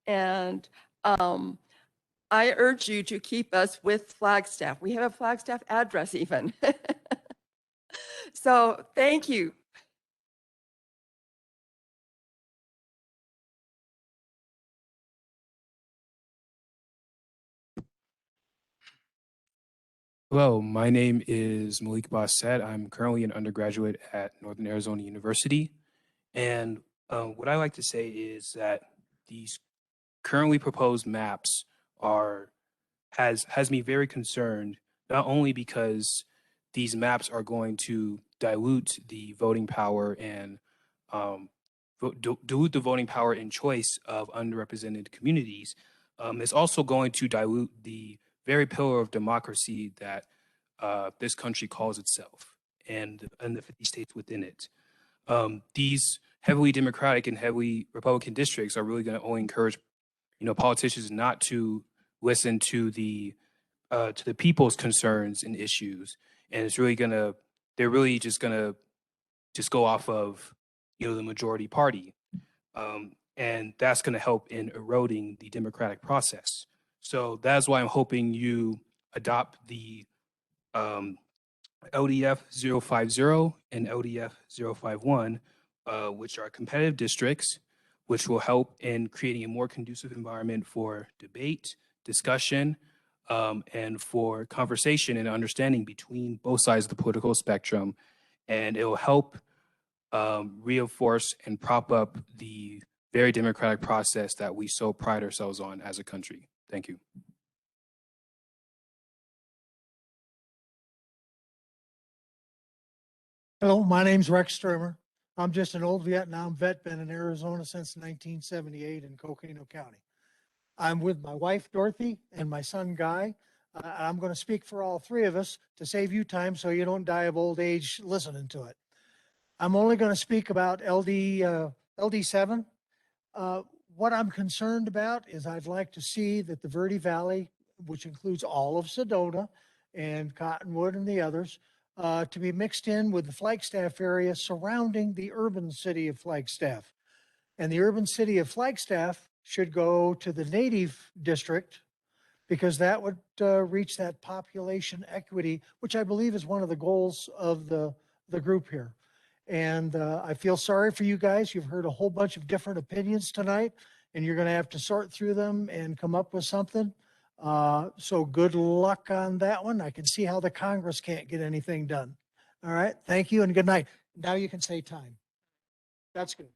and I urge you to keep us with Flagstaff. We have a Flagstaff address even. So thank you. Hello, my name is Malik Bassette. I'm currently an undergraduate at Northern Arizona University. And what I like to say is that these currently proposed maps has me very concerned, not only because these maps are going to dilute the voting power and dilute the voting power and choice of underrepresented communities. It's also going to dilute the very pillar of democracy that this country calls itself, and the 50 states within it. These heavily Democratic and heavily Republican districts are really going to only encourage, politicians not to listen to the people's concerns and issues, and they're really just gonna go off of, the majority party, and that's going to help in eroding the democratic process. So that's why I'm hoping you adopt the LDF 050 and LDF 051, which are competitive districts, which will help in creating a more conducive environment for debate, discussion, and for conversation and understanding between both sides of the political spectrum. And it will help reinforce and prop up the very democratic process that we so pride ourselves on as a country. Thank you. Hello, my name's Rex Sturmer. I'm just an old Vietnam vet, been in Arizona since 1978 in Coconino County. I'm with my wife, Dorothy, and my son, Guy. I'm going to speak for all three of us to save you time so you don't die of old age listening to it. I'm only going to speak about LD7. What I'm concerned about is I'd like to see that the Verde Valley, which includes all of Sedona and Cottonwood and the others, to be mixed in with the Flagstaff area surrounding the urban city of Flagstaff. And the urban city of Flagstaff should go to the native district, because that would reach that population equity, which I believe is one of the goals of the group here. And I feel sorry for you guys. You've heard a whole bunch of different opinions tonight, and you're going to have to sort through them and come up with something. So good luck on that one. I can see how the Congress can't get anything done. All right. Thank you and good night. Now you can say time. That's good.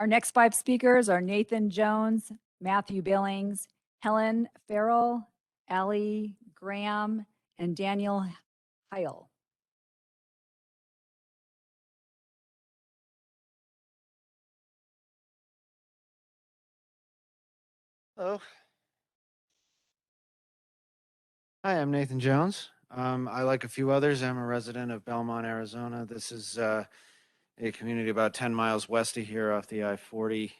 Our next 5 speakers are Nathan Jones, Matthew Billings, Helen Farrell, Allie Graham, and Daniel Heil. Hello. Hi, I'm Nathan Jones. I, like a few others, I'm a resident of Belmont, Arizona. This is a community about 10 miles west of here off the I-40.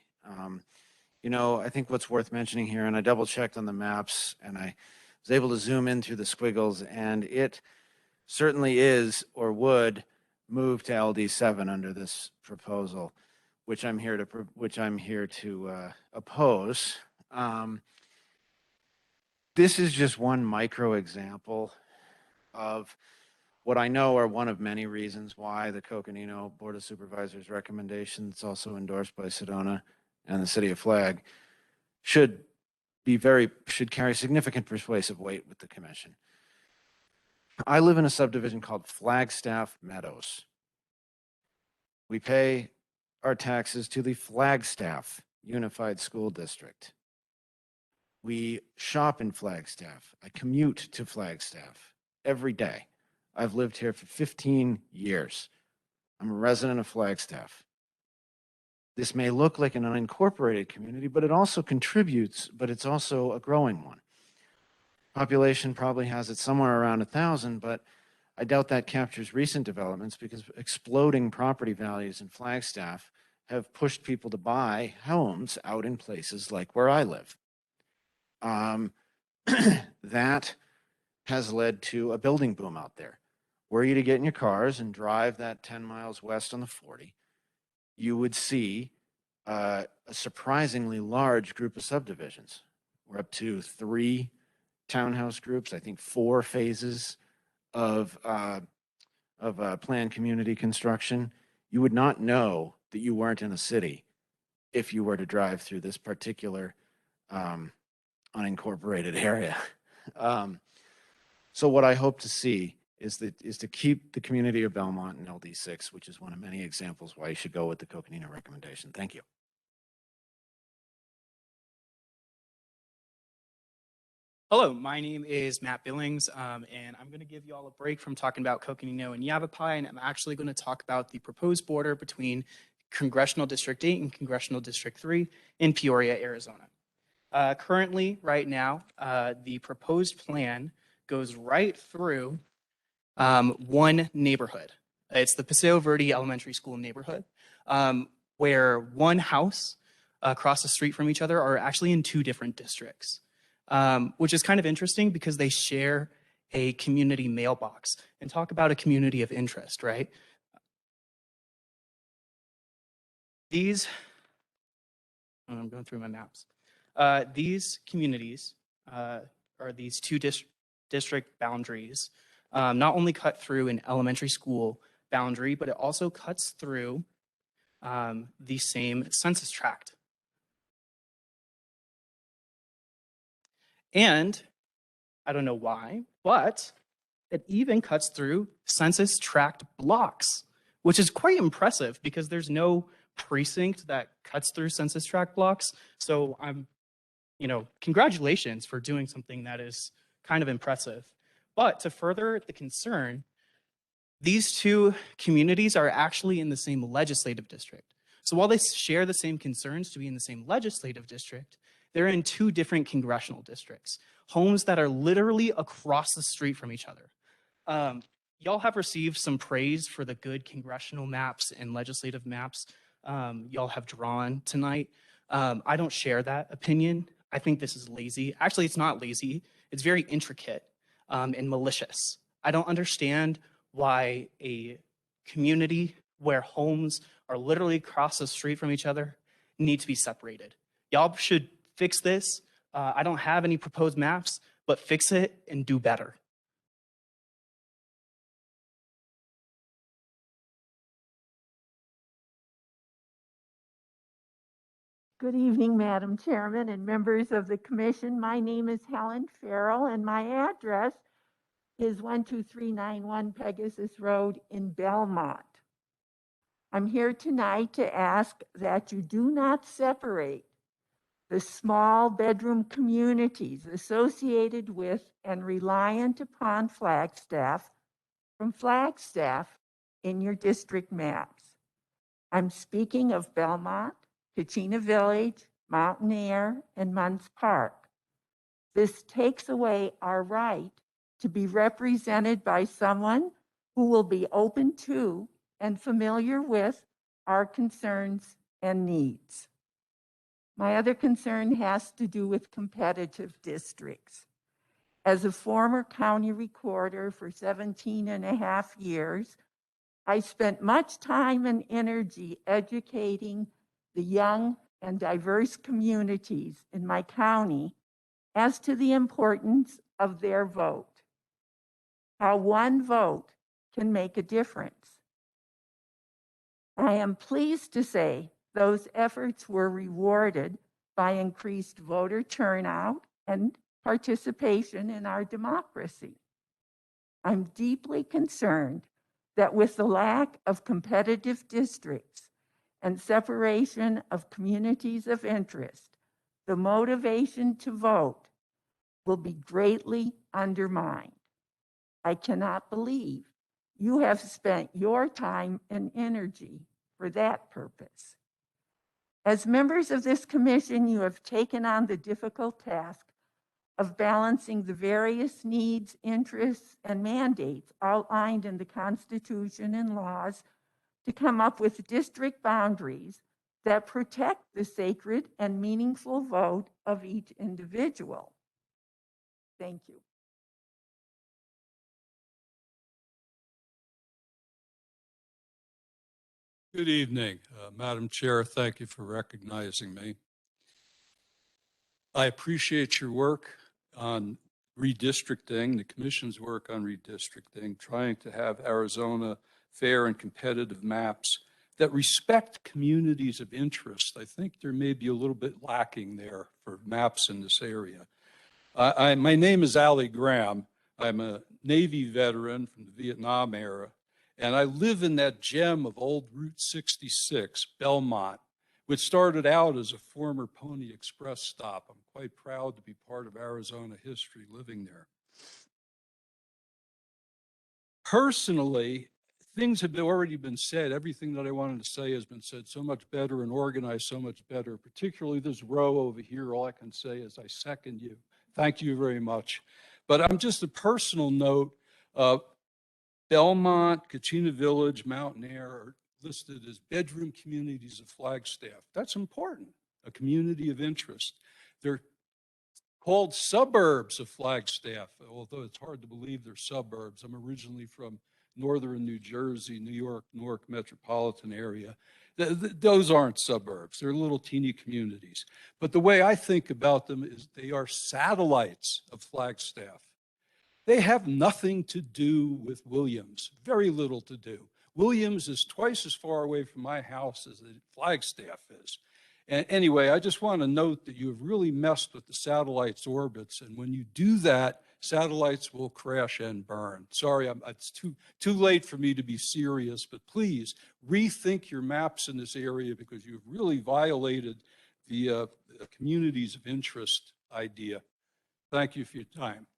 You know, I think what's worth mentioning here, and I double checked on the maps and I was able to zoom in through the squiggles, and it certainly is or would move to LD7 under this proposal, which I'm here to oppose. This is just one micro example of what I know are one of many reasons why the Coconino Board of Supervisors recommendations, also endorsed by Sedona and the City of Flag, should carry significant persuasive weight with the commission. I live in a subdivision called Flagstaff Meadows. We pay our taxes to the Flagstaff Unified School District. We shop in Flagstaff. I commute to Flagstaff every day. I've lived here for 15 years. I'm a resident of Flagstaff. This may look like an unincorporated community, but it also contributes, but it's also a growing one. Population probably has it somewhere around 1,000, but I doubt that captures recent developments because exploding property values in Flagstaff have pushed people to buy homes out in places like where I live. That has led to a building boom out there. Were you to get in your cars and drive that 10 miles west on the 40, you would see a surprisingly large group of subdivisions. We're up to 3 townhouse groups, I think 4 phases of planned community construction. You would not know that you weren't in a city if you were to drive through this particular unincorporated area. So what I hope to see is to keep the community of Belmont in LD6, which is one of many examples why you should go with the Coconino recommendation. Thank you. Hello, my name is Matt Billings, and I'm going to give you all a break from talking about Coconino and Yavapai, and I'm actually going to talk about the proposed border between Congressional District 8 and Congressional District 3 in Peoria, Arizona. Currently, right now, the proposed plan goes right through one neighborhood. It's the Paseo Verde Elementary School neighborhood, where one house across the street from each other are actually in 2 different districts, which is kind of interesting because they share a community mailbox. And talk about a community of interest, right? I'm going through my maps. These communities, or these 2 district boundaries, not only cut through an elementary school boundary, but it also cuts through the same census tract. And I don't know why, but it even cuts through census tract blocks, which is quite impressive because there's no precinct that cuts through census tract blocks. So congratulations for doing something that is kind of impressive. But to further the concern, these 2 communities are actually in the same legislative district. So while they share the same concerns to be in the same legislative district, they're in 2 different congressional districts, homes that are literally across the street from each other. Y'all have received some praise for the good congressional maps and legislative maps y'all have drawn tonight. I don't share that opinion. I think this is lazy. Actually, it's not lazy. It's very intricate and malicious. I don't understand why a community where homes are literally across the street from each other need to be separated. Y'all should fix this. I don't have any proposed maps, but fix it and do better. Good evening, Madam Chairman and members of the Commission. My name is Helen Farrell, and my address is 12391 Pegasus Road in Belmont. I'm here tonight to ask that you do not separate the small bedroom communities associated with and reliant upon Flagstaff from Flagstaff in your district maps. I'm speaking of Belmont, Kachina Village, Mountain Air, and Munns Park. This takes away our right to be represented by someone who will be open to and familiar with our concerns and needs. My other concern has to do with competitive districts. As a former county recorder for 17 and a half years, I spent much time and energy educating the young and diverse communities in my county as to the importance of their vote, how one vote can make a difference. I am pleased to say those efforts were rewarded by increased voter turnout and participation in our democracy. I'm deeply concerned that with the lack of competitive districts and separation of communities of interest, the motivation to vote will be greatly undermined. I cannot believe you have spent your time and energy for that purpose. As members of this commission, you have taken on the difficult task of balancing the various needs, interests, and mandates outlined in the Constitution and laws to come up with district boundaries that protect the sacred and meaningful vote of each individual. Thank you. Good evening, Madam Chair. Thank you for recognizing me. I appreciate your work on redistricting, the Commission's work on redistricting, trying to have Arizona fair and competitive maps that respect communities of interest. I think there may be a little bit lacking there for maps in this area. My name is Allie Graham. I'm a Navy veteran from the Vietnam era, and I live in that gem of old Route 66, Belmont, which started out as a former Pony Express stop. I'm quite proud to be part of Arizona history living there. Personally, things have already been said. Everything that I wanted to say has been said so much better and organized so much better, particularly this row over here. All I can say is I second you. Thank you very much. But I'm just a personal note, Belmont, Kachina Village, Mountain Air are listed as bedroom communities of Flagstaff. That's important, a community of interest. They're called suburbs of Flagstaff, although it's hard to believe they're suburbs. I'm originally from northern New Jersey, New York, Newark metropolitan area. Those aren't suburbs. They're little teeny communities. But the way I think about them is they are satellites of Flagstaff. They have nothing to do with Williams, very little to do. Williams is twice as far away from my house as Flagstaff is. And anyway, I just want to note that you have really messed with the satellite's orbits. And when you do that, satellites will crash and burn. Sorry, it's too late for me to be serious, but please rethink your maps in this area because you've really violated the communities of interest idea. Thank you for your time.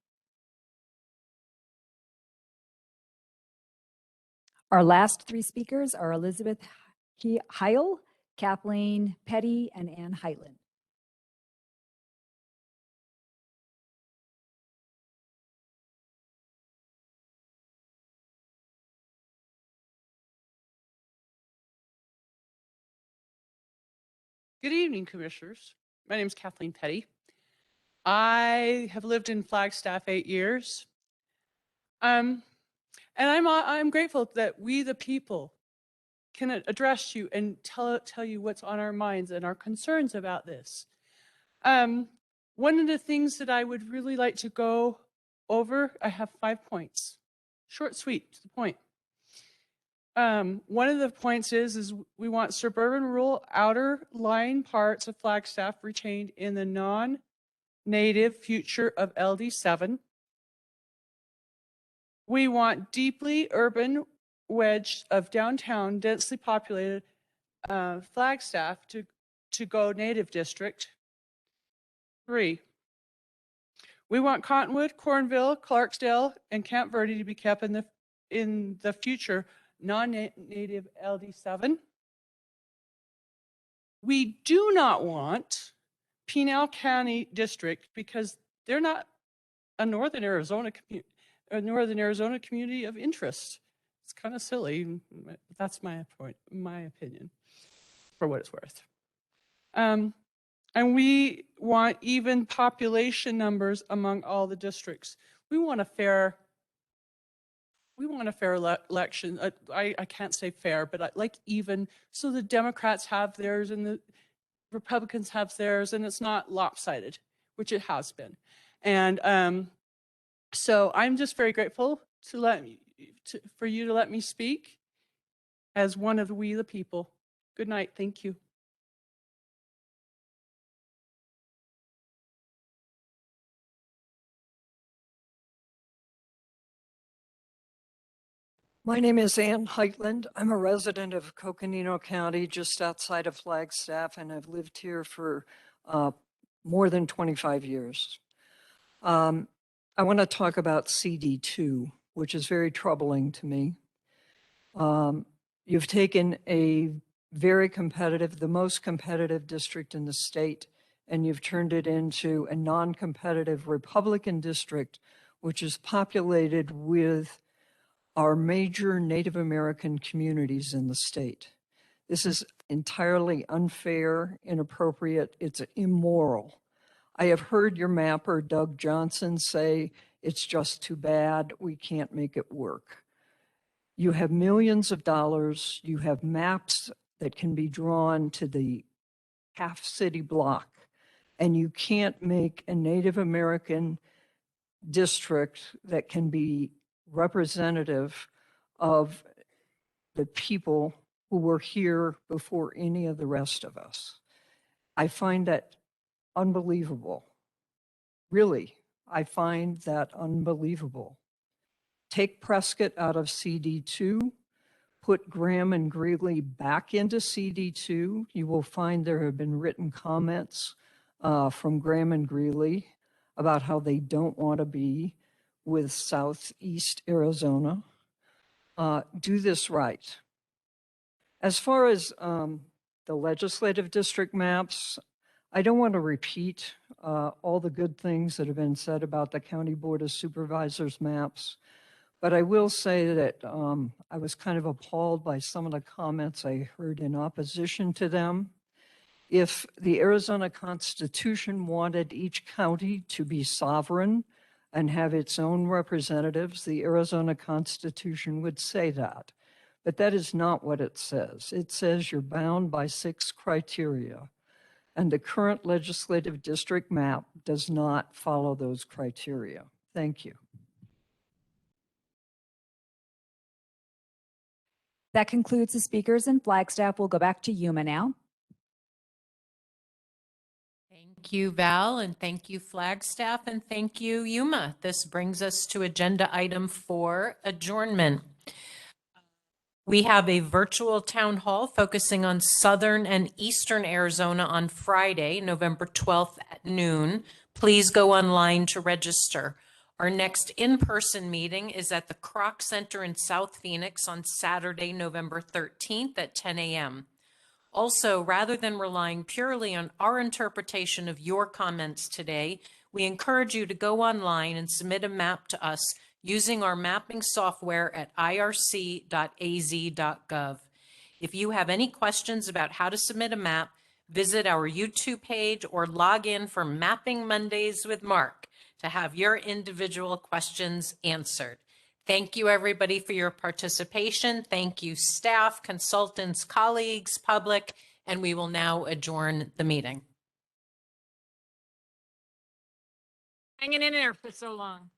Our last three speakers are Elizabeth Heil, Kathleen Petty, and Ann Heitland. Good evening, Commissioners. My name is Kathleen Petty. I have lived in Flagstaff 8 years. And I'm grateful that we, the people, can address you and tell you what's on our minds and our concerns about this. One of the things that I would really like to go over, I have 5 points. Short, sweet, to the point. One of the points is we want suburban rural outer line parts of Flagstaff retained in the non-native future of LD7. We want deeply urban wedge of downtown densely populated Flagstaff to go native district. 3, we want Cottonwood, Cornville, Clarksdale, and Camp Verde to be kept in the future non-native LD7. We do not want Pinal County District because they're not a Northern Arizona community of interest. It's kind of silly. That's my point, my opinion, for what it's worth. And we want even population numbers among all the districts. We want a fair election. I can't say fair, but like even, so the Democrats have theirs and the Republicans have theirs, and it's not lopsided, which it has been. And so I'm just very grateful for you to let me speak as one of we the people. Good night. Thank you. My name is Ann Heitland. I'm a resident of Coconino County, just outside of Flagstaff, and I've lived here for more than 25 years. I want to talk about CD2, which is very troubling to me. You've taken a very competitive, the most competitive district in the state, and you've turned it into a non-competitive Republican district, which is populated with our major Native American communities in the state. This is entirely unfair, inappropriate, it's immoral. I have heard your mapper, Doug Johnson, say it's just too bad, we can't make it work. You have millions of dollars, you have maps that can be drawn to the half city block, and you can't make a Native American district that can be representative of the people who were here before any of the rest of us. I find that unbelievable. Really, I find that unbelievable. Take Prescott out of CD2, put Graham and Greeley back into CD2. You will find there have been written comments from Graham and Greeley about how they don't want to be with Southeast Arizona. Do this right. As far as the legislative district maps, I don't want to repeat all the good things that have been said about the County Board of Supervisors maps, but I will say that I was kind of appalled by some of the comments I heard in opposition to them. If the Arizona Constitution wanted each county to be sovereign and have its own representatives, the Arizona Constitution would say that. But that is not what it says. It says you're bound by 6 criteria, and the current legislative district map does not follow those criteria. Thank you. That concludes the speakers in Flagstaff. We'll go back to Yuma now. Thank you, Val, and thank you, Flagstaff, and thank you, Yuma. This brings us to agenda item 4, adjournment. We have a virtual town hall focusing on southern and eastern Arizona on Friday, November 12th at noon. Please go online to register. Our next in-person meeting is at the Kroc Center in South Phoenix on Saturday, November 13th at 10 a.m. Also, rather than relying purely on our interpretation of your comments today, we encourage you to go online and submit a map to us using our mapping software at irc.az.gov. If you have any questions about how to submit a map, visit our YouTube page or log in for Mapping Mondays with Mark to have your individual questions answered. Thank you, everybody, for your participation. Thank you, staff, consultants, colleagues, public, and we will now adjourn the meeting. Hanging in there for so long.